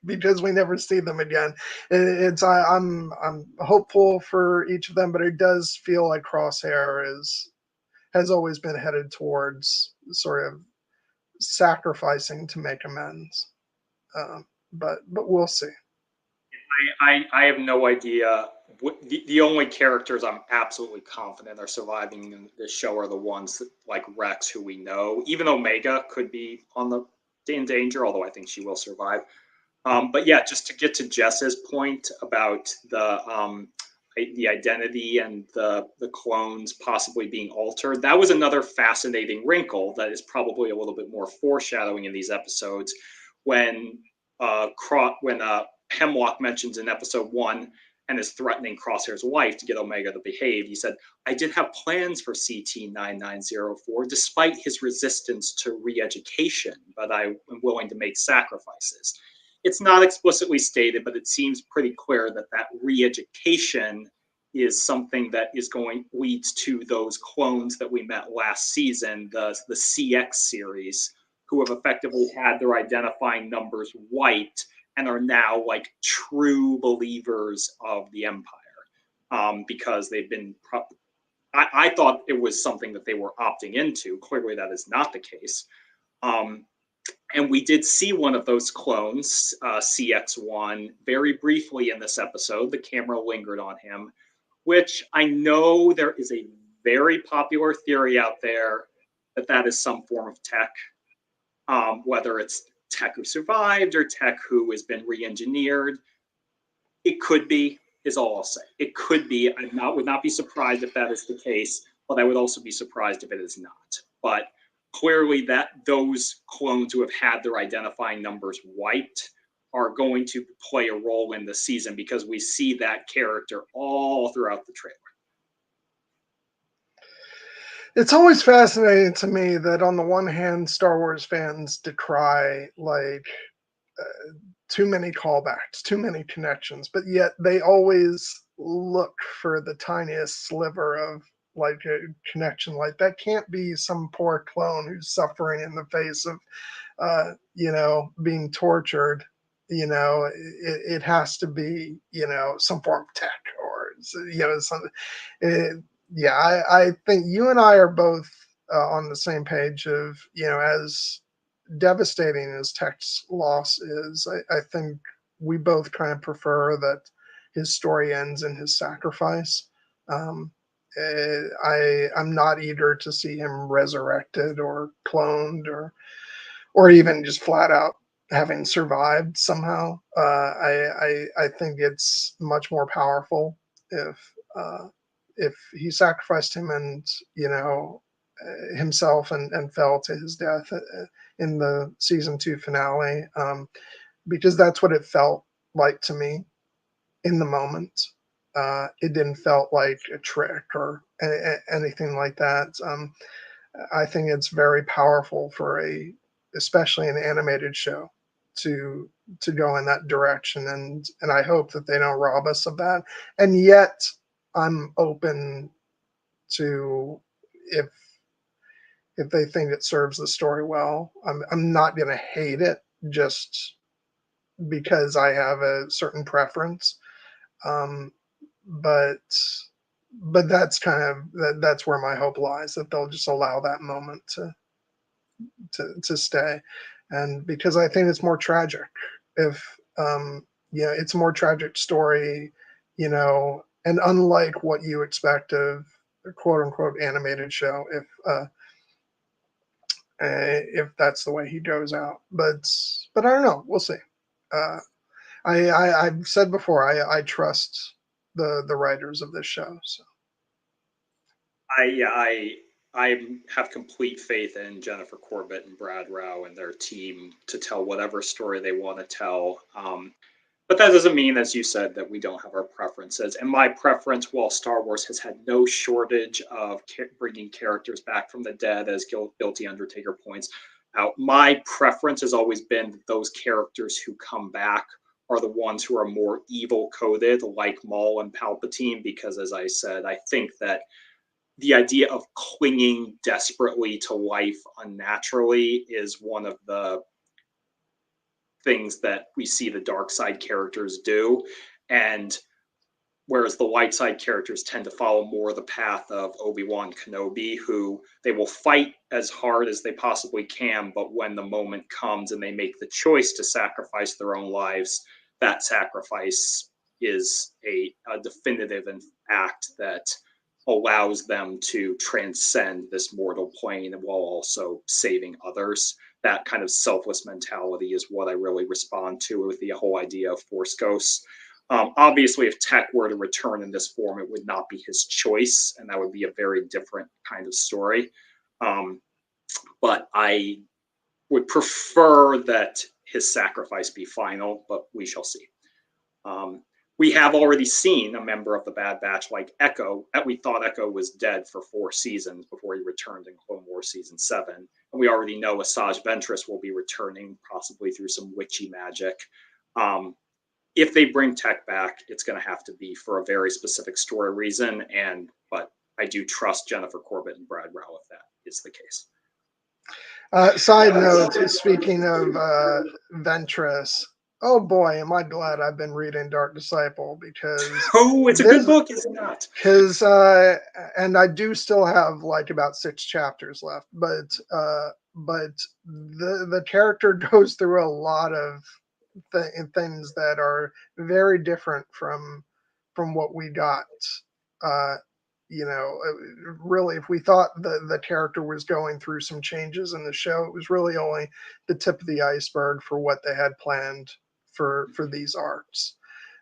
because we never see them again. I'm hopeful for each of them, but it does feel like Crosshair has always been headed towards sort of sacrificing to make amends. But we'll see. I have no idea. The only characters I'm absolutely confident are surviving in this show are the ones that, like Rex, who we know. Even Omega could be in danger, although I think she will survive. But yeah, just to get to Jess's point about the identity and the clones possibly being altered, that was another fascinating wrinkle that is probably a little bit more foreshadowing in these episodes when Hemlock mentions in episode 1 and is threatening Crosshair's wife to get Omega to behave. He said, I did have plans for CT-9904 despite his resistance to re-education, but I am willing to make sacrifices. It's not explicitly stated, but it seems pretty clear that re-education is something that leads to those clones that we met last season, the CX series, who have effectively had their identifying numbers wiped and are now like true believers of the Empire, because they've been. I thought it was something that they were opting into. Clearly, that is not the case. And we did see one of those clones, CX1, very briefly in this episode. The camera lingered on him, which I know there is a very popular theory out there that is some form of tech, whether it's tech who survived or tech who has been re-engineered. It could be, is all I'll say. It could be. Would not be surprised if that is the case, but I would also be surprised if it is not. But clearly that those clones who have had their identifying numbers wiped are going to play a role in the season, because we see that character all throughout the trailer. It's always fascinating to me that on the one hand, Star Wars fans decry like too many callbacks, too many connections, but yet they always look for the tiniest sliver of like a connection like that can't be some poor clone who's suffering in the face of being tortured. It has to be, some form of tech or, something. It, yeah, I think you and I are both on the same page of, as devastating as Tech's loss is, I think we both kind of prefer that his story ends in his sacrifice. Um, I'm not eager to see him resurrected or cloned or even just flat out having survived somehow. I think it's much more powerful if uh, if he sacrificed him and himself and fell to his death in the season 2 finale, because that's what it felt like to me in the moment. It didn't felt like a trick or anything like that. I think it's very powerful for especially an animated show to go in that direction, and I hope that they don't rob us of that. And yet, I'm open to if they think it serves the story well. I'm not gonna hate it just because I have a certain preference. Um, but that's kind of that's where my hope lies, that they'll just allow that moment to stay, and because I think it's more tragic if it's a more tragic story, and unlike what you expect of a quote unquote animated show, if that's the way he goes out. But I don't know. We'll see. Uh, I've said before, I trust the writers of this show. So I have complete faith in Jennifer Corbett and Brad Rao and their team to tell whatever story they want to tell. But that doesn't mean, as you said, that we don't have our preferences. And my preference, while Star Wars has had no shortage of bringing characters back from the dead, as Guilty Undertaker points out, my preference has always been that those characters who come back are the ones who are more evil coded, like Maul and Palpatine, because, as I said, I think that the idea of clinging desperately to life unnaturally is one of the things that we see the dark side characters do. And whereas the light side characters tend to follow more the path of Obi-Wan Kenobi, who they will fight as hard as they possibly can, but when the moment comes and they make the choice to sacrifice their own lives, that sacrifice is a definitive act that allows them to transcend this mortal plane while also saving others. That kind of selfless mentality is what I really respond to with the whole idea of Force Ghosts. Obviously, if Tech were to return in this form, it would not be his choice, and that would be a very different kind of story. But I would prefer that his sacrifice be final, but we shall see. We have already seen a member of the Bad Batch like Echo. We thought Echo was dead for 4 seasons before he returned in Clone Wars Season 7. And we already know Asajj Ventress will be returning, possibly through some witchy magic. If they bring Tech back, it's going to have to be for a very specific story reason. But I do trust Jennifer Corbett and Brad Rao if that is the case. Side note, speaking of Ventress, oh boy, am I glad I've been reading Dark Disciple, because it's a good book, is it not? Because and I do still have like about 6 chapters left, but the character goes through a lot of things that are very different from what we got. Really, if we thought the character was going through some changes in the show, it was really only the tip of the iceberg for what they had planned for these arcs.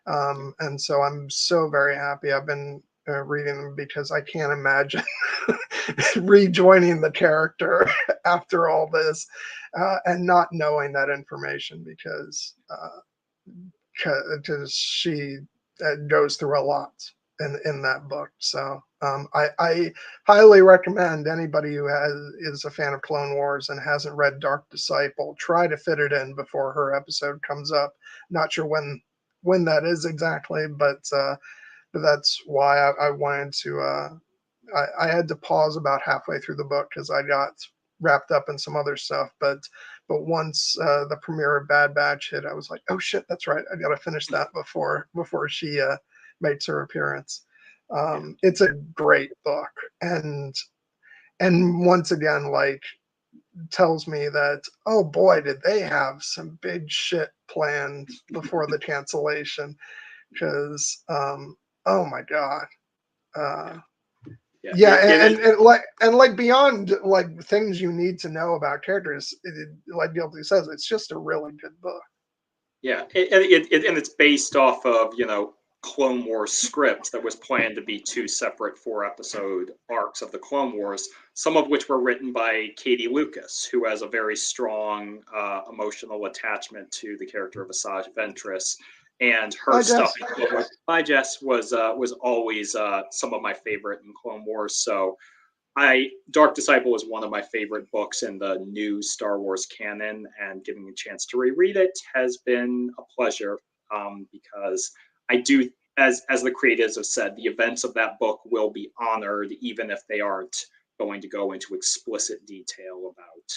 And so I'm so very happy I've been reading them, because I can't imagine rejoining the character after all this and not knowing that information, because she goes through a lot in that book. So I highly recommend anybody who is a fan of Clone Wars and hasn't read Dark Disciple, try to fit it in before her episode comes up. Not sure when that is exactly, but that's why I wanted to I had to pause about halfway through the book because I got wrapped up in some other stuff. But once the premiere of Bad Batch hit, I was like, oh shit, that's right. I got to finish that before she makes her appearance. It's a great book, and once again, like, tells me that, oh boy, did they have some big shit planned before the cancellation, because oh my god. Yeah, and like beyond like things you need to know about characters, like Guilty says, it's just a really good book. Yeah, and it's based off of, Clone Wars script that was planned to be 2 separate 4-episode arcs of the Clone Wars, some of which were written by Katie Lucas, who has a very strong emotional attachment to the character of Asajj Ventress, and her stuff in Clone Wars by Jess was always some of my favorite in Clone Wars. So Dark Disciple is one of my favorite books in the new Star Wars canon, and giving me a chance to reread it has been a pleasure, because I do, as the creators have said, the events of that book will be honored, even if they aren't going to go into explicit detail about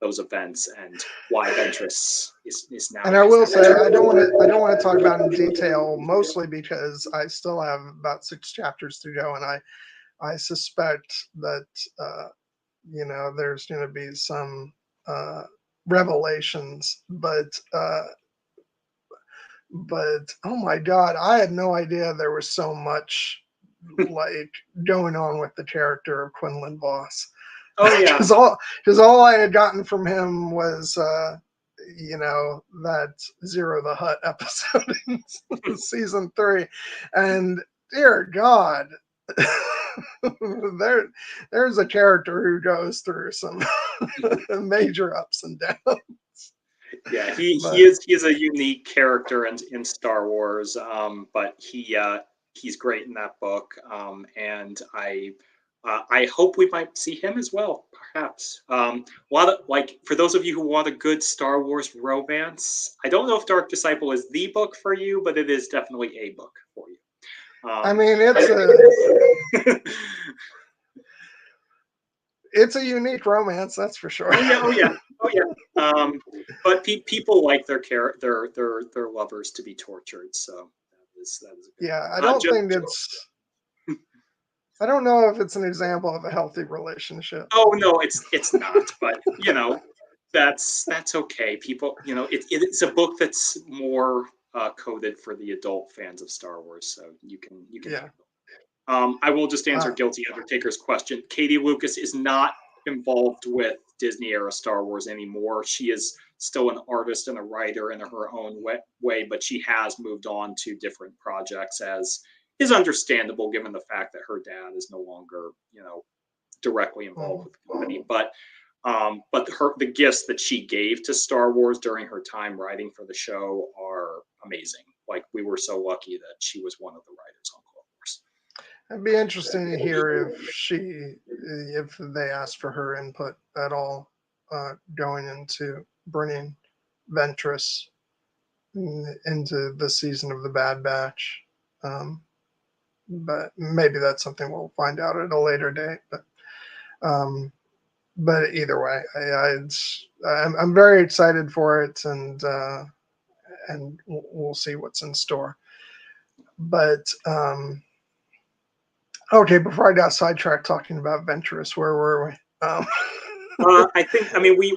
those events and why Ventress is now. And I will say, I don't want to talk about in detail, mostly because I still have about 6 chapters to go, and I suspect that there's going to be some revelations, but oh my god, I had no idea there was so much like going on with the character of Quinlan Voss. Oh yeah, because all I had gotten from him was that Zero the Hutt episode in season 3, and dear God, there's a character who goes through some major ups and downs. Yeah, he is a unique character in Star Wars, but he's great in that book, and I hope we might see him as well, perhaps. A lot of, like, for those of you who want a good Star Wars romance, I don't know if Dark Disciple is the book for you, but it is definitely a book for you. I mean, it's a unique romance, that's for sure. Oh yeah. But people like their lovers to be tortured, so that is yeah. I don't think it's. I don't know if it's an example of a healthy relationship. Oh no, it's not. But that's okay. People, it's a book that's more coded for the adult fans of Star Wars, so you can. Yeah. I will just answer Guilty Undertaker's question. Katie Lucas is not involved with Disney era Star Wars anymore. She is still an artist and a writer in her own way, but she has moved on to different projects, as is understandable given the fact that her dad is no longer, directly involved with the company. But the gifts that she gave to Star Wars during her time writing for the show are amazing. Like, we were so lucky that she was one of the writers on Clone Wars. It'd be interesting to hear if they asked for her input at all, going into bringing Ventress into the season of the Bad Batch. But maybe that's something we'll find out at a later date. But either way, I'm very excited for it, and we'll see what's in store. But okay, before I got sidetracked talking about Ventress, where were we?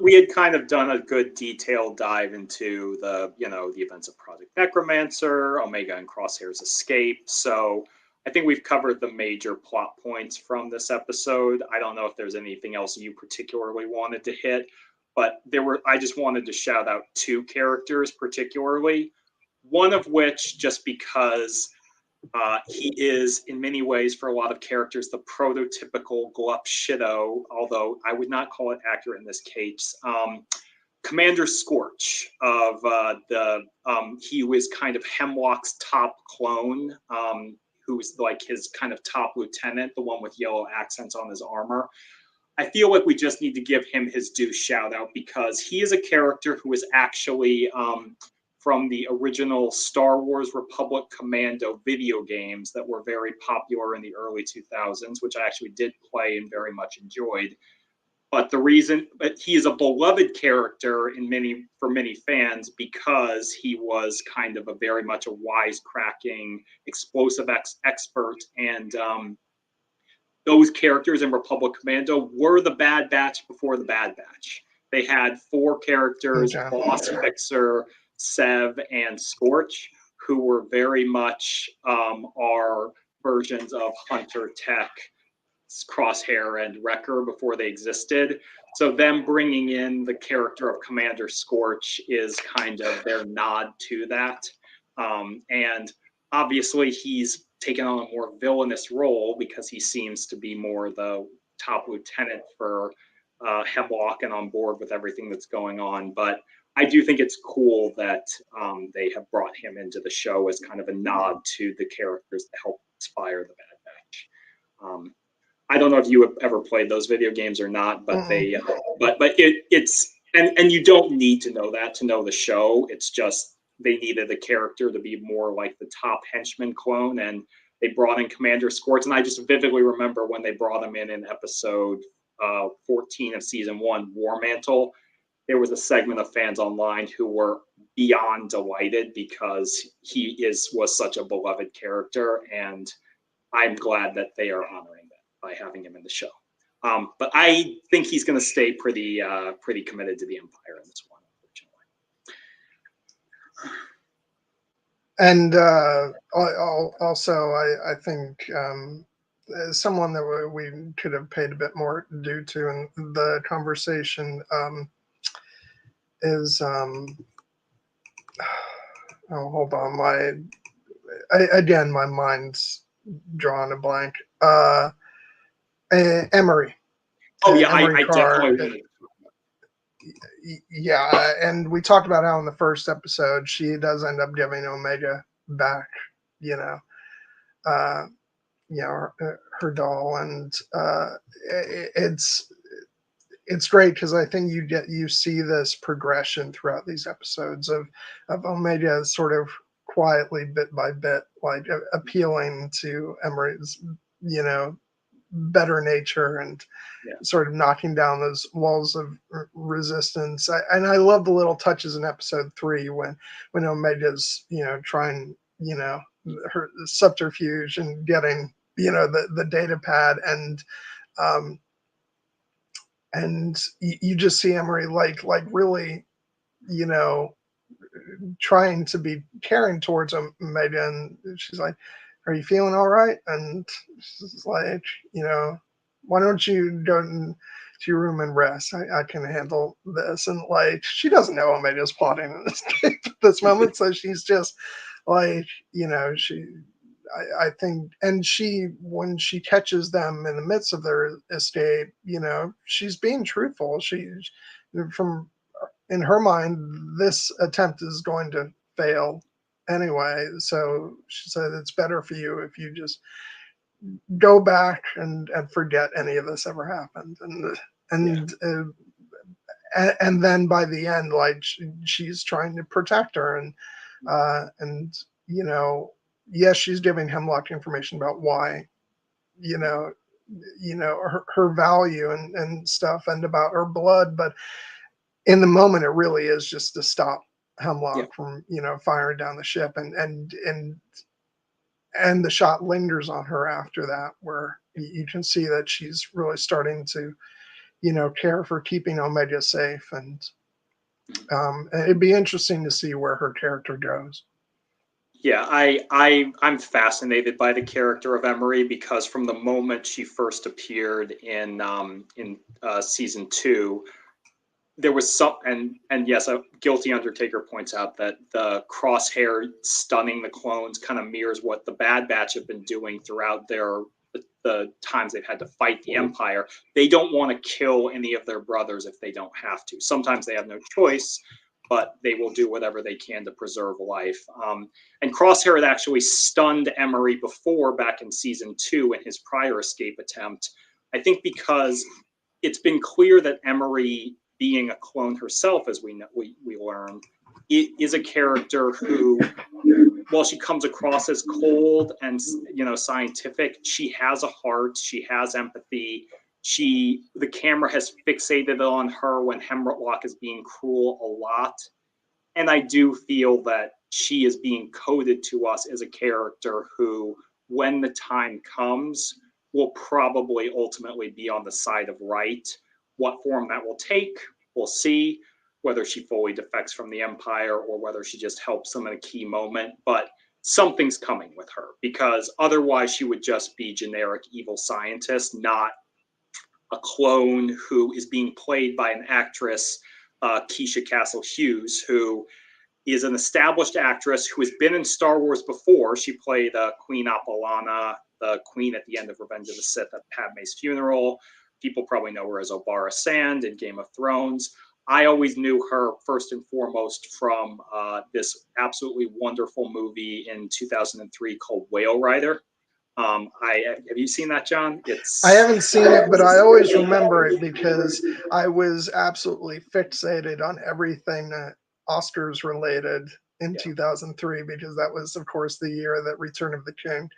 We had kind of done a good detailed dive into the events of Project Necromancer, Omega and Crosshair's escape. So I think we've covered the major plot points from this episode. I don't know if there's anything else you particularly wanted to hit, but I just wanted to shout out 2 characters particularly. One of which, just because he is, in many ways, for a lot of characters, the prototypical Glup Shido, although I would not call it accurate in this case. Commander Scorch of he was kind of Hemlock's top clone, who's like his kind of top lieutenant, the one with yellow accents on his armor. I feel like we just need to give him his due shout out, because he is a character who is actually from the original Star Wars Republic Commando video games that were very popular in the early 2000s, which I actually did play and very much enjoyed. But he is a beloved character for many fans because he was kind of a very much a wisecracking, explosive expert, and those characters in Republic Commando were the Bad Batch before the Bad Batch. They had 4 characters: Boss, Fixer, Sev, and Scorch, who were very much our versions of Hunter, Tech, Crosshair, and Wrecker before they existed. So them bringing in the character of Commander Scorch is kind of their nod to that. And obviously he's taken on a more villainous role because he seems to be more the top lieutenant for Hemlock and on board with everything that's going on. But I do think it's cool that they have brought him into the show as kind of a nod to the characters that help inspire the Bad Batch. I don't know if you have ever played those video games or not, but it's you don't need to know that to know the show. It's just they needed the character to be more like the top henchman clone, and they brought in Commander Scorch. And I just vividly remember when they brought him in episode 14 of season 1, War Mantle. There was a segment of fans online who were beyond delighted because he was such a beloved character, and I'm glad that they are honoring that by having him in the show. But I think he's going to stay pretty committed to the Empire in this one, unfortunately. And also, I think someone that we could have paid a bit more due to in the conversation is hold on, again my mind's drawing a blank. Emery. Oh yeah, Emery I definitely. Yeah, and we talked about how in the first episode she does end up giving Omega back, her doll, and it's great because I think you see this progression throughout these episodes of Omega sort of quietly, bit by bit, like appealing to Emery's, better nature and sort of knocking down those walls of resistance. And I love the little touches in episode 3 when Omega's, trying, her subterfuge and getting, the data pad, and you just see Emery like really, trying to be caring towards Omega, and she's like, "Are you feeling all right?" And she's like, "Why don't you go to your room and rest? I can handle this." And like, she doesn't know Omega's plotting an escape at this moment, so she's just like, I think, and when she catches them in the midst of their escape, she's being truthful. In her mind, this attempt is going to fail anyway. So she said, it's better for you if you just go back and forget any of this ever happened. And then by the end, like she's trying to protect her, and yes, she's giving Hemlock information about why, her value and stuff, and about her blood, but in the moment, it really is just to stop Hemlock from, firing down the ship, and the shot lingers on her after that, where you can see that she's really starting to, care for keeping Omega safe, and it'd be interesting to see where her character goes. Yeah, I'm fascinated by the character of Emery because from the moment she first appeared in season 2. There was some, and yes, a Guilty Undertaker points out that the Crosshair stunning the clones kind of mirrors what the Bad Batch have been doing throughout the times they've had to fight the Empire. They don't want to kill any of their brothers if they don't have to. Sometimes they have no choice, but they will do whatever they can to preserve life. And Crosshair had actually stunned Emery before, back in season 2 in his prior escape attempt. I think because it's been clear that Emery, being a clone herself, as we learn, is a character who, while she comes across as cold and scientific, she has a heart. She has empathy. The camera has fixated on her when Hemlock is being cruel a lot, and I do feel that she is being coded to us as a character who, when the time comes, will probably ultimately be on the side of right. What form that will take, we'll see. Whether she fully defects from the Empire or whether she just helps them in a key moment. But something's coming with her, because otherwise she would just be generic evil scientist, not a clone who is being played by an actress, Keisha Castle Hughes, who is an established actress who has been in Star Wars before. She played Queen Apolana, the queen at the end of Revenge of the Sith at Padme's funeral. People probably know her as Obara Sand in Game of Thrones. I always knew her first and foremost from this absolutely wonderful movie in 2003 called Whale Rider. Have you seen that, John? I haven't seen it, but I always remember it because I was absolutely fixated on everything that Oscars related in 2003, because that was, of course, the year that Return of the King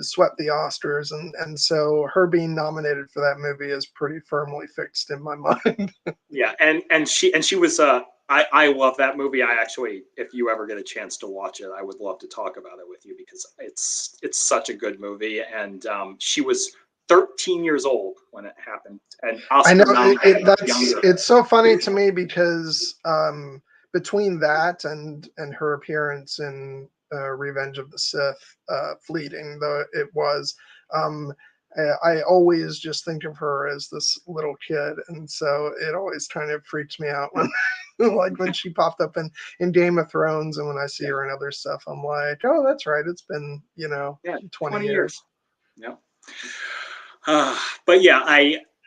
swept the Oscars, and so her being nominated for that movie is pretty firmly fixed in my mind. Yeah, and she was I love that movie. I actually, if you ever get a chance to watch it, I would love to talk about it with you, because it's such a good movie. And she was 13 years old when it happened, and Oscar I know nominated it's so funny to me because between that and her appearance in Revenge of the Sith, fleeting though it was, I always just think of her as this little kid, and so it always kind of freaks me out when like when she popped up in Game of Thrones, and when I see her in other stuff, I'm like, oh, that's right, it's been 20 years. Yeah. But yeah,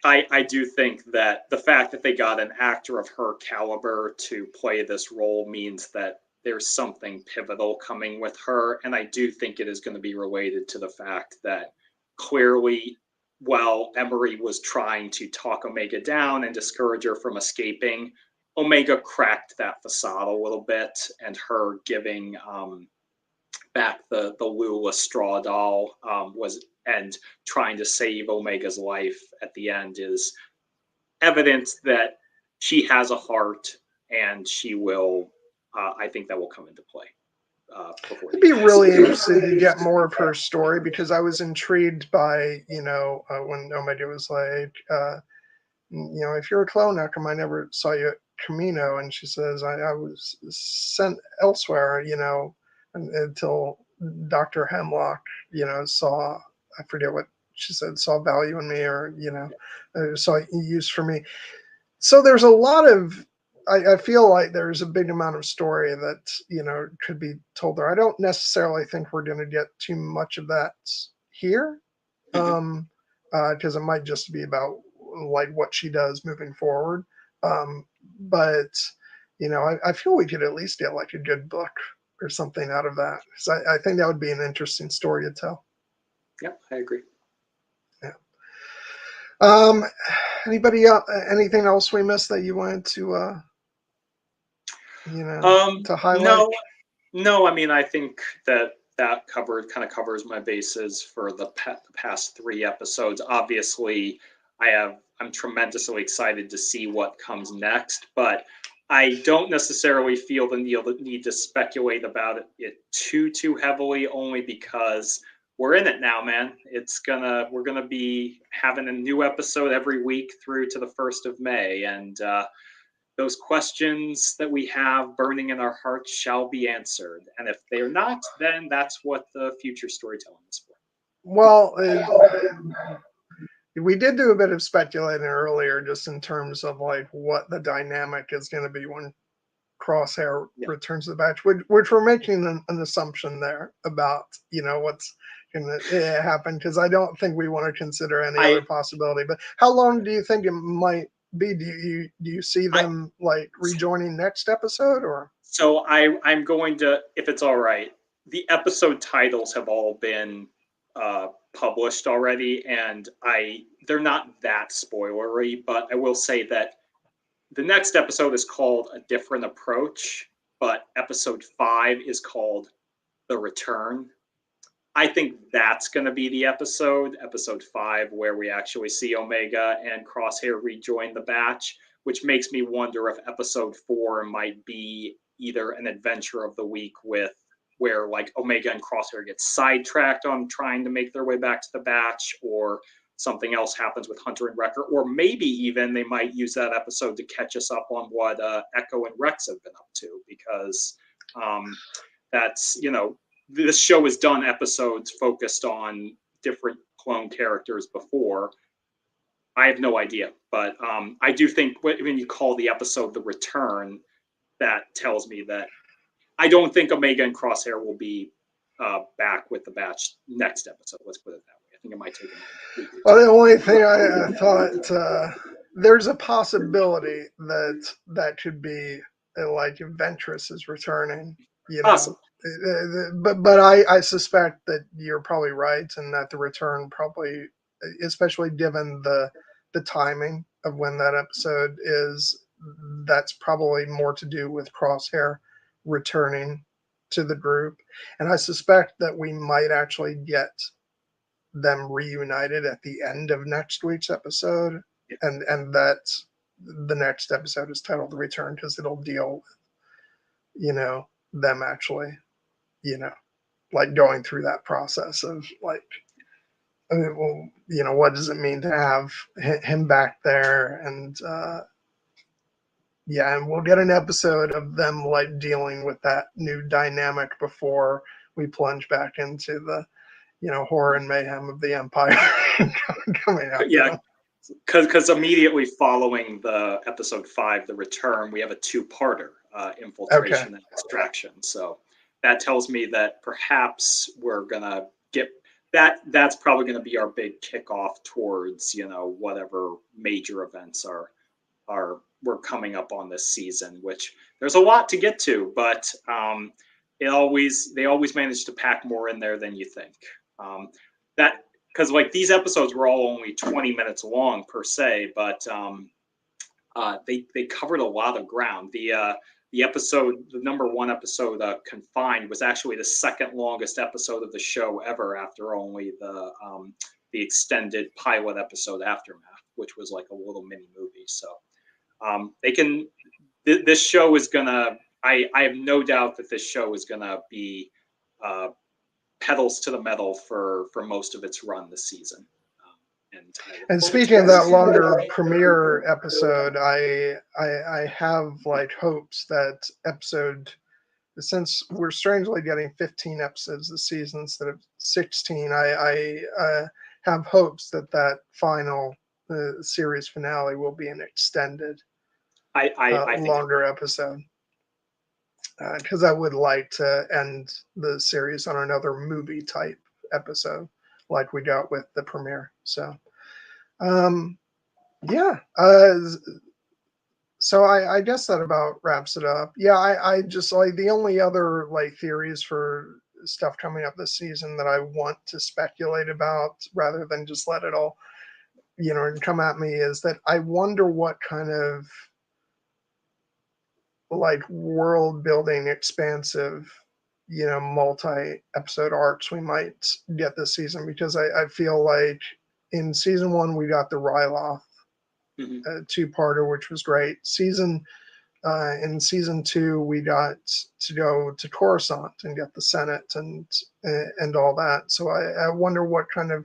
I do think that the fact that they got an actor of her caliber to play this role means that there's something pivotal coming with her. And I do think it is going to be related to the fact that clearly, while Emery was trying to talk Omega down and discourage her from escaping, Omega cracked that facade a little bit, and her giving back the Lula straw doll and trying to save Omega's life at the end is evidence that she has a heart, and she will. I think that will come into play. I'd be really interested to get more of her story, because I was intrigued by when Omega was like, if you're a clone, how come I never saw you at Camino? And she says, I was sent elsewhere, until Doctor Hemlock, saw, I forget what she said, saw value in me, or, saw use for me. So there's a lot of, I feel like there's a big amount of story that, could be told there. I don't necessarily think we're going to get too much of that here. Because it might just be about like what she does moving forward. But I feel we could at least get like a good book or something out of that. So I think that would be an interesting story to tell. Yeah, I agree. Yeah. Anybody else? Anything else we missed that you wanted to, to highlight? No. I mean, I think that kind of covers my bases for the past 3 episodes. Obviously, I'm tremendously excited to see what comes next, but I don't necessarily feel the need to speculate about it too heavily, only because we're in it now, man. We're gonna be having a new episode every week through to the 1st of May, and those questions that we have burning in our hearts shall be answered. And if they're not, then that's what the future storytelling is for. Well, we did do a bit of speculating earlier, just in terms of like what the dynamic is going to be when Crosshair returns to the batch, which we're making an assumption there about what's going to happen, because I don't think we want to consider any other possibility. But how long do you think it might be? Do you see them like rejoining next episode, or? So I'm going to, if it's all right, the episode titles have all been published already, and they're not that spoilery, but I will say that the next episode is called A Different Approach, but episode 5 is called The Return. I think that's going to be the episode 5, where we actually see Omega and Crosshair rejoin the batch, which makes me wonder if episode 4 might be either an adventure of the week with where like Omega and Crosshair get sidetracked on trying to make their way back to the batch, or something else happens with Hunter and Wrecker, or maybe even they might use that episode to catch us up on what Echo and Rex have been up to, because that's, this show has done episodes focused on different clone characters before. I have no idea, but I do think when you call the episode The Return, that tells me that I don't think Omega and Crosshair will be back with the batch next episode. Let's put it that way. I think it might take a week or two. Well, the only thing I thought, there's a possibility that could be like if Ventress is returning, Awesome. But I suspect that you're probably right, and that the return probably, especially given the timing of when that episode is, that's probably more to do with Crosshair returning to the group. And I suspect that we might actually get them reunited at the end of next week's episode, and that the next episode is titled The Return, because it'll deal with, them actually, like going through that process of like, well, what does it mean to have him back there? And and we'll get an episode of them like dealing with that new dynamic before we plunge back into the, horror and mayhem of the Empire coming out. Yeah, because immediately following the episode 5, The Return, we have a 2-parter, Infiltration and Extraction. So that tells me that perhaps we're gonna get that. That's probably going to be our big kickoff towards whatever major events we're coming up on this season. Which there's a lot to get to, but they always manage to pack more in there than you think. That because like these episodes were all only 20 minutes long per se, but they covered a lot of ground. The episode, the number 1 episode, Confined, was actually the second longest episode of the show ever, after only the extended pilot episode Aftermath, which was like a little mini movie. So this show is gonna. I have no doubt that this show is gonna be pedals to the metal for most of its run this season. And speaking of that longer premiere episode, I have like hopes that episode, since we're strangely getting 15 episodes this season instead of 16, I have hopes that final series finale will be an extended, I longer episode. Because I would like to end the series on another movie type episode like we got with the premiere. So, so I guess that about wraps it up. Yeah, I just like the only other like theories for stuff coming up this season that I want to speculate about rather than just let it all, come at me, is that I wonder what kind of like world building expansive, multi-episode arcs we might get this season, because I feel like in season 1 we got the Ryloth 2-parter, which was great. In season 2 we got to go to Coruscant and get the Senate and all that. So I wonder what kind of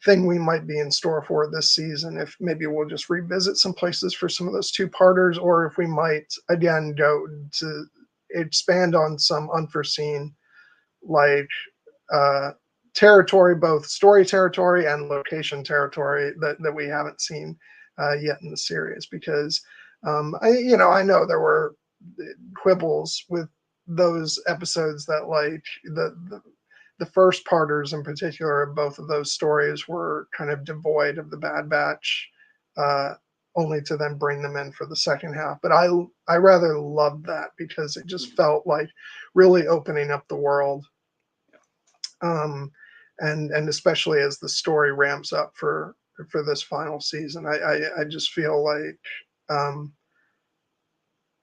thing we might be in store for this season, if maybe we'll just revisit some places for some of those 2-parters, or if we might again go to expand on some unforeseen like territory, both story territory and location territory that we haven't seen yet in the series. Because I know there were quibbles with those episodes that like the first parters in particular of both of those stories were kind of devoid of the Bad Batch, only to then bring them in for the second half. But I rather loved that, because it just felt like really opening up the world. And especially as the story ramps up for this final season, I just feel like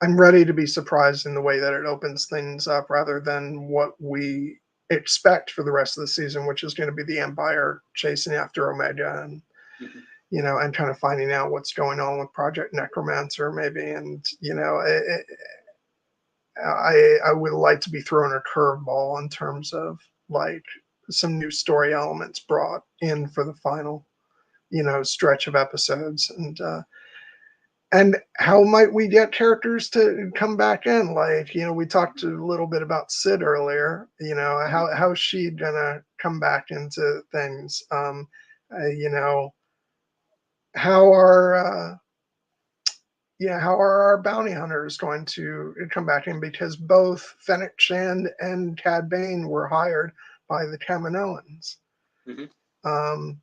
I'm ready to be surprised in the way that it opens things up rather than what we expect for the rest of the season, which is going to be the Empire chasing after Omega and Mhm. and kind of finding out what's going on with Project Necromancer, maybe. And I would like to be thrown a curveball in terms of like some new story elements brought in for the final, stretch of episodes, and how might we get characters to come back in? Like, we talked a little bit about Sid earlier. How's she gonna come back into things? You know, how are how are our bounty hunters going to come back in? Because both Fennec Shand and Cad Bane were hired by the Kaminoans. Mhm. Um,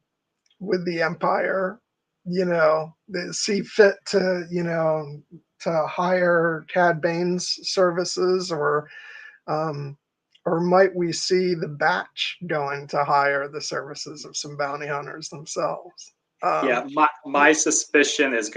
with the Empire, they see fit to, to hire Cad Bane's services, um, or might we see the Batch going to hire the services of some bounty hunters themselves? Yeah, my suspicion is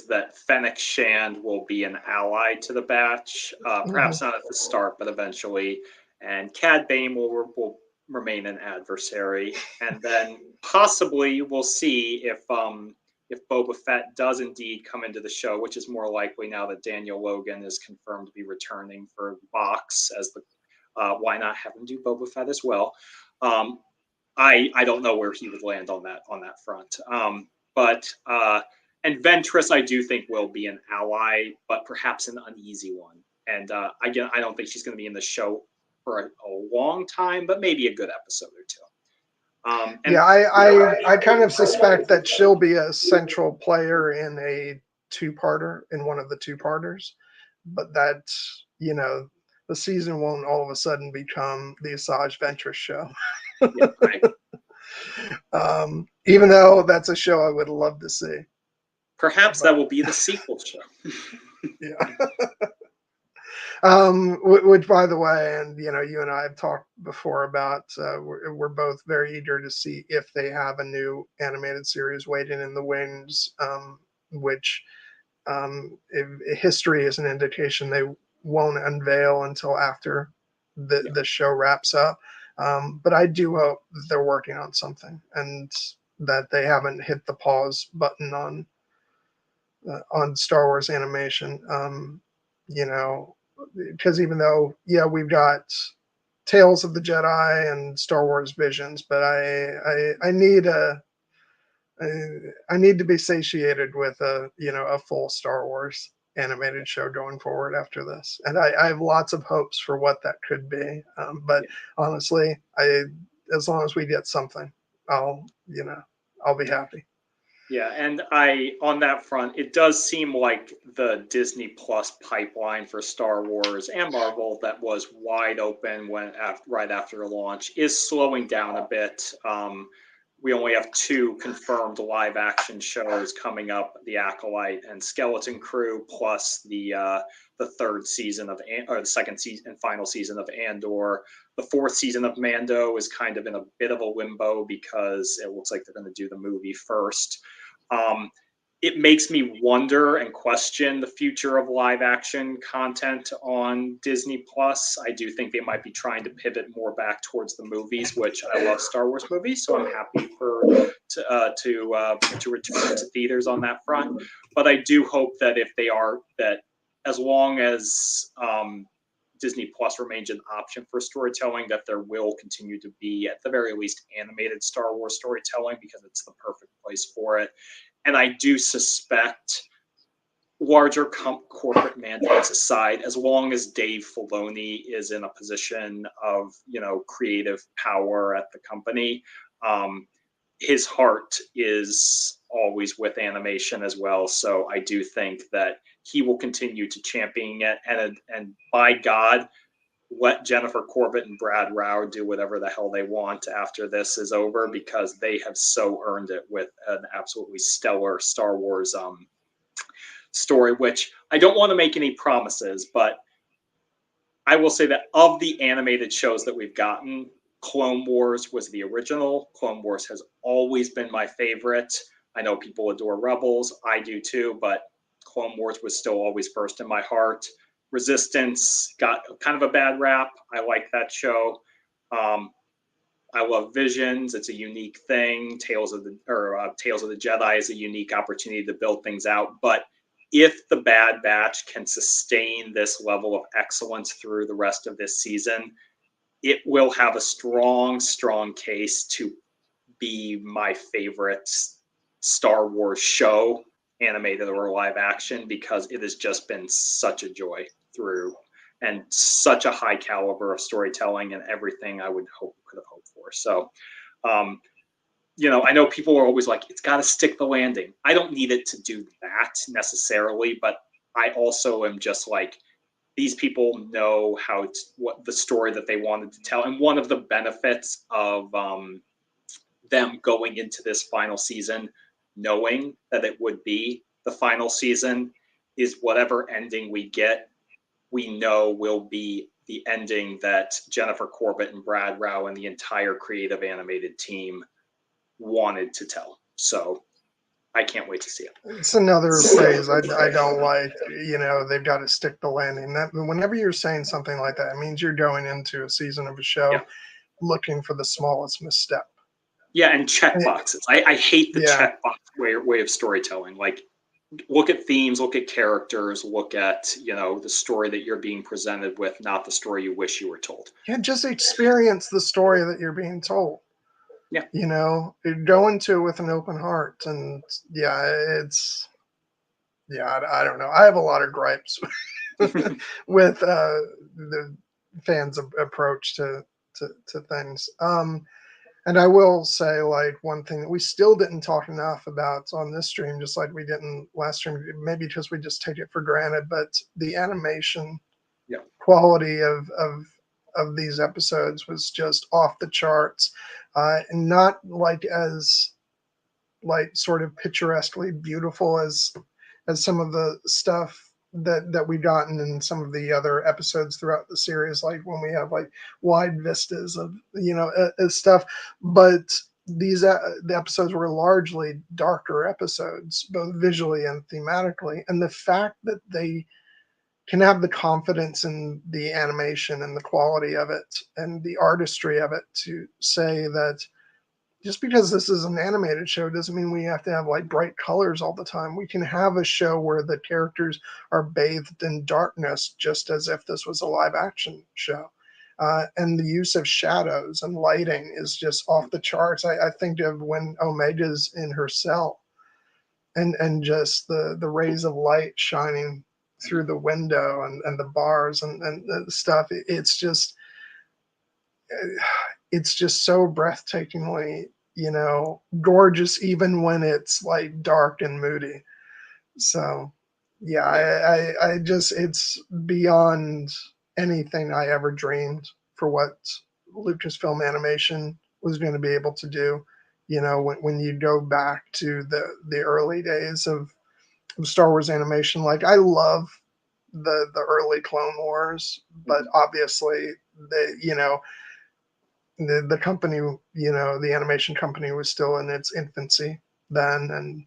that Fennec Shand will be an ally to the Batch, Mhm. perhaps not at the start, but eventually, and Cad Bane will remain an adversary, and then possibly we'll see if Boba Fett does indeed come into the show, which is more likely now that Daniel Logan is confirmed to be returning for Vox as the why not have him do Boba Fett as well? Um, I don't know where he would land on that front. But and Ventress, I do think will be an ally, but perhaps an uneasy one. And again, I don't think she's going to be in the show for a long time, but maybe a good episode or two. Yeah, And I kind of suspect that she'll be a central player in a two-parter, in one of the two-parters, but that, the season won't all of a sudden become the Asajj Ventress show. yeah, Even though that's a show I would love to see. perhaps But that will be the sequel show. yeah. Which, by the way, and you and I have talked before about, we're both very eager to see if they have a new animated series waiting in the wings, which, if history is an indication, they won't unveil until after Yeah, the show wraps up. But I do hope that they're working on something and that they haven't hit the pause button on Star Wars animation. You know, because even though we've got Tales of the Jedi and Star Wars Visions, but I need I need to be satiated with a full Star Wars animated show going forward after this, and I have lots of hopes for what that could be. But yeah. honestly, as long as we get something, I'll be happy. Yeah, and I on that front, it does seem like the Disney Plus pipeline for Star Wars and Marvel that was wide open right after launch is slowing down a bit. We only have two confirmed live action shows coming up: The Acolyte and Skeleton Crew, plus the third season or the second season and final season of Andor. The fourth season of Mando is kind of in a bit of a limbo because it looks like they're going to do the movie first. Um, it makes me wonder and question the future of live action content on Disney Plus. I do think they might be trying to pivot more back towards the movies, which I love Star Wars movies, so I'm happy to return to theaters on that front. But I do hope that if they are that as long as Disney Plus remains an option for storytelling, that there will continue to be, at the very least, animated Star Wars storytelling because it's the perfect place for it. And I do suspect, larger corporate mandates aside, as long as Dave Filoni is in a position of creative power at the company, his heart is always with animation as well. So I do think that he will continue to champion it, and by God, let Jennifer Corbett and Brad Rau do whatever the hell they want after this is over, because they have so earned it with an absolutely stellar Star Wars story. Which I don't want to make any promises, but I will say that of the animated shows that we've gotten, Clone Wars was the original. Clone Wars has always been my favorite. I know people adore Rebels. I do too, but Clone Wars was still always first in my heart. Resistance got kind of a bad rap. I like that show. I love Visions. It's a unique thing. Tales of the Jedi is a unique opportunity to build things out. But if the Bad Batch can sustain this level of excellence through the rest of this season, it will have a strong, strong case to be my favorite Star Wars show, animated or live action, because it has just been such a joy through, and such a high caliber of storytelling and everything I could have hoped for. So, I know people are always like, it's got to stick the landing. I don't need it to do that necessarily, but I also am just like, these people know what the story that they wanted to tell. And one of the benefits of them going into this final season, knowing that it would be the final season, is whatever ending we get, we know will be the ending that Jennifer Corbett and Brad Rao and the entire creative animated team wanted to tell. So I can't wait to see it. It's another phrase I don't like. They've got to stick the landing. That whenever you're saying something like that, it means you're going into a season of a show looking for the smallest misstep. Yeah, and check boxes. I hate the checkbox way of storytelling. Like, look at themes, look at characters, look at the story that you're being presented with, not the story you wish you were told. Yeah, just experience the story that you're being told. Yeah, go into it with an open heart, and I don't know. I have a lot of gripes with the fans' approach to things. And I will say, like, one thing that we still didn't talk enough about on this stream, just like we didn't last stream, maybe because we just take it for granted, but the animation quality of these episodes was just off the charts. Not like as sort of picturesquely beautiful as some of the stuff that we've gotten in some of the other episodes throughout the series, like when we have like wide vistas of stuff, but the episodes were largely darker episodes, both visually and thematically, and the fact that they can have the confidence in the animation and the quality of it and the artistry of it to say that just because this is an animated show doesn't mean we have to have like bright colors all the time. We can have a show where the characters are bathed in darkness, just as if this was a live action show. And the use of shadows and lighting is just off the charts. I think of when Omega's in her cell and just the rays of light shining through the window and the bars and the stuff. It's just so breathtakingly, gorgeous, even when it's like dark and moody. So I just, it's beyond anything I ever dreamed for what Lucasfilm Animation was going to be able to do. When you go back to the early days of Star Wars animation, like I love the early Clone Wars, but obviously the company, the animation company was still in its infancy then, and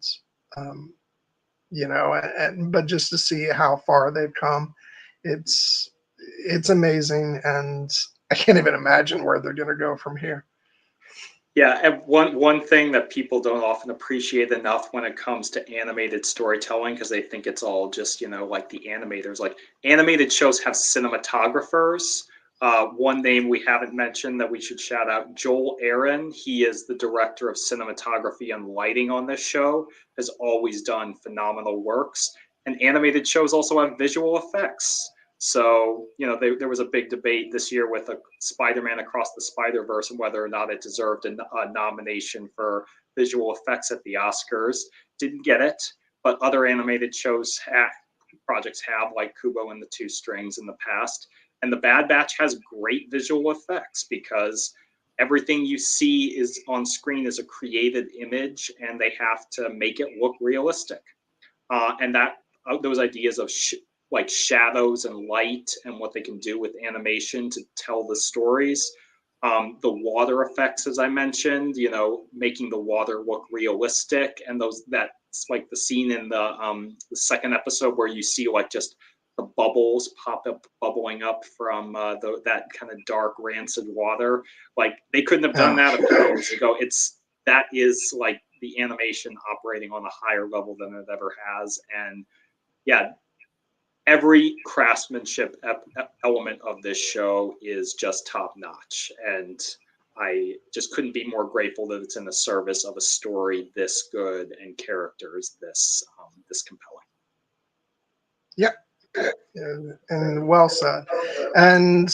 but just to see how far they've come, it's amazing, and I can't even imagine where they're going to go from here. Yeah, and one thing that people don't often appreciate enough when it comes to animated storytelling, because they think it's all just like the animators. Like, animated shows have cinematographers. One name we haven't mentioned that we should shout out, Joel Aaron. He is the director of cinematography and lighting on this show, has always done phenomenal works. And animated shows also have visual effects. So, there was a big debate this year with Spider-Man Across the Spider-Verse and whether or not it deserved a nomination for visual effects at the Oscars. Didn't get it, but other animated projects have, like Kubo and the Two Strings in the past. And the Bad Batch has great visual effects because everything you see is on screen is a created image, and they have to make it look realistic. And those ideas of like shadows and light and what they can do with animation to tell the stories. The water effects, as I mentioned, making the water look realistic, and that it's like the scene in the second episode where you see like just the bubbles bubbling up from that kind of dark rancid water. Like they couldn't have done that a few years ago. That is like the animation operating on a higher level than it ever has. And yeah, every craftsmanship element of this show is just top notch. And I just couldn't be more grateful that it's in the service of a story this good and characters this compelling. Yep. And well said. And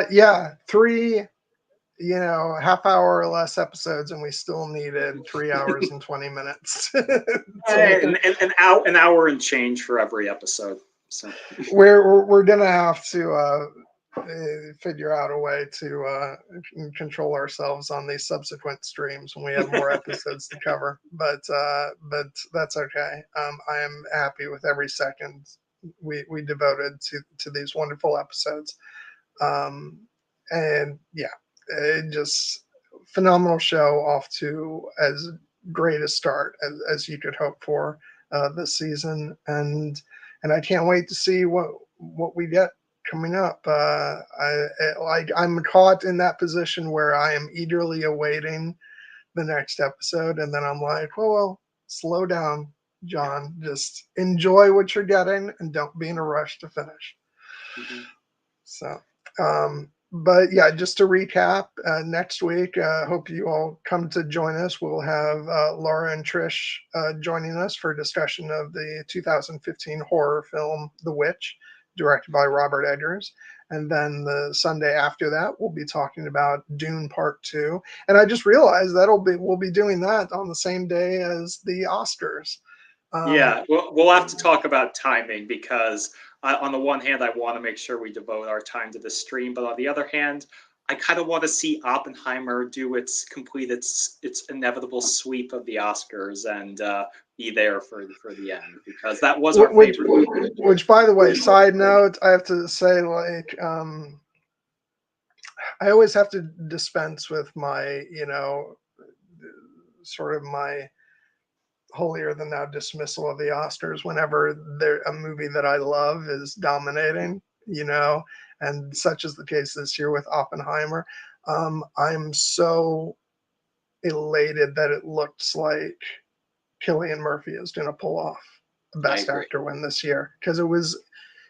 yeah, 3 half-hour or less episodes, and we still needed 3 hours and 20 minutes. An hour and change for every episode. So we're gonna have to figure out a way to control ourselves on these subsequent streams when we have more episodes to cover. But that's okay. I am happy with every second we devoted to these wonderful episodes. And yeah, it just phenomenal show, off to as great a start as you could hope for this season, and I can't wait to see what we get coming up. I'm caught in that position where I am eagerly awaiting the next episode, and then I'm like, well, slow down, John. Just enjoy what you're getting, and don't be in a rush to finish. Mm-hmm. So, but yeah, just to recap, next week, hope you all come to join us. We'll have Laura and Trish joining us for a discussion of the 2015 horror film The Witch, directed by Robert Eggers. And then the Sunday after that, we'll be talking about Dune Part 2. And I just realized we'll be doing that on the same day as the Oscars. Yeah, we'll have to talk about timing, because on the one hand, I want to make sure we devote our time to the stream, but on the other hand, I kind of want to see Oppenheimer complete its inevitable sweep of the Oscars and be there for the end, because that was our favorite movie. Which, by the way, side note, I have to say, like, I always have to dispense with my, sort of my holier than thou dismissal of the Oscars whenever a movie that I love is dominating, and such is the case this year with Oppenheimer. I'm so elated that it looks like Cillian Murphy is going to pull off the Best Actor win this year, because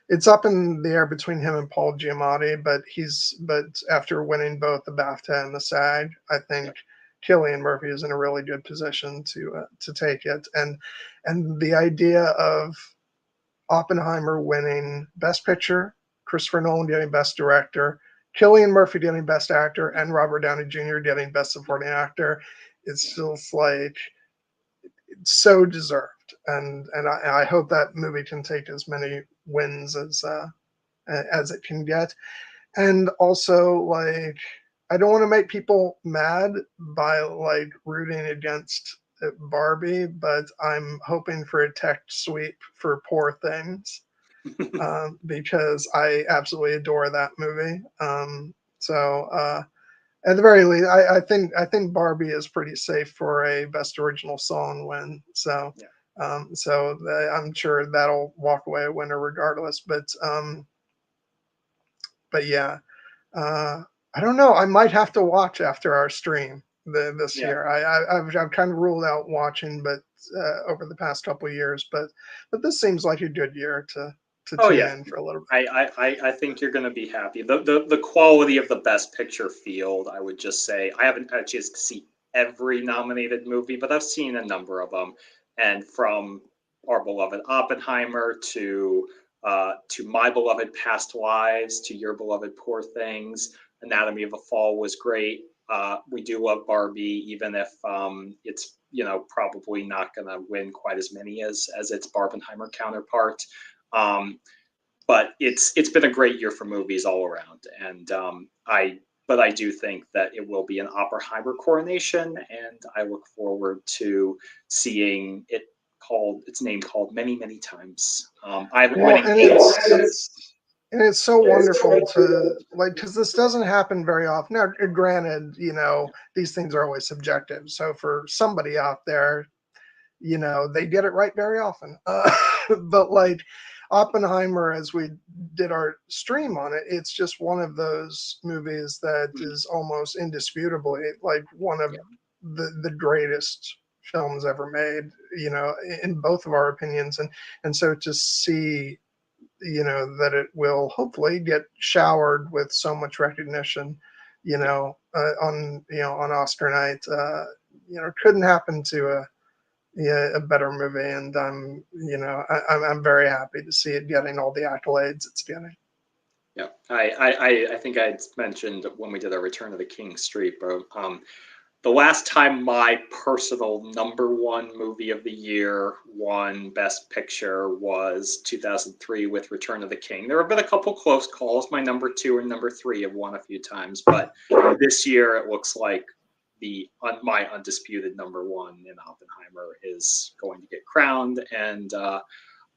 it's up in the air between him and Paul Giamatti, but after winning both the BAFTA and the SAG, I think Cillian Murphy is in a really good position to take it, and the idea of Oppenheimer winning Best Picture, Christopher Nolan getting Best Director, Cillian Murphy getting Best Actor, and Robert Downey Jr. getting Best Supporting Actor, it's just like it's so deserved, and I hope that movie can take as many wins as it can get, and also like, I don't want to make people mad by like rooting against Barbie, but I'm hoping for a tech sweep for Poor Things, because I absolutely adore that movie. At the very least, I think Barbie is pretty safe for a Best Original Song win. So, I'm sure that'll walk away a winner regardless. But yeah. I don't know. I might have to watch after our stream this year. I've kind of ruled out watching, but over the past couple of years. But this seems like a good year to tune in for a little bit. I think you're going to be happy. The quality of the Best Picture field, I would just say, I haven't had a chance to see every nominated movie, but I've seen a number of them, and from our beloved Oppenheimer to my beloved Past Lives, to your beloved Poor Things. Anatomy of a Fall was great. We do love Barbie, even if it's probably not going to win quite as many as its Barbenheimer counterpart. But it's been a great year for movies all around, and I do think that it will be an Oppenheimer coronation, and I look forward to seeing its name called many, many times. And it's so wonderful to because this doesn't happen very often. Now, granted, these things are always subjective. So for somebody out there, you know, they get it right very often. But like Oppenheimer, as we did our stream on it, it's just one of those movies that is almost indisputably like one of the greatest films ever made, you know, in both of our opinions. And so to see, you know, that it will hopefully get showered with so much recognition, you know, on Oscar night, you know, couldn't happen to a better movie. And I'm very happy to see it getting all the accolades it's getting. Yeah, I think I mentioned when we did our Return of the King streak, but the last time my personal number one movie of the year won Best Picture was 2003 with Return of the King. There have been a couple close calls. My number two and number three have won a few times, but this year it looks like my undisputed number one in Oppenheimer is going to get crowned, and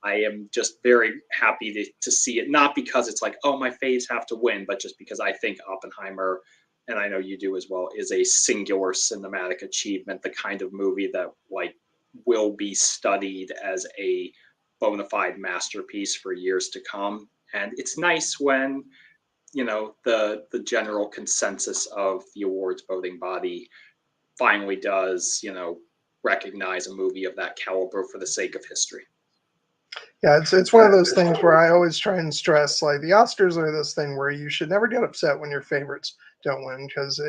I am just very happy to see it. Not because it's like, oh, my faves have to win, but just because I think Oppenheimer, and I know you do as well, is a singular cinematic achievement, the kind of movie that like will be studied as a bona fide masterpiece for years to come. And it's nice when, you know, the general consensus of the awards voting body finally does, you know, recognize a movie of that caliber for the sake of history. Yeah, it's one of those things where I always try and stress, like the Oscars are this thing where you should never get upset when your favorites don't win, because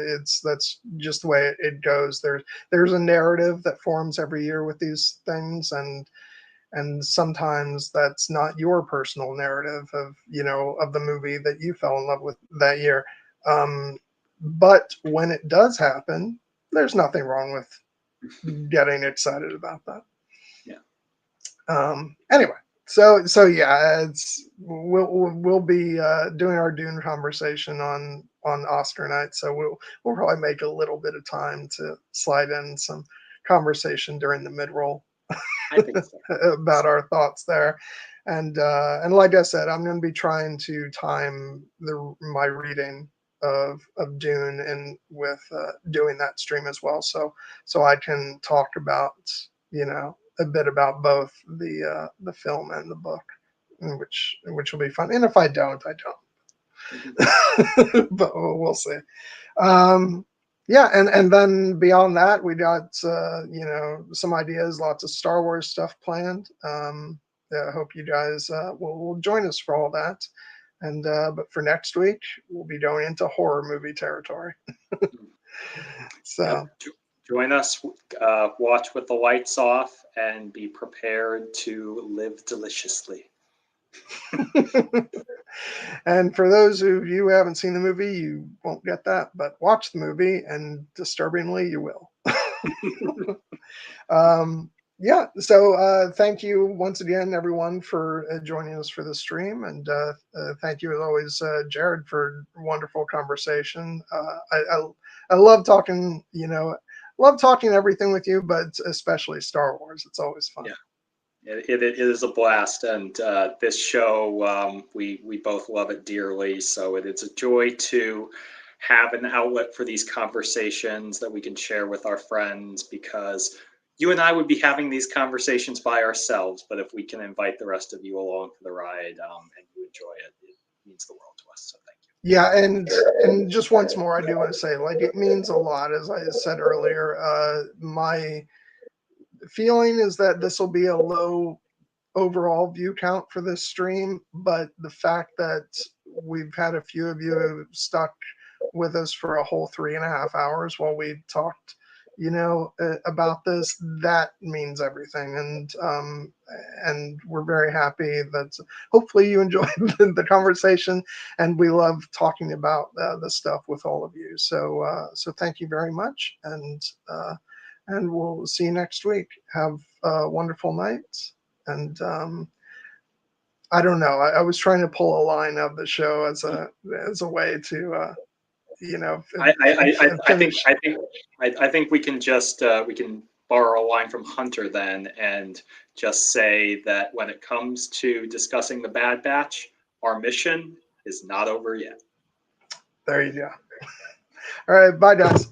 that's just the way it goes. There's a narrative that forms every year with these things, and sometimes that's not your personal narrative of, you know, of the movie that you fell in love with that year. But when it does happen, there's nothing wrong with getting excited about that. Yeah. Anyway, so yeah, we'll be doing our Dune conversation on Oscar night. So we'll probably make a little bit of time to slide in some conversation during the mid roll. I think so. About our thoughts there, and like I said, I'm going to be trying to time my reading of Dune and with doing that stream as well, so I can talk about, you know, a bit about both the film and the book, which will be fun. And if I don't, I don't. But we'll see. Yeah, and then beyond that, we got you know, some ideas, lots of Star Wars stuff planned. I hope you guys will join us for all that. And but for next week, we'll be going into horror movie territory. So join us, watch with the lights off, and be prepared to live deliciously. And for those of you who haven't seen the movie, you won't get that, but watch the movie, and disturbingly, you will. Yeah, so thank you once again, everyone, for joining us for the stream, and thank you as always, Jared, for wonderful conversation. I love talking, you know, love talking everything with you, but especially Star Wars. It's always fun. Yeah. It is a blast, and this show, we both love it dearly. So it's a joy to have an outlet for these conversations that we can share with our friends, because you and I would be having these conversations by ourselves, but if we can invite the rest of you along for the ride, and you enjoy it, it means the world to us. So thank you. Yeah, and just once more, I do want to say, like, it means a lot, as I said earlier. My feeling is that this will be a low overall view count for this stream, but the fact that we've had a few of you stuck with us for a whole 3.5 hours while we talked, you know, about this, that means everything. And we're very happy that hopefully you enjoyed the conversation, and we love talking about the stuff with all of you. So thank you very much, and we'll see you next week. Have a wonderful night. And I don't know. I was trying to pull a line of the show as a way to, you know. I think we can just we can borrow a line from Hunter then, and just say that when it comes to discussing the Bad Batch, our mission is not over yet. There you go. All right, bye, guys.